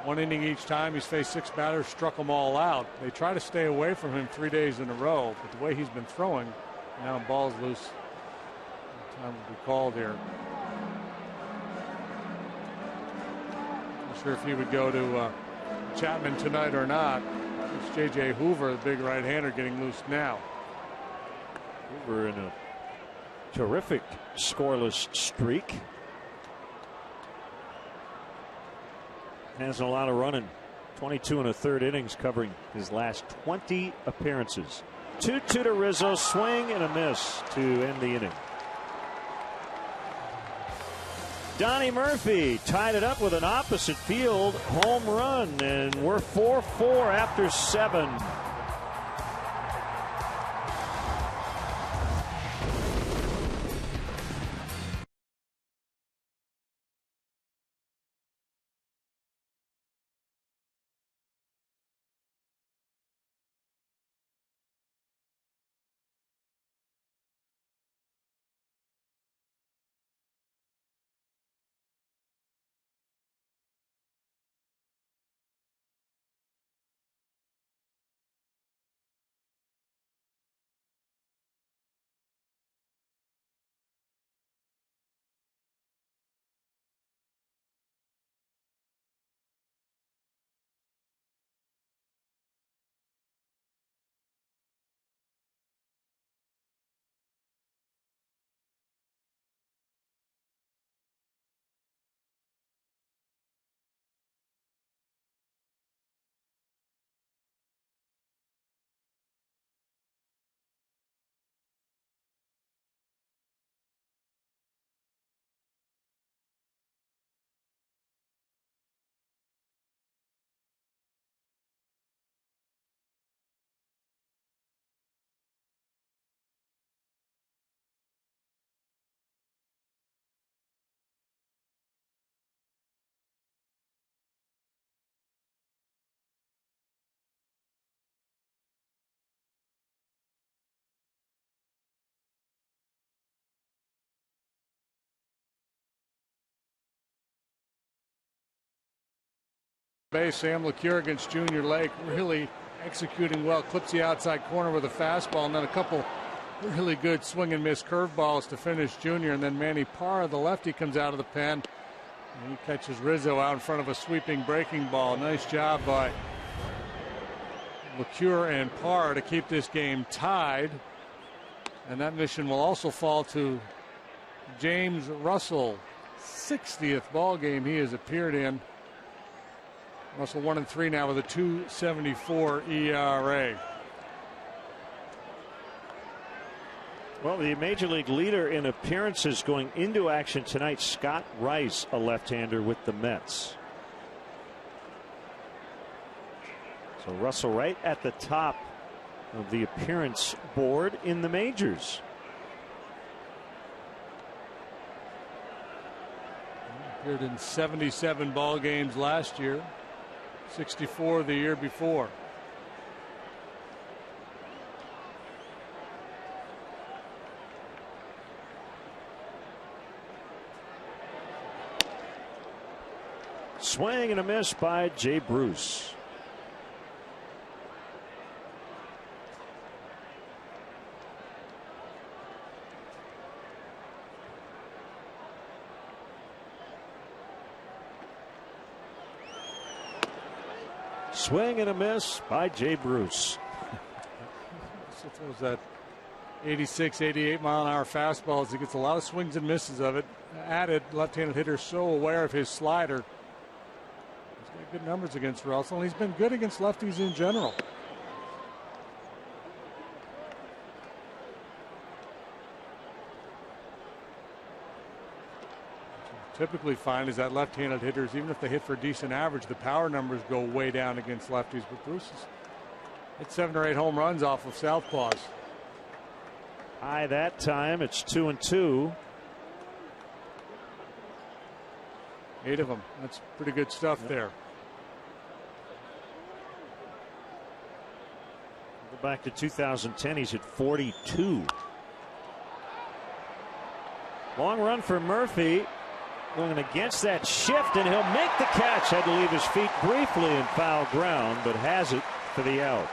1 inning each time. He's faced 6 batters, struck them all out. They try to stay away from him 3 days in a row, but the way he's been throwing, now ball's loose. Time will be called here. Not sure if he would go to Chapman tonight or not. It's J.J. Hoover, the big right-hander, getting loose now. Hoover in a terrific scoreless streak. Has a lot of running. 22 1/3 innings covering his last 20 appearances. 2-2 to Rizzo. Swing and a miss to end the inning. Donnie Murphy tied it up with an opposite field home run, and we're 4-4 after 7. Base, Sam LeCure against Junior Lake, really executing well. Clips the outside corner with a fastball, and then a couple really good swing and miss curveballs to finish Junior. And then Manny Parr, the lefty, comes out of the pen, and he catches Rizzo out in front of a sweeping breaking ball. Nice job by LeCure and Parr to keep this game tied. And that mission will also fall to James Russell, 60th ball game he has appeared in. Russell 1-3 now with a 2.74 ERA. Well, the major league leader in appearances going into action tonight, Scott Rice, a left-hander with the Mets. So Russell right at the top of the appearance board in the majors. Appeared in 77 ball games last year, 64 the year before. Swing and a miss by Jay Bruce. Swing and a miss by Jay Bruce. It was that 86, 88 mile an hour fastball as he gets a lot of swings and misses of it. Added left-handed hitter so aware of his slider. He's got good numbers against Russell, and he's been good against lefties in general. Typically find is that left-handed hitters, even if they hit for a decent average, the power numbers go way down against lefties. But Bruce has hit 7 or 8 home runs off of southpaws. High that time. It's 2-2. 8 of them. That's pretty good stuff there. Go back to 2010. He's at 42. Long run for Murphy. Going against that shift, and he'll make the catch. Had to leave his feet briefly in foul ground, but has it for the out.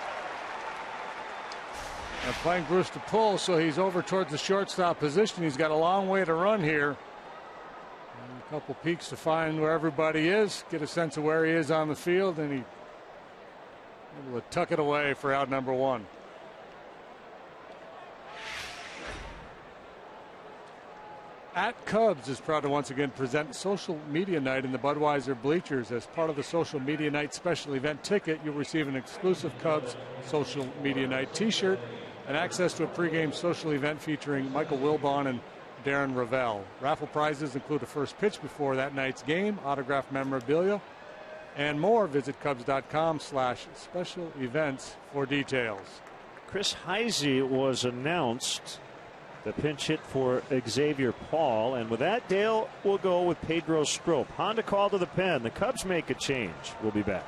They're playing Bruce to pull, so he's over towards the shortstop position. He's got a long way to run here. And a couple peeks to find where everybody is, get a sense of where he is on the field, and he able to tuck it away for out number 1. At Cubs is proud to once again present Social Media Night in the Budweiser bleachers. As part of the Social Media Night special event ticket, you'll receive an exclusive Cubs Social Media Night t-shirt and access to a pregame social event featuring Michael Wilbon and Darren Ravel. Raffle prizes include a first pitch before that night's game, autographed memorabilia, and more. Visit Cubs.com/special events for details. Chris Heisey was announced. The pinch hit for Xavier Paul. And with that, Dale will go with Pedro Strop. Honda call to the pen. The Cubs make a change. We'll be back.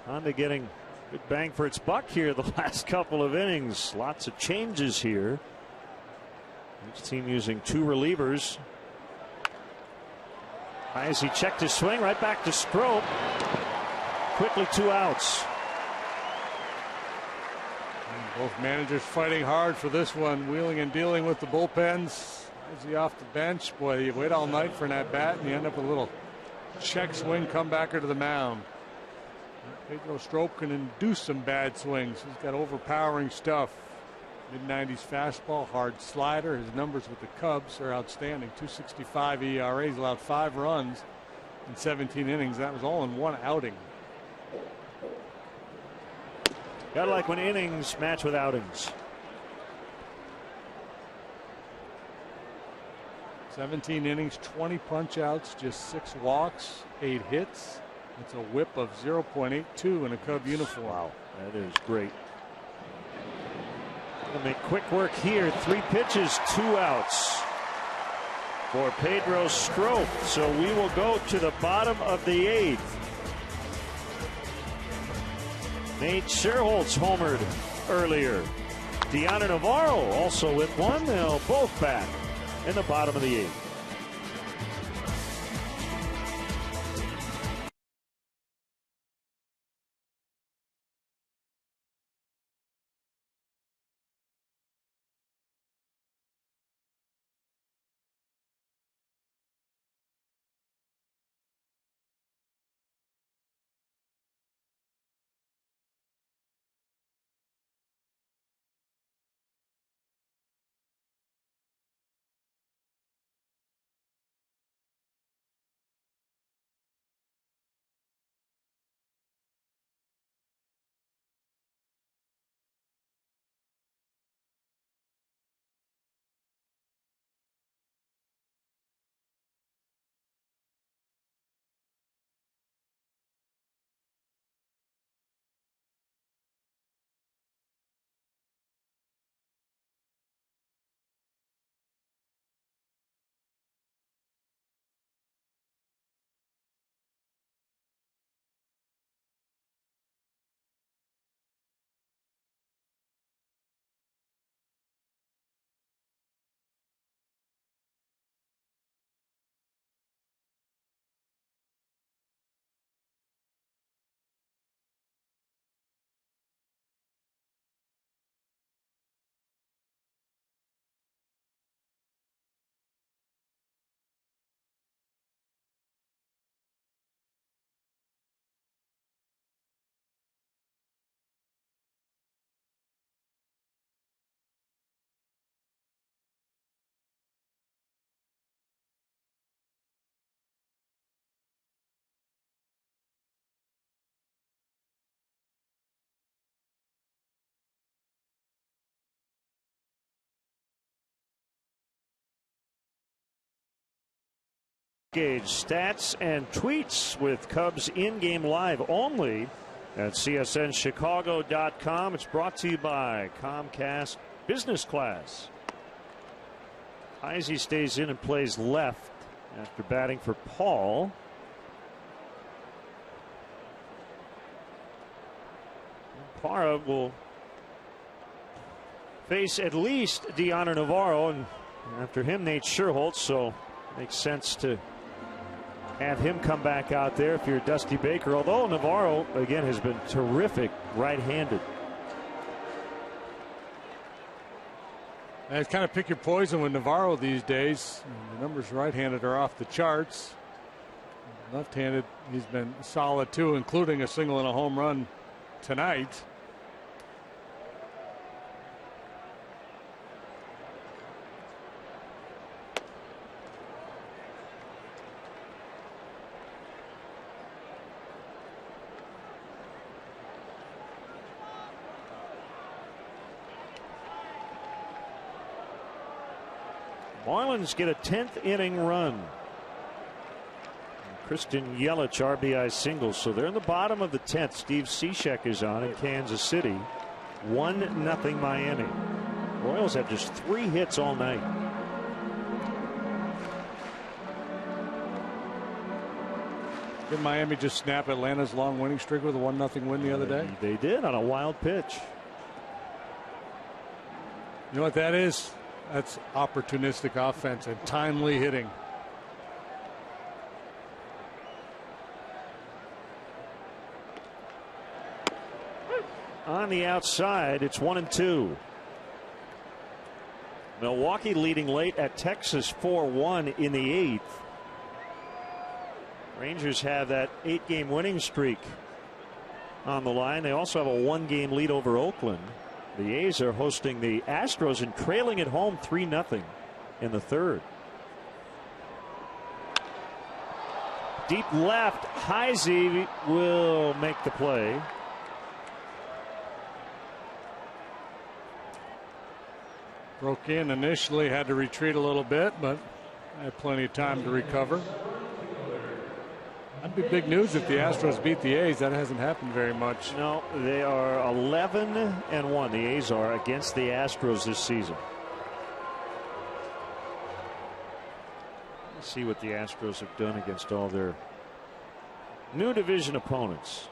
Honda getting good bang for its buck here the last couple of innings. Lots of changes here. Each team using 2 relievers. As he checked his swing, right back to Strop. Quickly 2 outs. Both managers fighting hard for this one, wheeling and dealing with the bullpens. Is he off the bench? Boy, you wait all night for an at-bat, and you end up with a little check swing comebacker to the mound. Pedro Strop can induce some bad swings. He's got overpowering stuff. Mid-90s fastball, hard slider. His numbers with the Cubs are outstanding. 2.65 ERA. He's allowed 5 runs in 17 innings. That was all in 1 outing. Gotta like when innings match with outings. 17 innings, 20 punch outs, just 6 walks, 8 hits. It's a whip of 0.82 in a Cub uniform. Wow, that is great. Gonna make quick work here. 3 pitches, 2 outs for Pedro Strop. So we will go to the bottom of the 8th. Nate Scherholtz homered earlier. Deanna Navarro also with 1. They'll both back in the bottom of the 8th. Gauge stats and tweets with Cubs in-game live only at CSNChicago.com. It's brought to you by Comcast Business Class. Heisey stays in and plays left after batting for Paul. Parra will face at least Deanna Navarro, and after him Nate Scherholtz, so makes sense to have him come back out there if you're Dusty Baker, although Navarro again has been terrific right-handed. And it's kind of pick your poison with Navarro these days. The numbers right-handed are off the charts. Left-handed, he's been solid too, including a single and a home run tonight. Marlins get a 10th inning run. Kristen Yelich RBI single, so they're in the bottom of the 10th. Steve Cishek is on in Kansas City. 1-0 Miami. Royals have just 3 hits all night. Did Miami just snap Atlanta's long winning streak with a 1-0 win the other day? They did on a wild pitch. You know what that is? That's opportunistic offense and timely hitting. on the outside. It's 1-2. Milwaukee leading late at Texas 4-1 in the 8th. Rangers have that 8-game winning streak on the line. They also have a 1-game lead over Oakland. The A's are hosting the Astros and trailing at home 3-0 in the 3rd. Deep left, Heisey will make the play. Broke in initially, had to retreat a little bit, but had plenty of time to recover. That'd be big news if the Astros beat the A's. That hasn't happened very much. No, they are 11-1. The A's are against the Astros this season. Let's see what the Astros have done against all their new division opponents.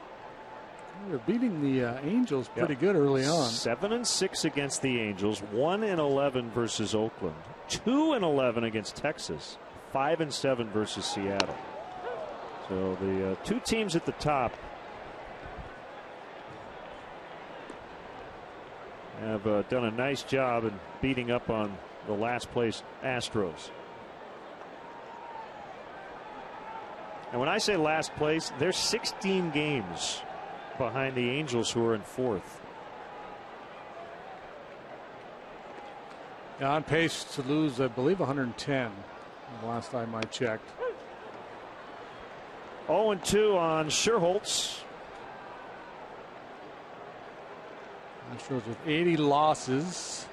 They're beating the Angels pretty good early on. 7-6 against the Angels, 1-11 versus Oakland, 2-11 against Texas, 5-7 versus Seattle. So the two teams at the top have done a nice job in beating up on the last place Astros. And when I say last place, they're 16 games behind the Angels, who are in 4th. On pace to lose, I believe, 110 the last time I checked. 0-2 on Scherholtz. Astros with 80 losses.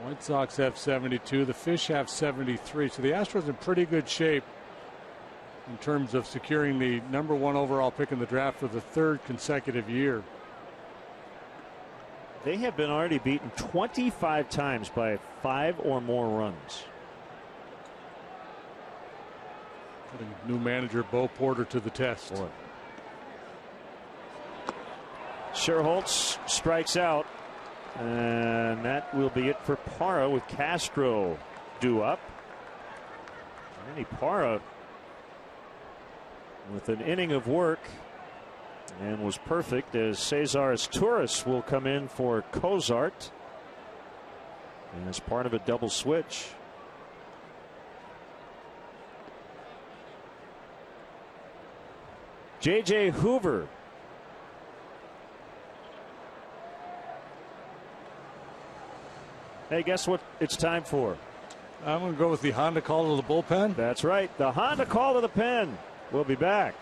White Sox have 72. The Fish have 73. So the Astros in pretty good shape in terms of securing the #1 overall pick in the draft for the 3rd consecutive year. They have been already beaten 25 times by 5 or more runs. Putting new manager Bo Porter to the test. Boy. Scherholtz strikes out, and that will be it for Parra, with Castro due up. Manny Parra with an inning of work, and was perfect, as Cesar Asturias will come in for Cozart, and as part of a double switch. J.J. Hoover. Hey, guess what it's time for? I'm going to go with the Honda call to the bullpen. That's right. The Honda call to the pen. We'll be back.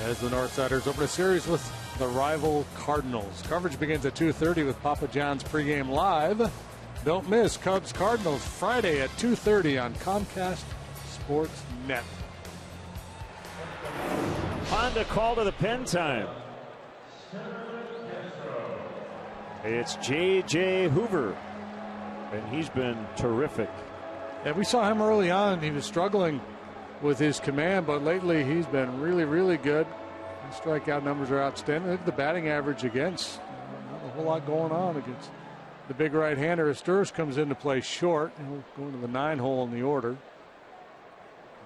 As the Northsiders open a series with the rival Cardinals. Coverage begins at 2:30 with Papa John's pregame live. Don't miss Cubs Cardinals Friday at 2:30 on Comcast Sports Net. Honda call to the pen time. It's J.J. Hoover, and he's been terrific And we saw him early on. He was struggling with his command, but lately he's been really, really good. His strikeout numbers are outstanding. Look at the batting average against. Not a whole lot going on against the big right-hander. Astures comes into play short. He'll go into the 9-hole in the order.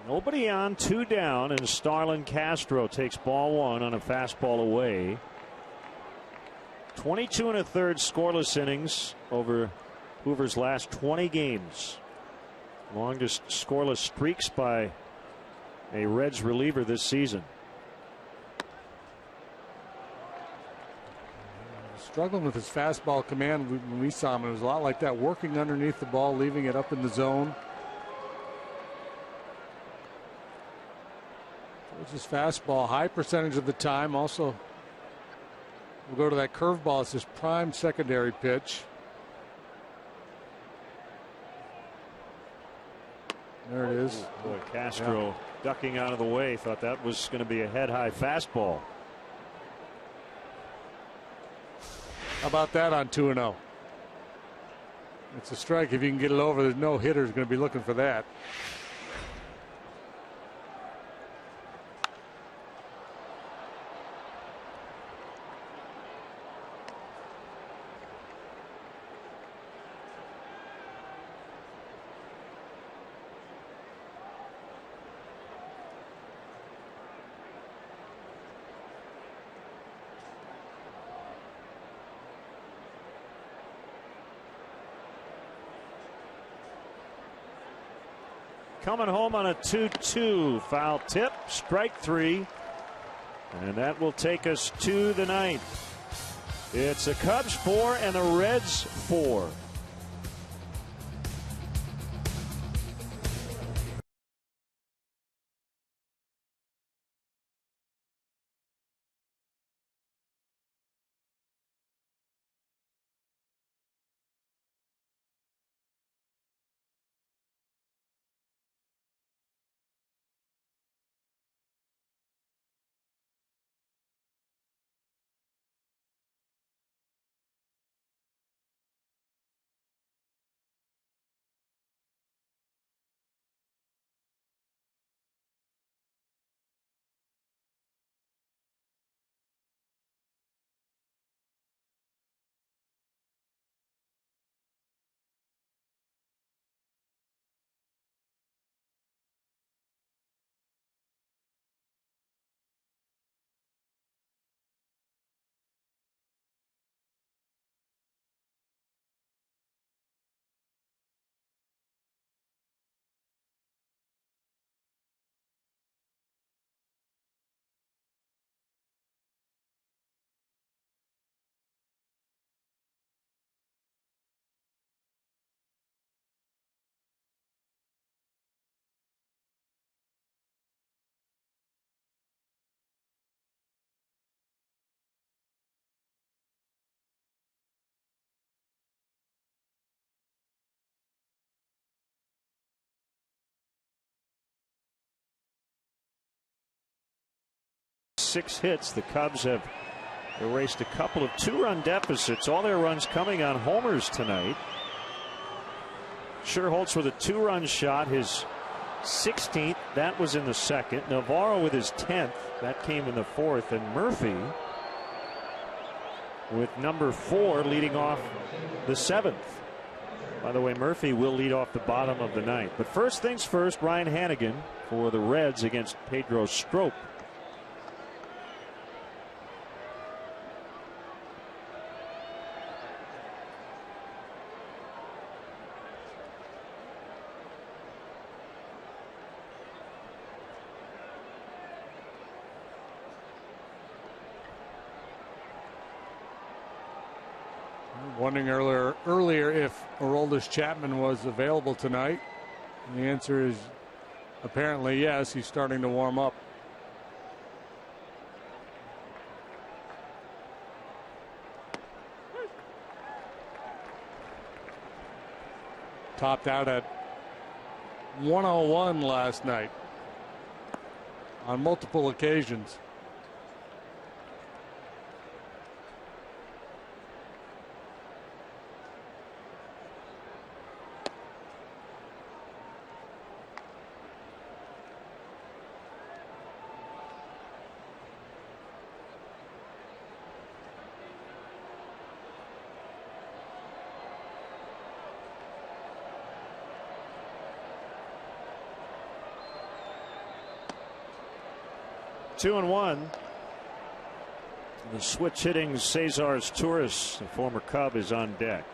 Nobody on, 2 down, and Starlin Castro takes ball 1 on a fastball away. 22 1/3 scoreless innings over Hoover's last 20 games. Longest scoreless streaks by a Reds reliever this season. Struggling with his fastball command when we saw him. It was a lot like that, working underneath the ball, leaving it up in the zone. It's his fastball, high percentage of the time. Also, we'll go to that curveball. It's his prime secondary pitch. There it is. Boy, Castro ducking out of the way. Thought that was going to be a head-high fastball. How about that on 2-0? It's a strike. If you can get it over, there's no hitter who's going to be looking for that. Coming home on a 2-2 foul tip, strike 3, and that will take us to the 9th. It's the Cubs 4 and the Reds 4. Six hits. The Cubs have erased a couple of 2-run deficits. All their runs coming on homers tonight. Scherholtz with a 2-run shot, his 16th. That was in the 2nd. Navarro with his 10th. That came in the 4th. And Murphy with number 4 leading off the 7th. By the way, Murphy will lead off the bottom of the 9th. But first things first, Ryan Hannigan for the Reds against Pedro Strop. Wondering earlier if Aroldis Chapman was available tonight. And the answer is apparently yes. He's starting to warm up. Topped out at 101 last night on multiple occasions. 2-1. The switch hitting Cesar's Torres, the former Cub, is on deck.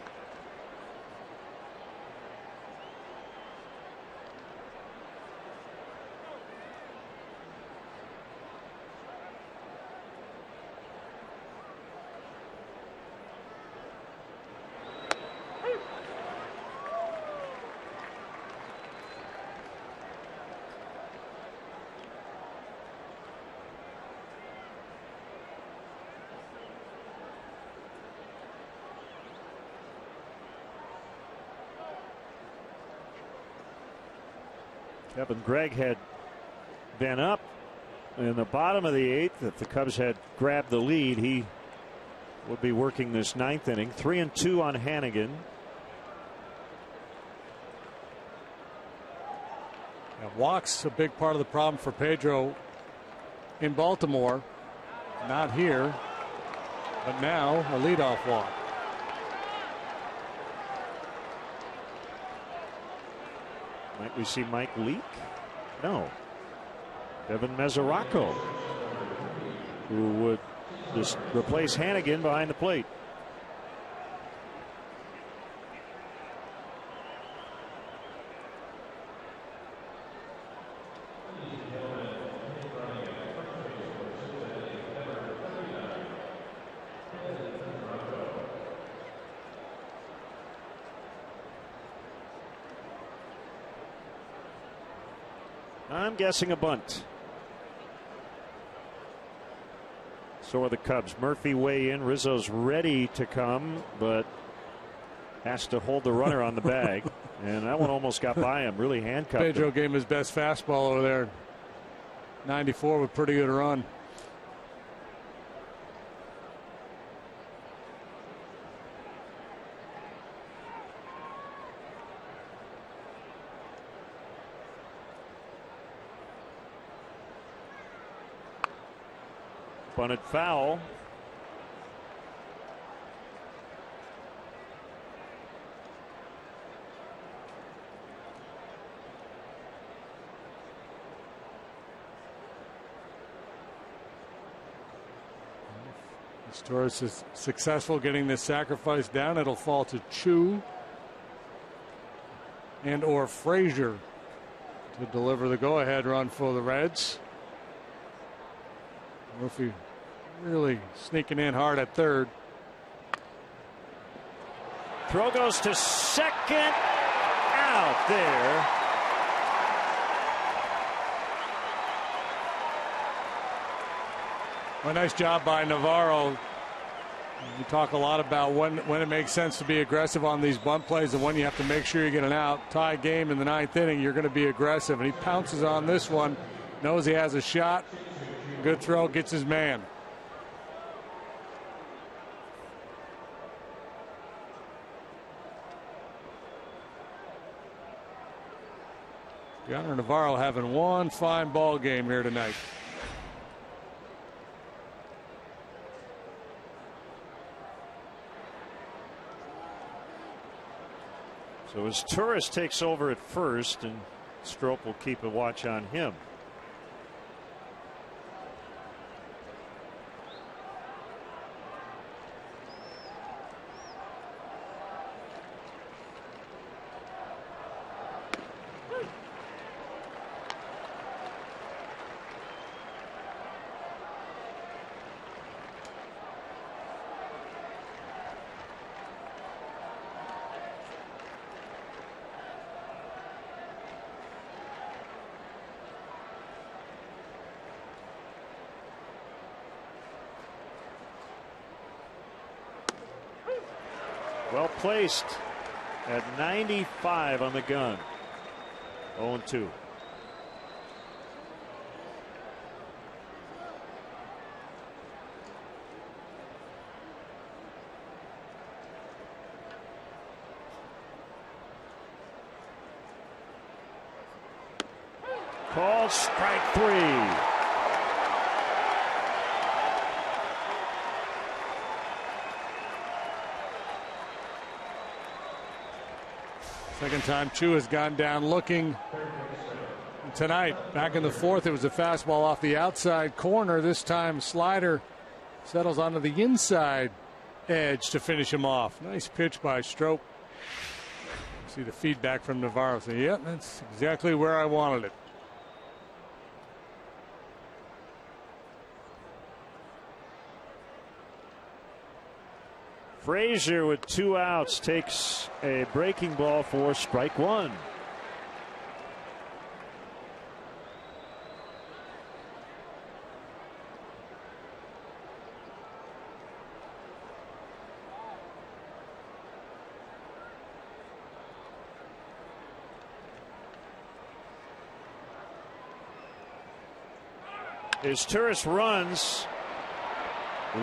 Kevin Gregg had been up in the bottom of the 8th. If the Cubs had grabbed the lead, he would be working this 9th inning. 3-2 on Hannigan. Walk's a big part of the problem for Pedro in Baltimore. Not here, but now a leadoff walk. Might we see Mike Leake? No. Devin Mesoraco, who would just replace Hannigan behind the plate. I'm guessing a bunt. So are the Cubs. Murphy weigh in. Rizzo's ready to come, but has to hold the runner on the bag. And that one almost got by him. Really handcuffed Pedro him. gave him his best fastball over there. 94 with pretty good run. Bunted foul. Torres is successful getting this sacrifice down. It'll fall to Chu and or Frazier to deliver the go-ahead run for the Reds. Murphy really sneaking in hard at third. Throw goes to second. Out there. Well, nice job by Navarro. You talk a lot about when it makes sense to be aggressive on these bunt plays and when you have to make sure you get an out. Tie game in the 9th inning, you're going to be aggressive. And he pounces on this one, knows he has a shot. Good throw, gets his man. Yonder Navarro having one fine ball game here tonight. So as Torres takes over at first, and Strop will keep a watch on him. Well placed at 95 on the gun. 0-2. Called strike 3. Second time Chu has gone down looking. tonight. Back in the fourth, it was a fastball off the outside corner. This time, slider settles onto the inside edge to finish him off. Nice pitch by Strope. See the feedback from Navarro. So, yeah, that's exactly where I wanted it. Frazier with 2 outs takes a breaking ball for strike 1. As Turris runs,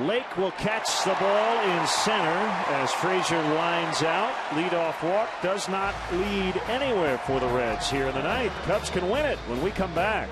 Lake will catch the ball in center as Frazier lines out. Leadoff walk does not lead anywhere for the Reds here in the ninth. Cubs can win it when we come back.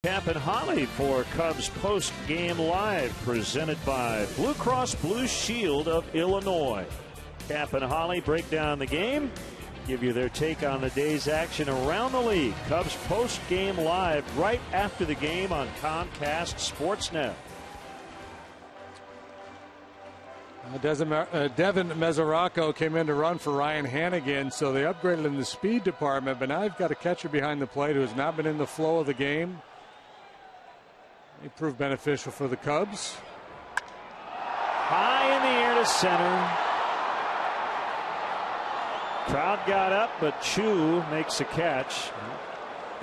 Cap and Holly for Cubs post-game live, presented by Blue Cross Blue Shield of Illinois. Cap and Holly break down the game, give you their take on the day's action around the league. Cubs post-game live right after the game on Comcast Sportsnet. Devin Mesoraco came in to run for Ryan Hannigan, so they upgraded in the speed department, but now they've got a catcher behind the plate who has not been in the flow of the game. It proved beneficial for the Cubs. High in the air to center. Crowd got up, but Chu makes a catch.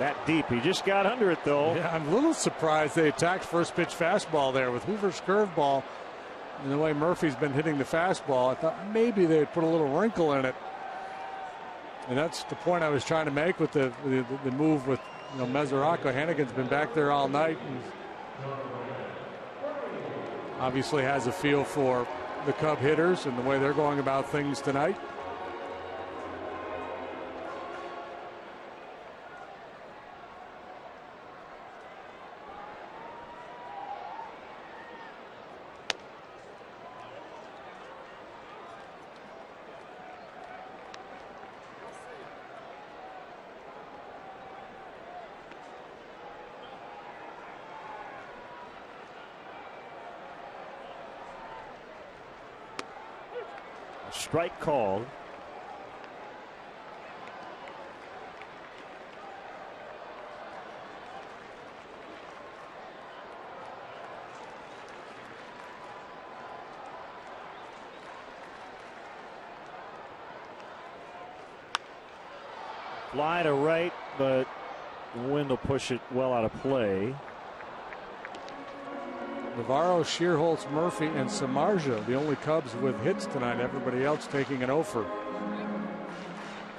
That deep. He just got under it, though. Yeah, I'm a little surprised they attacked first pitch fastball there with Hoover's curveball. And the way Murphy's been hitting the fastball, I thought maybe they'd put a little wrinkle in it. And that's the point I was trying to make with the move with Mesoraco. Hannigan's been back there all night. And obviously has a feel for the Cub hitters and the way they're going about things tonight. Strike called. Fly to right, but the wind will push it well out of play. Navarro, Shearholtz, Murphy, and Samardzija, the only Cubs with hits tonight. Everybody else taking an offer.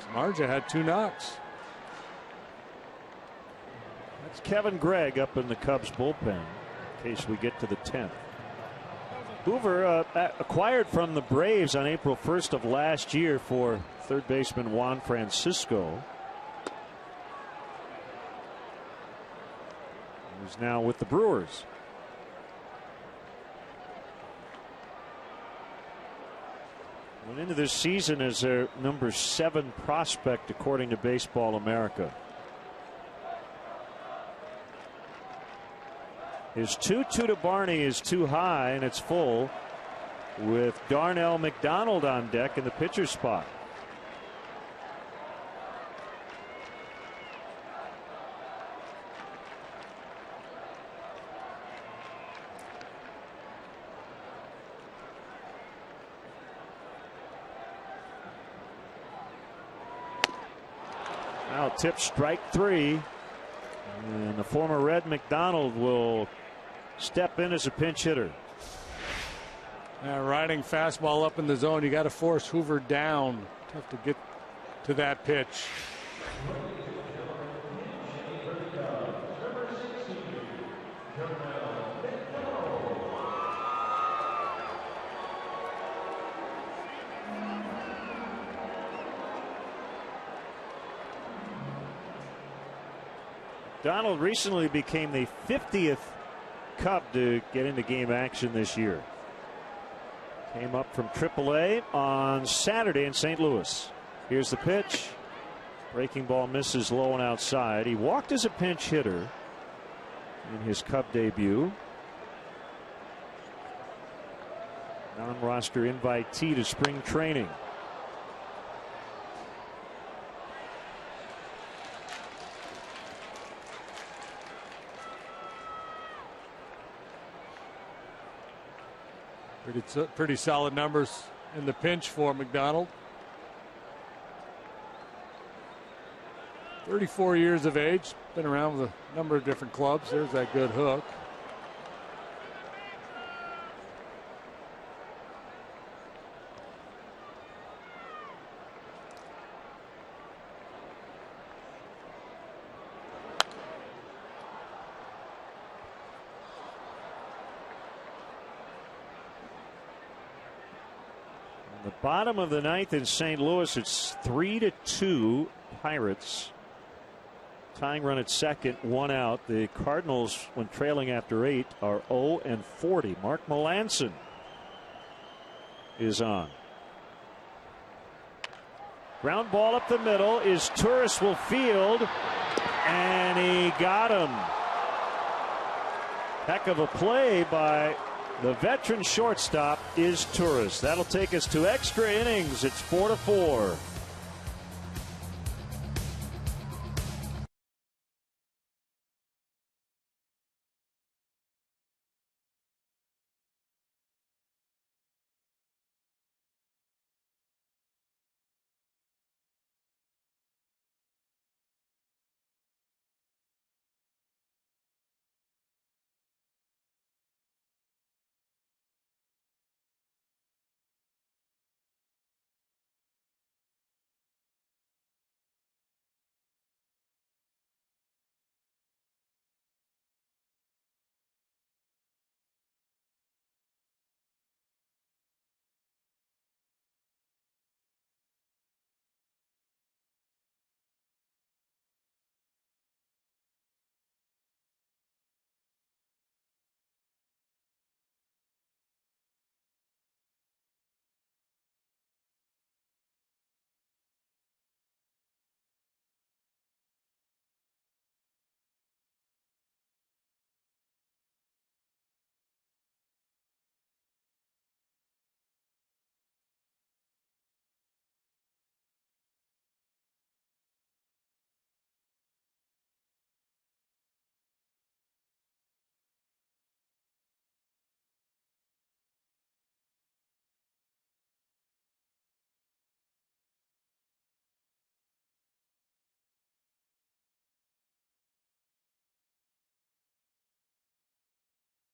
Samardzija had 2 knocks. That's Kevin Gregg up in the Cubs bullpen, in case we get to the 10th. Hoover acquired from the Braves on April 1st of last year for third baseman Juan Francisco. He's now with the Brewers. Went into this season as their number 7 prospect according to Baseball America. His 2-2 to Barney is too high, and it's full with Darnell McDonald on deck in the pitcher's spot. Now tip strike 3, and the former Red McDonald will step in as a pinch hitter. Riding fastball up in the zone. You got to force Hoover down. Tough to get to that pitch. Donald recently became the 50th Cub to get into game action this year. Came up from AAA on Saturday in St. Louis. Here's the pitch. Breaking ball misses low and outside. He walked as a pinch hitter in his Cub debut. Non-roster invitee to spring training. Pretty solid numbers in the pinch for McDonald. 34 years of age, been around with a number of different clubs. There's that good hook. The bottom of the 9th in St. Louis, it's 3-2 Pirates. Tying run at second, 1 out. The Cardinals, when trailing after 8, are 0-40. Mark Melancon is on. Ground ball up the middle is Turris will field, and he got him. Heck of a play by the veteran shortstop is Turris. That'll take us to extra innings. It's 4-4.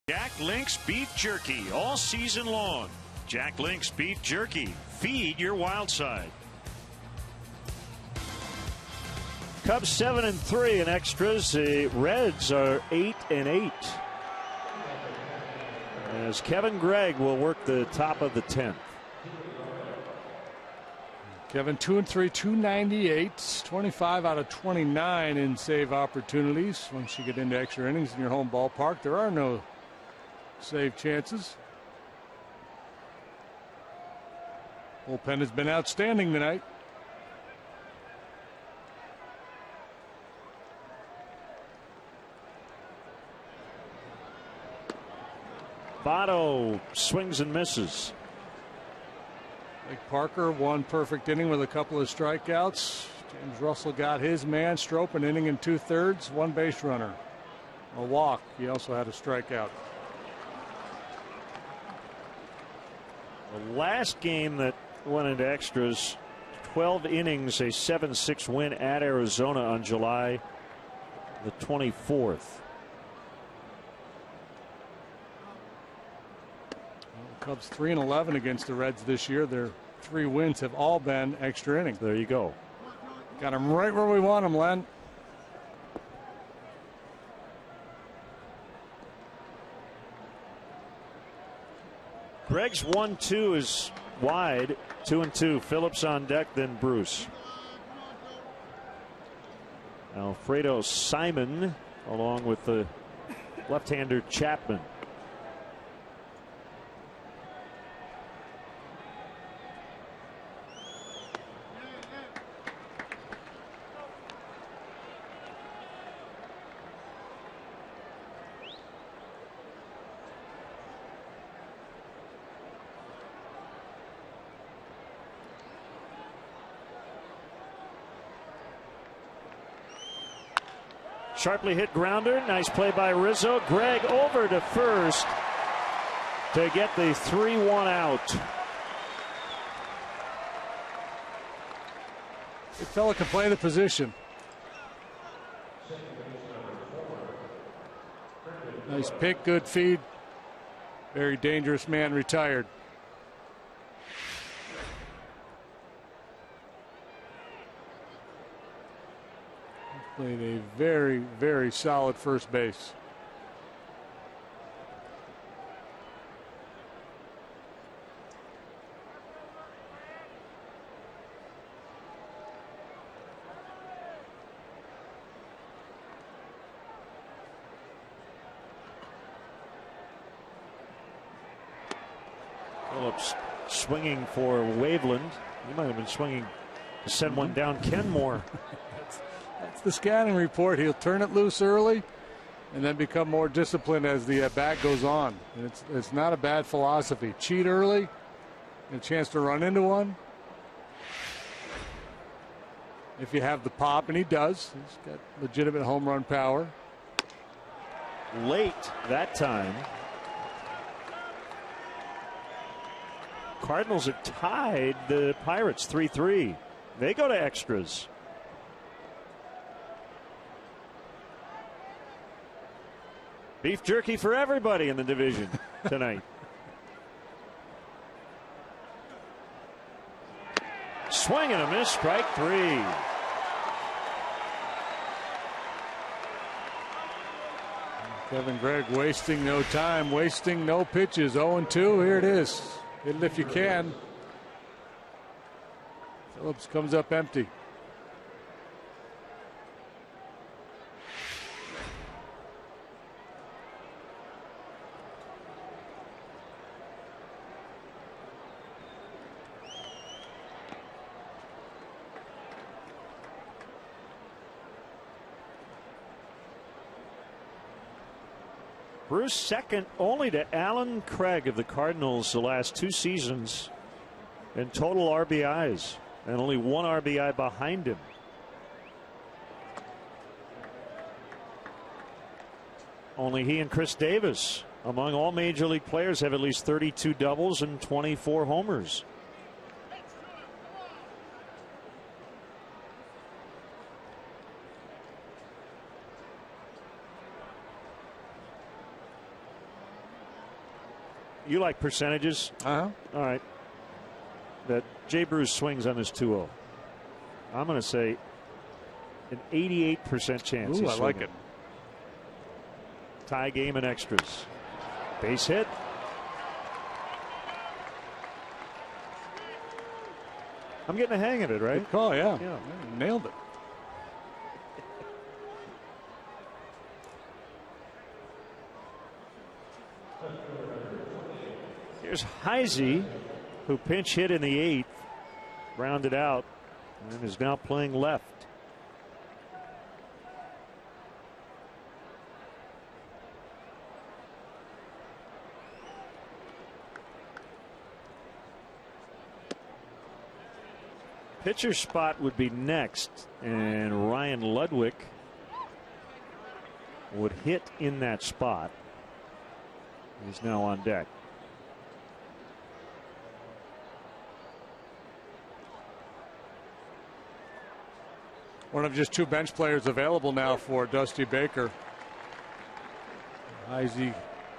Jack Link's Beef Jerky all season long. Jack Link's Beef Jerky. Feed your wild side. Cubs 7-3 in extras. The Reds are 8-8. as Kevin Gregg will work the top of the 10th. Kevin 2-3, 298, 25 out of 29 in save opportunities. Once you get into extra innings in your home ballpark, there are no save chances. Bullpen has been outstanding tonight. Votto swings and misses. Blake Parker, one perfect inning with a couple of strikeouts. James Russell got his man. Strop, an inning and 2/3, one base runner. A walk. He also had a strikeout. The last game that went into extras, 12 innings, a 7-6 win at Arizona on July the 24th. Cubs 3-11 against the Reds this year. Their 3 wins have all been extra innings. There you go. Got them right where we want them, Len. Gregg's 1-2 is wide. 2-2. Phillips on deck, then Bruce. Alfredo Simon along with the left-hander Chapman. Sharply hit grounder. Nice play by Rizzo. Gregg over to first to get the 3-1 out. Good fella can play the position. Nice pick, good feed. Very dangerous man retired. Played a very, very solid first base. Phillips swinging for Waveland. He might have been swinging to send one down Kenmore. That's the scouting report. He'll turn it loose early and then become more disciplined as the bat goes on. And it's not a bad philosophy. Cheat early, a chance to run into one. If you have the pop, and he does. He's got legitimate home run power. Late that time. Cardinals have tied the Pirates 3-3. They go to extras. Beef jerky for everybody in the division tonight. Swing and a miss, strike 3. Kevin Gregg wasting no time, wasting no pitches. 0-2, here it is. Hit it if you can. Phillips comes up empty. Bruce second only to Alan Craig of the Cardinals the last 2 seasons in total RBIs, and only 1 RBI behind him. Only he and Chris Davis among all major league players have at least 32 doubles and 24 homers. You like percentages? All right. That Jay Bruce swings on his 2-0. I'm going to say an 88% chance. Ooh, I like it. Tie game and extras. Base hit. I'm getting the hang of it, right? Good call, yeah. Nailed it. Here's Heisey, who pinch hit in the 8th, rounded out, and is now playing left. Pitcher spot would be next, and Ryan Ludwig would hit in that spot. He's now on deck. One of just 2 bench players available now for Dusty Baker. Heisey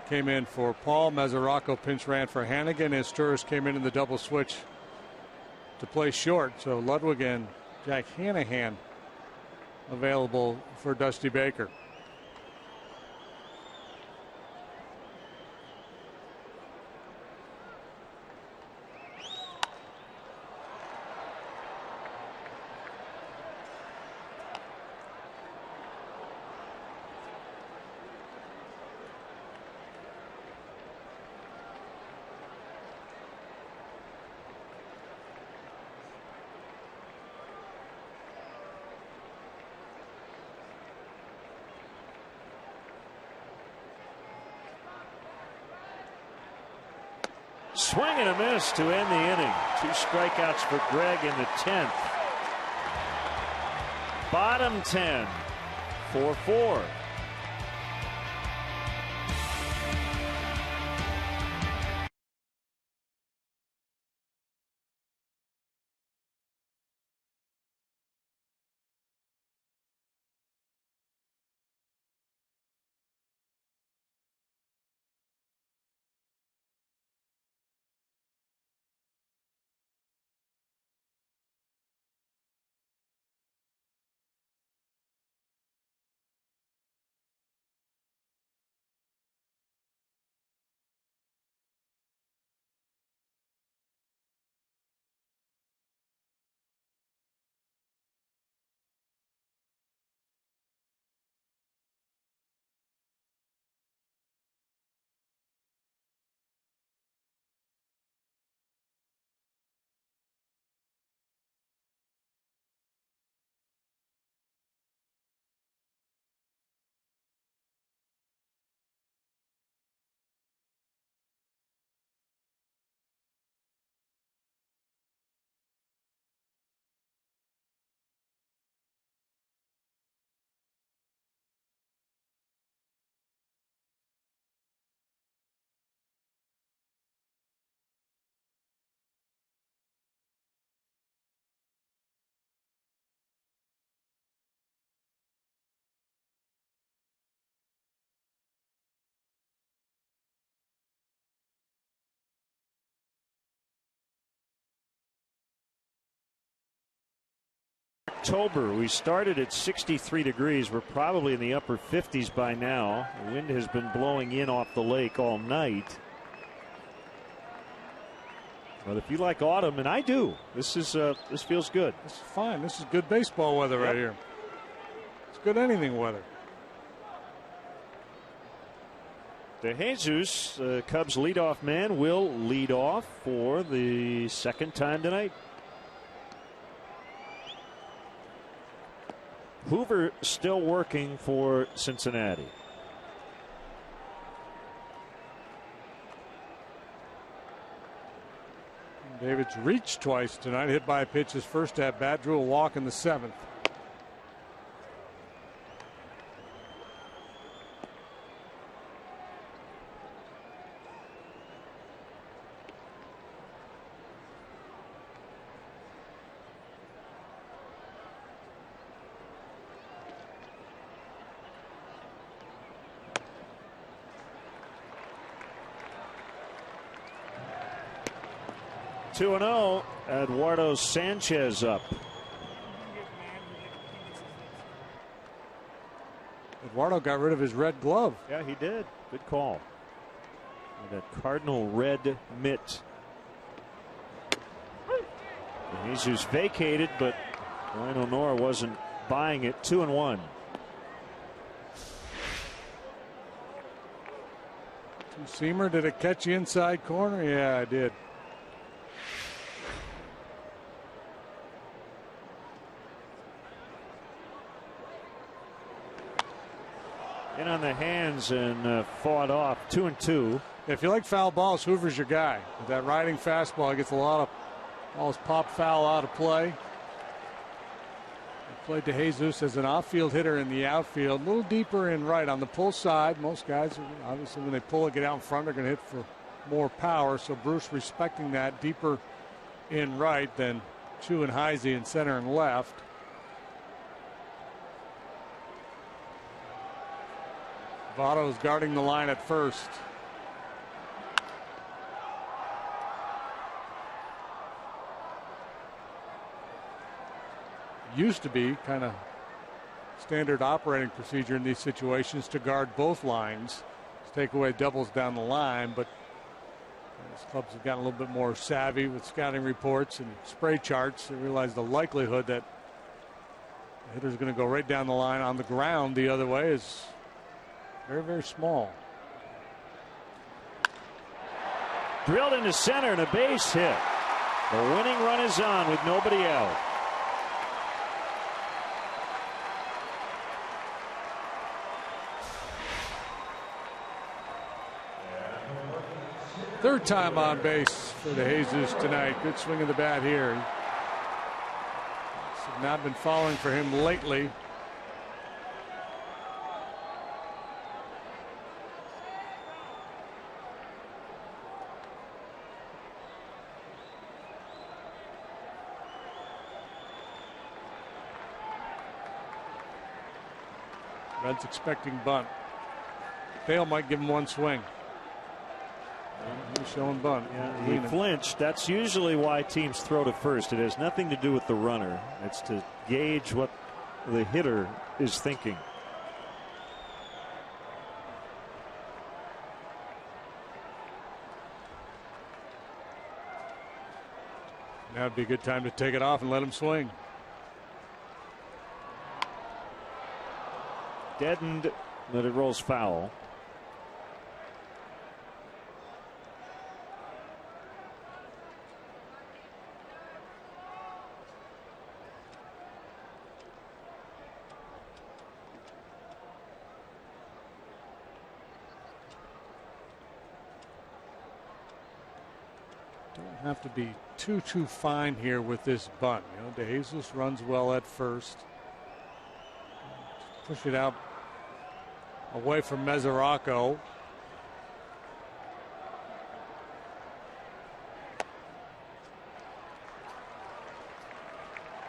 came in for Paul. Mesoraco pinch ran for Hannigan, and Sturris came in the double switch to play short. So Ludwig and Jack Hanahan available for Dusty Baker. Swing and a miss to end the inning. 2 strikeouts for Greg in the 10th. Bottom 10, 4-4. October, we started at 63 degrees. We're probably in the upper 50s by now. The wind has been blowing in off the lake all night. But if you like autumn, and I do, this feels good. This is fine. This is good baseball weather right here. It's good anything weather. De Jesus, Cubs leadoff man, will lead off for the 2nd time tonight. Hoover still working for Cincinnati. David's reached twice tonight, hit by a pitch his first at bat, drew a walk in the 7th. Two 2-0. Eduardo Sanchez up. Eduardo got rid of his red glove. Yeah, he did. Good call. That cardinal red mitt. Jesus vacated, but Lionel Nora wasn't buying it. 2-1. Two-seamer, did it catch the inside corner? Yeah, I did. In on the hands and fought off. 2-2. If you like foul balls, Hoover's your guy. With that riding fastball, he gets a lot of balls pop foul out of play. He played to Jesus as an off-field hitter in the outfield, a little deeper in right on the pull side. Most guys, obviously, when they pull it, get out in front, they're going to hit for more power. So Bruce respecting that deeper in right than Chu and Heisey in center and left. Votto's guarding the line at first. Used to be kind of standard operating procedure in these situations to guard both lines, to take away doubles down the line, but these clubs have gotten a little bit more savvy with scouting reports and spray charts. They realize the likelihood that the hitter's going to go right down the line on the ground the other way is very, very small. Drilled into center and a base hit. The winning run is on with nobody out. Third time on base for the Jesus tonight. Good swing of the bat here. Have not been falling for him lately. Reds expecting bunt. Bale might give him one swing. He's showing bunt. Yeah, he flinched. That's usually why teams throw to first. It has nothing to do with the runner. It's to gauge what the hitter is thinking. Now would be a good time to take it off and let him swing. Deadened, but it rolls foul. Don't have to be too fine here with this bunt. You know, De Jesus runs well at first. Push it out away from Mesoraco.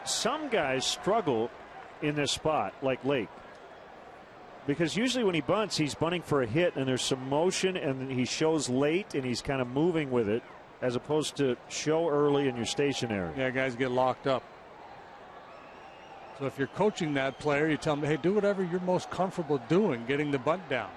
Some guys struggle in this spot, like Lake, because usually when he bunts, he's bunting for a hit and there's some motion and he shows late and he's kind of moving with it, as opposed to show early and you're stationary. Yeah, guys get locked up. So if you're coaching that player, you tell them, hey, do whatever you're most comfortable doing, getting the bunt down.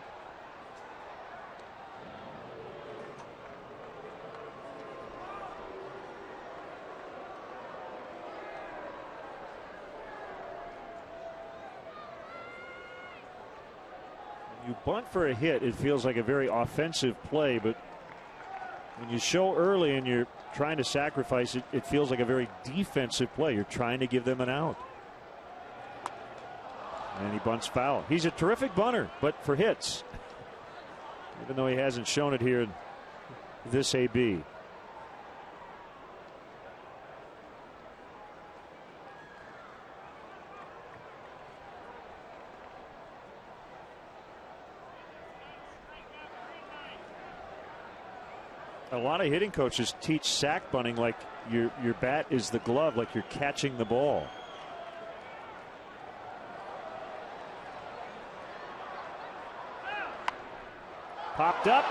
You bunt for a hit, it feels like a very offensive play, but when you show early and you're trying to sacrifice it, it feels like a very defensive play. You're trying to give them an out. And he bunts foul. He's a terrific bunter, but for hits, even though he hasn't shown it here in this AB. A lot of hitting coaches teach sack bunting like your bat is the glove, like you're catching the ball. Popped up,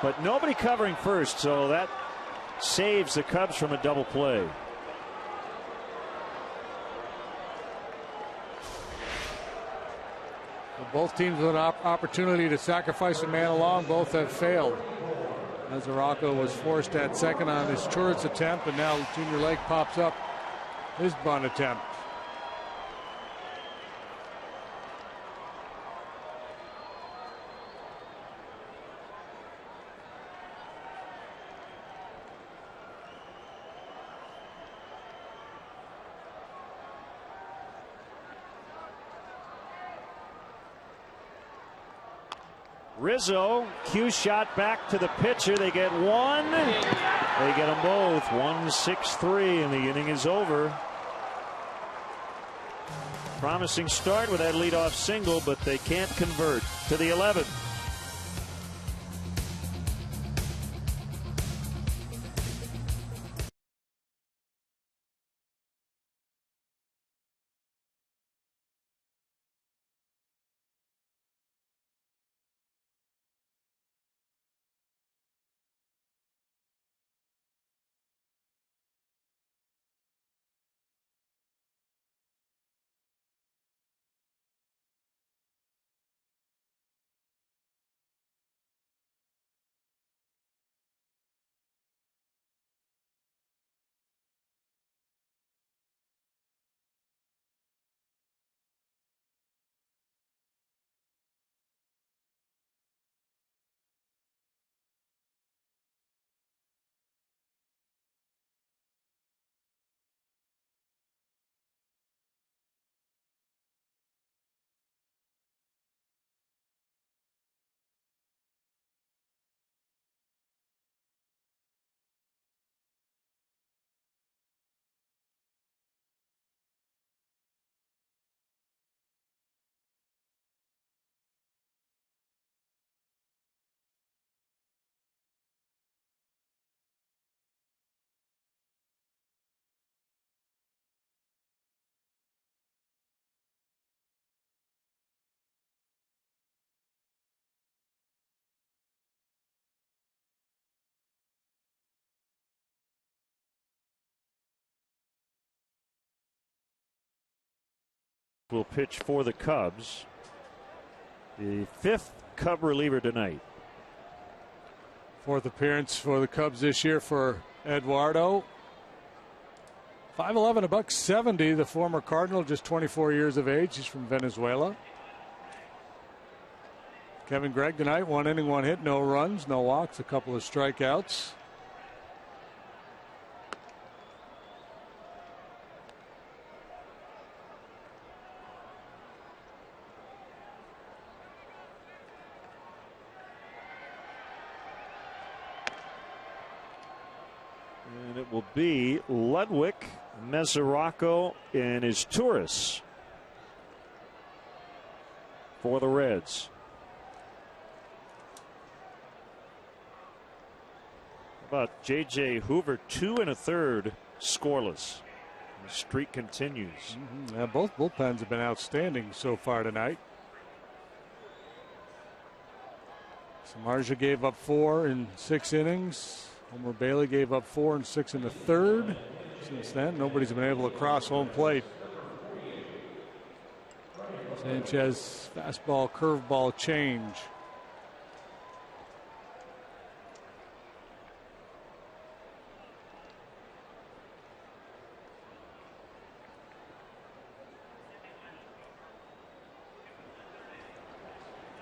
but nobody covering first, so that saves the Cubs from a double play. Both teams with an opportunity to sacrifice a man along. Both have failed. Mesoraco was forced at second on his tourist attempt, and now Junior Lake pops up his bunt attempt. Rizzo, cue shot back to the pitcher. They get one. They get them both. 1-6-3, and the inning is over. Promising start with that leadoff single, but they can't convert. To the 11th. Will pitch for the Cubs. The 5th Cub reliever tonight. 4th appearance for the Cubs this year for Eduardo. 5'11", $170. The former Cardinal, just 24 years of age. He's from Venezuela. Kevin Gregg tonight, 1 inning, 1 hit, no runs, no walks, a couple of strikeouts. And it will be Ludwig, Mesoraco, and his tourists for the Reds. About J.J. Hoover, 2 1/3 scoreless. The streak continues. Yeah, both bullpens have been outstanding so far tonight. Samardzija gave up 4 in 6 innings. Homer Bailey gave up 4 and 6 in the 3rd. Since then, nobody's been able to cross home plate. Sanchez, fastball, curveball change.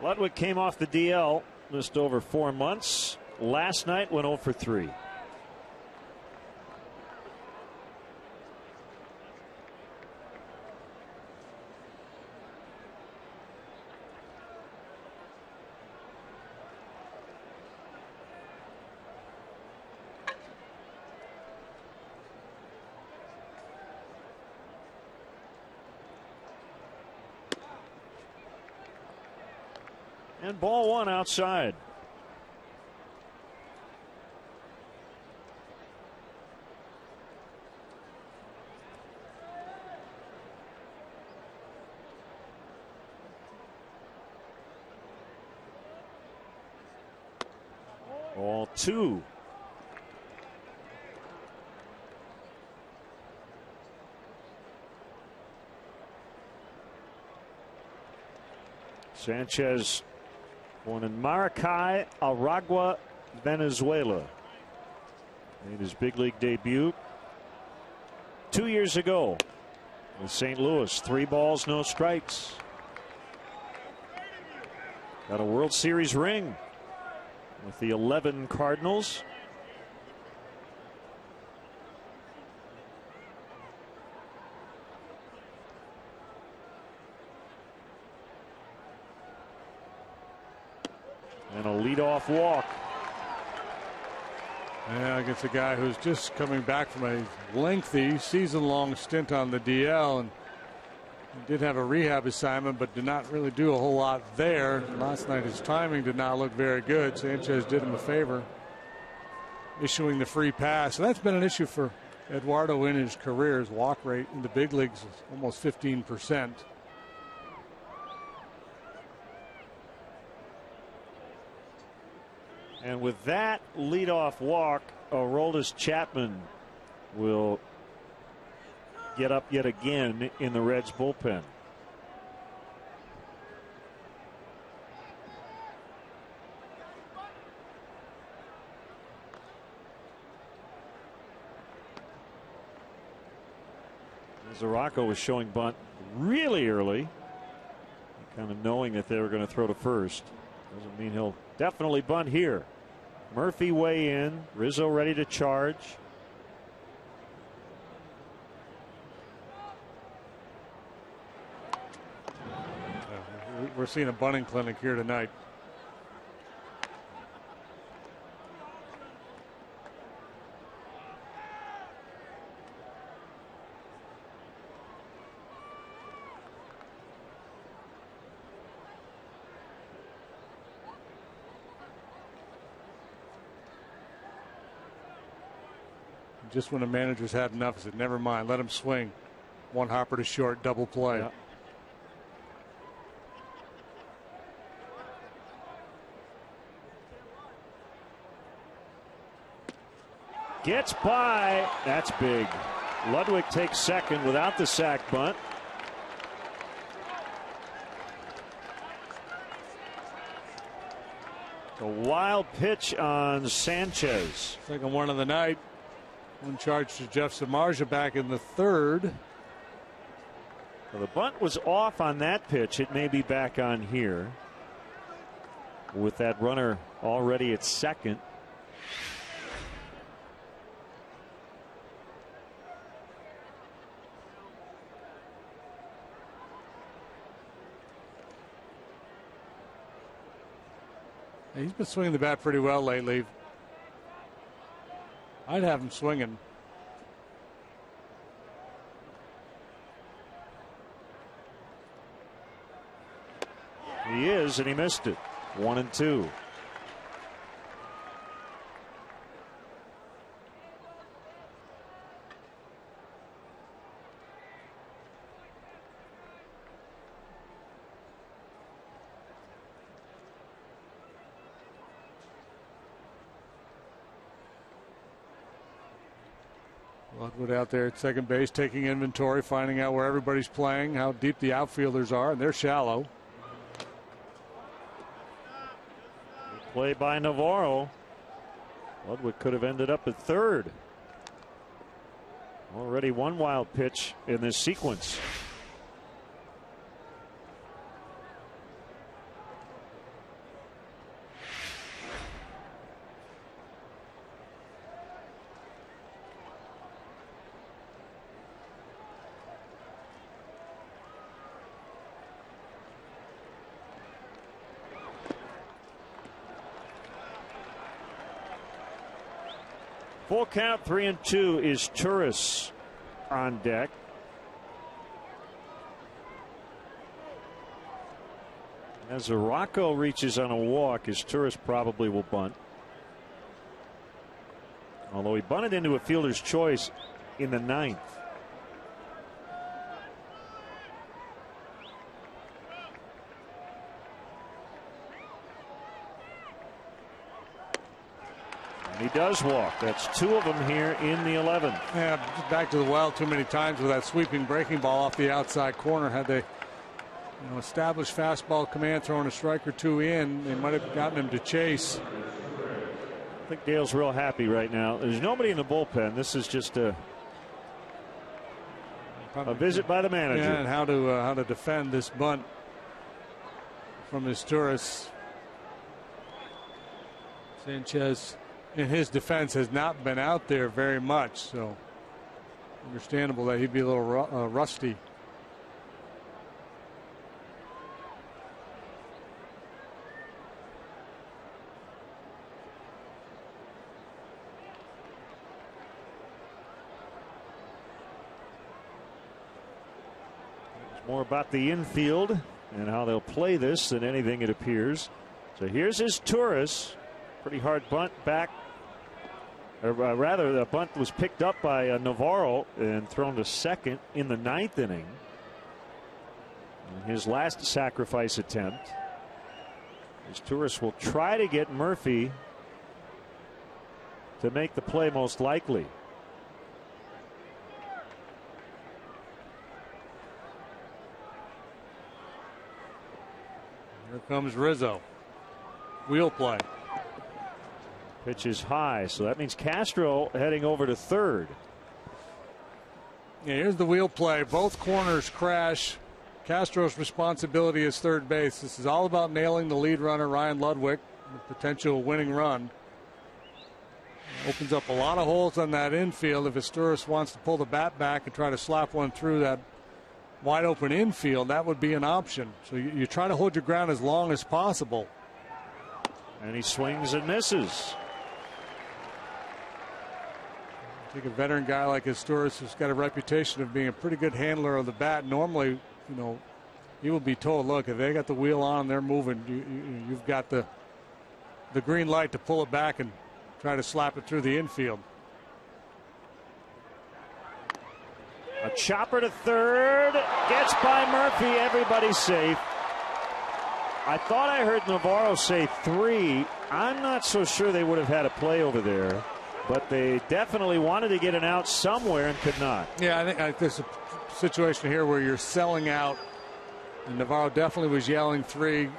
Ludwig came off the DL just over 4 months. Last night went 0 for 3. And ball 1 outside. Ball 2. Sanchez born in Maracay, Aragua, Venezuela. Made his big league debut 2 years ago with St. Louis. 3 balls, no strikes. Got a World Series ring with the 11 Cardinals. And a leadoff walk. Yeah, against a guy who's just coming back from a lengthy season-long stint on the DL, and he did have a rehab assignment, but did not really do a whole lot there. Last night his timing did not look very good. Sanchez did him a favor, issuing the free pass. And that's been an issue for Eduardo in his career. His walk rate in the big leagues is almost 15%. And with that leadoff walk, Aroldis Chapman will get up yet again in the Reds bullpen. Zarocco was showing bunt really early, kind of knowing that they were going to throw to first. Doesn't mean he'll definitely bunt here. Murphy way in. Rizzo ready to charge. We're seeing a bunting clinic here tonight. Just when the manager's had enough, he said, never mind, let him swing. One hopper to short, double play. Yeah. Gets by. That's big. Ludwig takes second without the sac bunt. A wild pitch on Sanchez. Second one of the night. One charge to Jeff Samardzija back in the third. Well, the bunt was off on that pitch. It may be back on here with that runner already at second. He's been swinging the bat pretty well lately. I'd have him swinging. He is, and he missed it. 1-2. Ludwig out there at second base, taking inventory, finding out where everybody's playing, how deep the outfielders are, and they're shallow. Play by Navarro. Ludwig could have ended up at third. Already one wild pitch in this sequence. Full count, 3-2 is Turris on deck. As Zarocco reaches on a walk, his Turris probably will bunt. Although he bunted into a fielder's choice in the ninth. He does walk. That's two of them here in the 11th. Yeah, back to the well too many times with that sweeping breaking ball off the outside corner. Had they established fastball command, throwing a strike or two in, they might have gotten him to chase. I think Dale's real happy right now. There's nobody in the bullpen. This is just a visit by the manager. Yeah, and how to defend this bunt from Izturis. Sanchez, in his defense, has not been out there very much, so understandable that he'd be a little rusty. More about the infield and how they'll play this than anything, it appears. So here's Izturis. Pretty hard bunt back. Or rather, the bunt was picked up by Navarro and thrown to second in the 9th inning. In his last sacrifice attempt. Izturis will try to get Murphy to make the play most likely. Here comes Rizzo. Wheel play. Pitch is high, so that means Castro heading over to third. Yeah, here's the wheel play. Both corners crash. Castro's responsibility is third base. This is all about nailing the lead runner, Ryan Ludwig, the potential winning run. Opens up a lot of holes on that infield. If Izturis wants to pull the bat back and try to slap one through that wide open infield, that would be an option. So you try to hold your ground as long as possible. And he swings and misses. I think a veteran guy like Izturis who's got a reputation of being a pretty good handler of the bat. Normally, you know, he will be told, look, if they got the wheel on, they're moving. You've got the green light to pull it back and try to slap it through the infield. A chopper to third. Gets by Murphy. Everybody's safe. I thought I heard Navarro say 3. I'm not so sure they would have had a play over there, but they definitely wanted to get an out somewhere and could not. Yeah, I think there's a situation here where you're selling out, and Navarro definitely was yelling 3.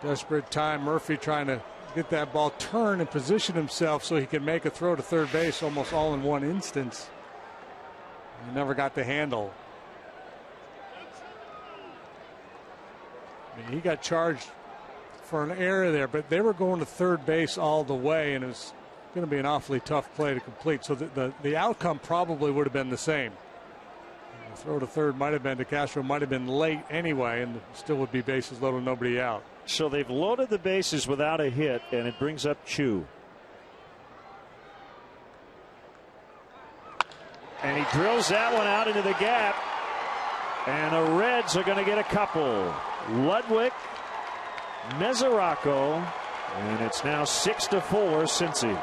Desperate time. Murphy trying to get that ball turned and position himself so he can make a throw to third base almost all in one instance. He never got the handle. I mean, he got charged for an error there, but they were going to third base all the way, and it was going to be an awfully tough play to complete. So the outcome probably would have been the same. The throw to third might have been to Castro, might have been late anyway, and still would be bases loaded, nobody out. So they've loaded the bases without a hit, and it brings up Chu. And he drills that one out into the gap. And the Reds are going to get a couple. Ludwig, Mesoraco, and it's now 6-4 Cincy.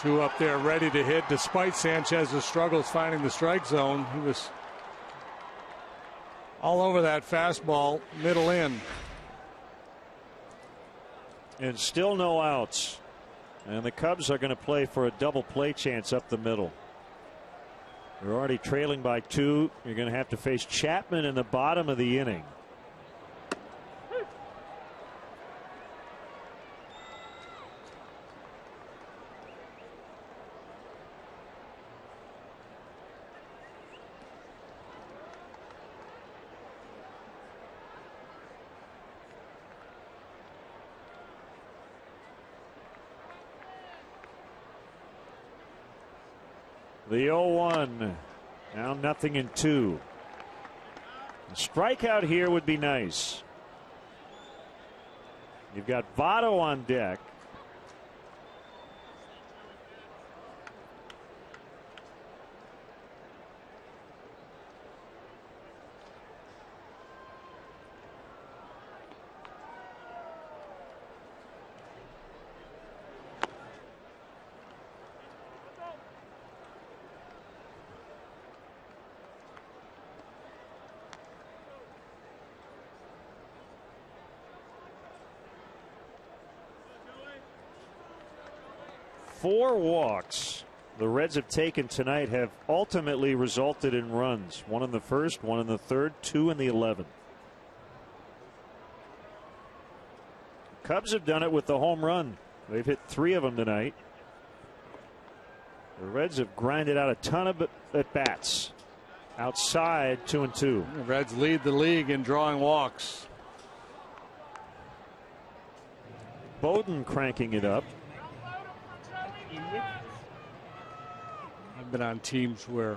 Chu up there ready to hit despite Sanchez's struggles finding the strike zone. He was all over that fastball, middle in. And still no outs. And the Cubs are going to play for a double play chance up the middle. They're already trailing by 2. You're going to have to face Chapman in the bottom of the inning. The 0-1. Now 0-2. A strikeout here would be nice. You've got Votto on deck. 4 walks the Reds have taken tonight have ultimately resulted in runs. 1 in the first, 1 in the third, 2 in the 11th. Cubs have done it with the home run. They've hit 3 of them tonight. The Reds have grinded out a ton of at bats. Outside, 2-2. The Reds lead the league in drawing walks. Bowden cranking it up. I've been on teams where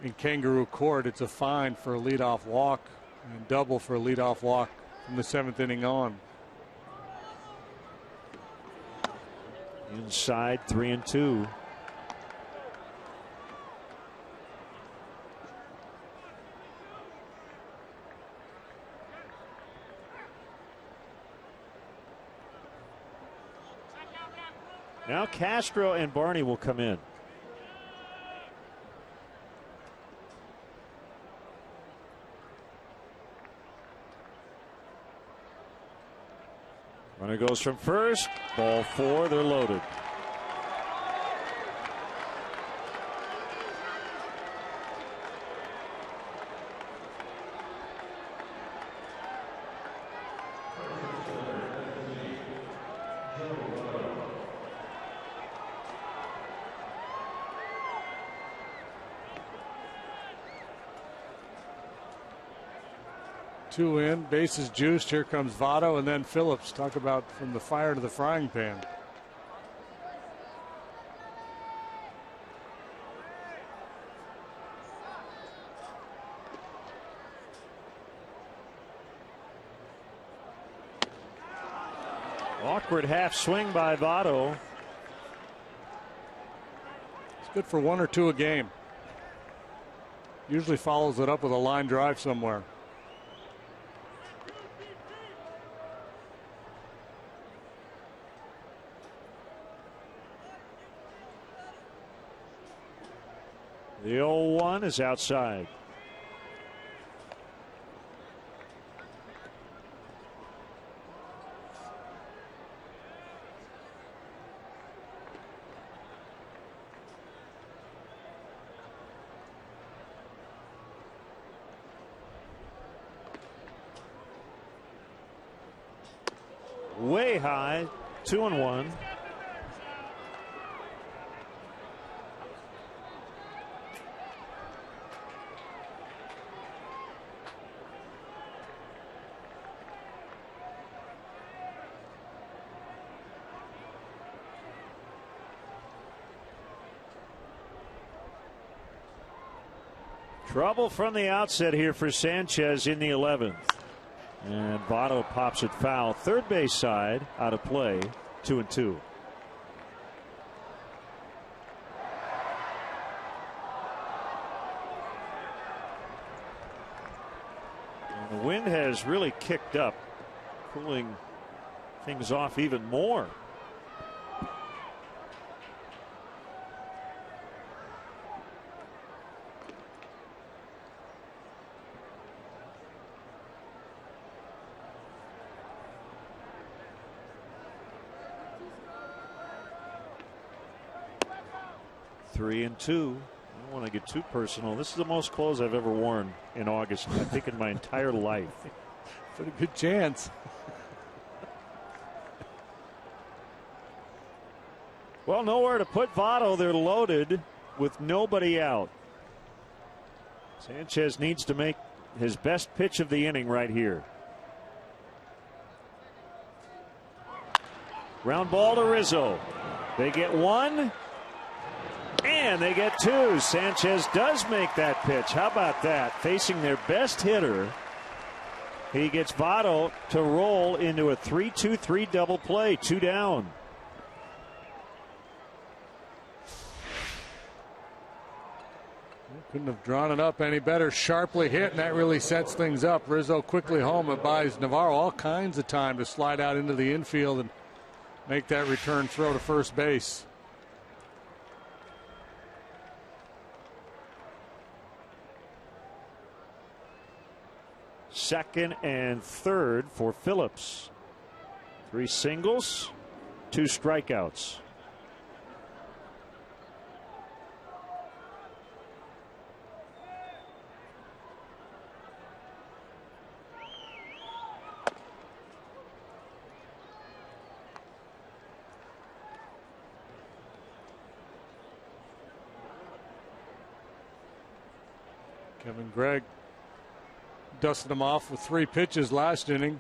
in Kangaroo Court it's a fine for a leadoff walk and double for a leadoff walk from the 7th inning on. Inside, 3-2. Now Castro and Barney will come in. Runner goes from first. Ball 4. They're loaded. Two in, bases juiced. Here comes Votto and then Phillips. Talk about from the fire to the frying pan. Awkward half swing by Votto. It's good for 1 or 2 a game. Usually follows it up with a line drive somewhere. The 0-1 is outside. Way high, 2-1. Trouble from the outset here for Sanchez in the 11th. And Votto pops it foul. Third base side out of play. 2-2. And the wind has really kicked up, cooling things off even more. Three and 2. I don't want to get too personal. This is the most clothes I've ever worn in August, I think, in my entire life. Pretty good chance. Well, nowhere to put Votto. They're loaded with nobody out. Sanchez needs to make his best pitch of the inning right here. Ground ball to Rizzo. They get 1. And they get 2. Sanchez does make that pitch. How about that? Facing their best hitter. He gets Votto to roll into a 3-2-3 double play. 2 down. Couldn't have drawn it up any better. Sharply hit, and that really sets things up. Rizzo quickly home. It buys Navarro all kinds of time to slide out into the infield and make that return throw to first base. Second and third for Phillips. 3 singles, 2 strikeouts. Kevin Gregg dusted him off with 3 pitches last inning.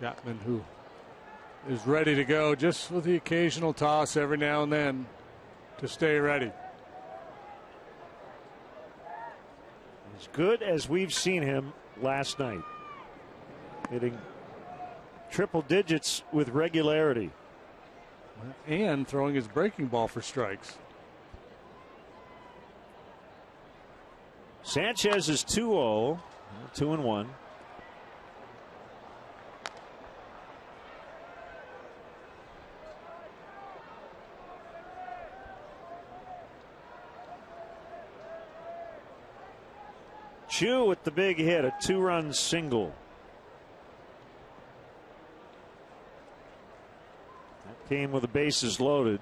Chapman, who is ready to go, just with the occasional toss every now and then to stay ready. As good as we've seen him last night, hitting triple digits with regularity. And throwing his breaking ball for strikes. Sanchez is 2-0, 2-1. Chu with the big hit, a 2-run single. That came with the bases loaded.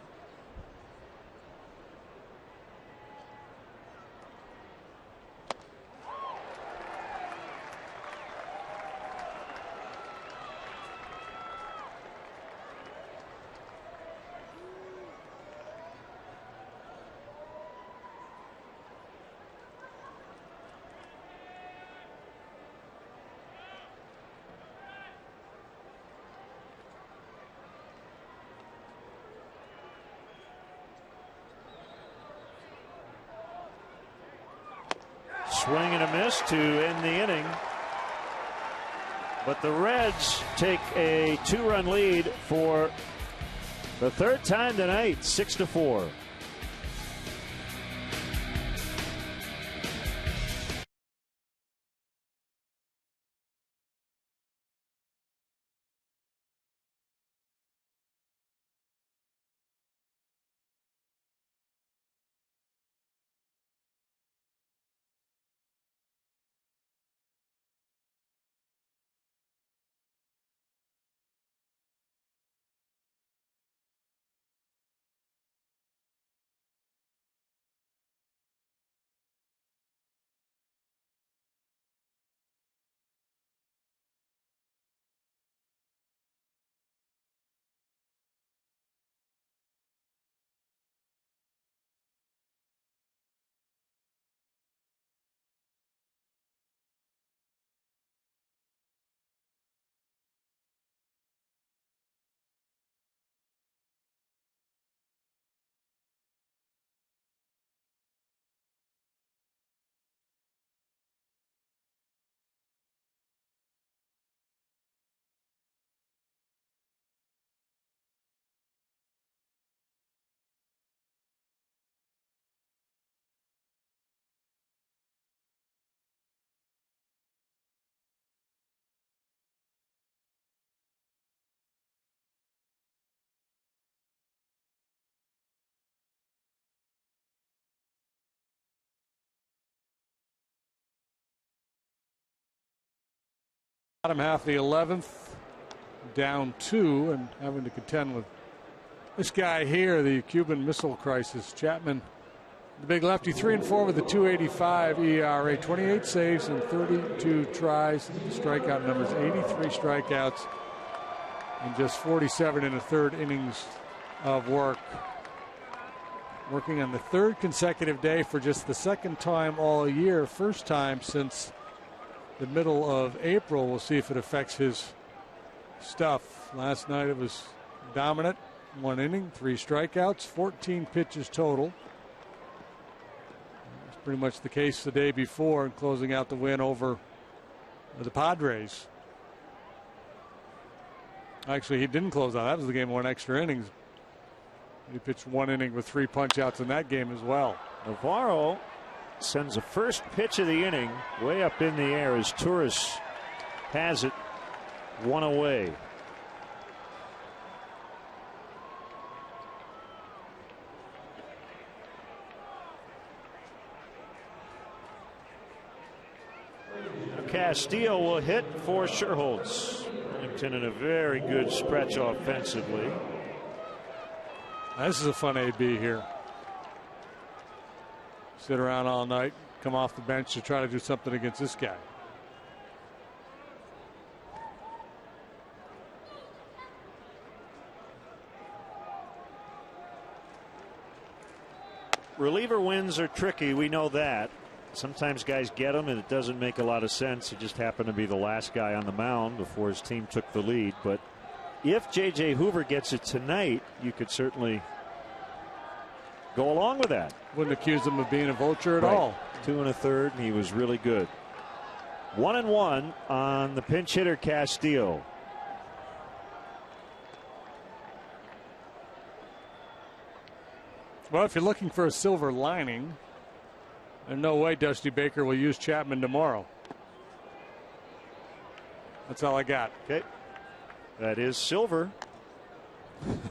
Swing and a miss to end the inning. But the Reds take a 2-run lead for the 3rd time tonight, 6-4. Bottom half of the 11th, down 2 and having to contend with this guy here, the Cuban Missile Crisis. Chapman, the big lefty, 3-4 with a 2.85 ERA, 28 saves and 32 tries. Strikeout numbers, 83 strikeouts and just 47 in the 3rd innings of work. Working on the 3rd consecutive day for just the 2nd time all year, 1st time since the middle of April. We'll see if it affects his stuff. Last night it was dominant. 1 inning, 3 strikeouts, 14 pitches total. It's pretty much the case the day before in closing out the win over the Padres. Actually, he didn't close out. That was the game 1 extra innings. He pitched 1 inning with 3 punch-outs in that game as well. Navarro sends the first pitch of the inning way up in the air as Torres has it 1 away. Castillo will hit for Sherholtz. Remington in a very good stretch offensively. This is a fun AB here. Sit around all night, come off the bench to try to do something against this guy. Reliever wins are tricky. We know that. Sometimes guys get them and it doesn't make a lot of sense. It just happened to be the last guy on the mound before his team took the lead. But if J.J. Hoover gets it tonight, you could certainly go along with that. Wouldn't accuse him of being a vulture at all. 2 1/3, and he was really good. 1-1 on the pinch hitter Castillo. Well, if you're looking for a silver lining, there's no way Dusty Baker will use Chapman tomorrow. That's all I got. Okay. That is silver.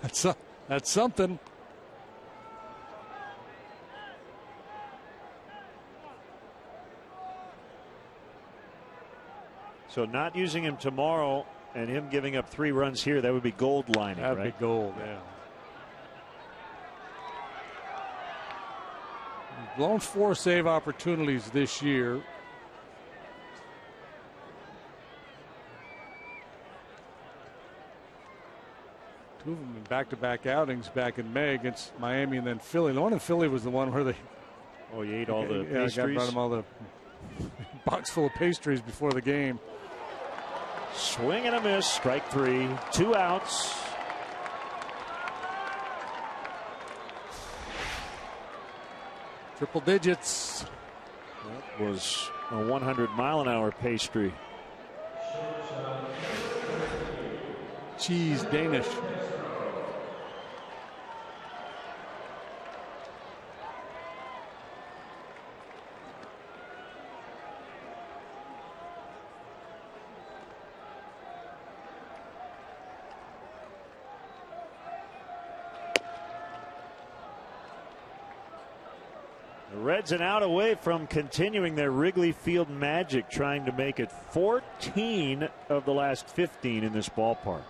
That's something. So not using him tomorrow and him giving up 3 runs here, that would be gold lining, That'd right? be gold, yeah. Blown 4 save opportunities this year. Two of them in back-to-back outings back in May against Miami and then Philly. The one in Philly was the one where they you ate all the pastries. Brought them all the box full of pastries before the game. Swing and a miss. Strike 3. 2 outs. Triple digits. That was a 100-mile-an-hour pastry. Cheese Danish. Reds an out away from continuing their Wrigley Field magic, trying to make it 14 of the last 15 in this ballpark.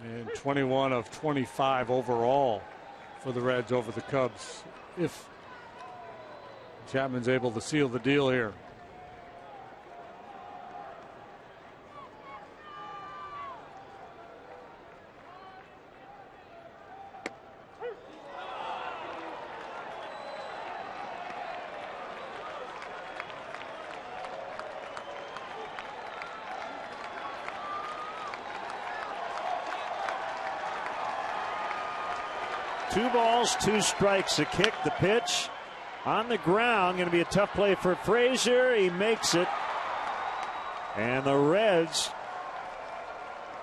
And 21 of 25 overall for the Reds over the Cubs, if Chapman's able to seal the deal here. Two balls, 2 strikes. A kick, the pitch on the ground. Going to be a tough play for Frazier. He makes it. And the Reds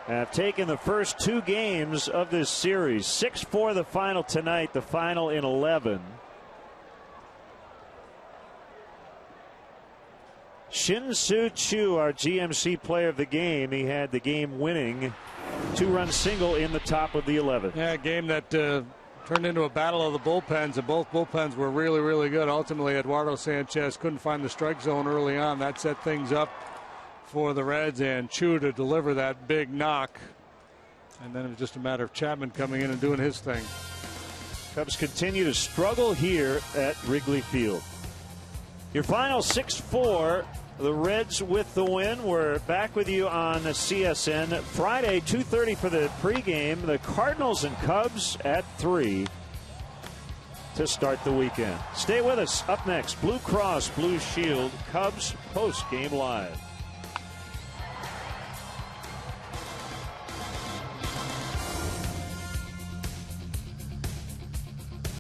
have taken the first 2 games of this series. 6-4 the final tonight, the final in 11. Shin-Soo Choo, our GMC player of the game. He had the game-winning 2-run single in the top of the 11th. Yeah, a game that turned into a battle of the bullpens, and both bullpens were really, really good. Ultimately, Eduardo Sanchez couldn't find the strike zone early on. That set things up for the Reds and Choo to deliver that big knock. And then it was just a matter of Chapman coming in and doing his thing. Cubs continue to struggle here at Wrigley Field. Your final 6-4. The Reds with the win. We're back with you on CSN Friday, 2:30 for the pregame. The Cardinals and Cubs at 3 to start the weekend. Stay with us. Up next, Blue Cross Blue Shield Cubs postgame live.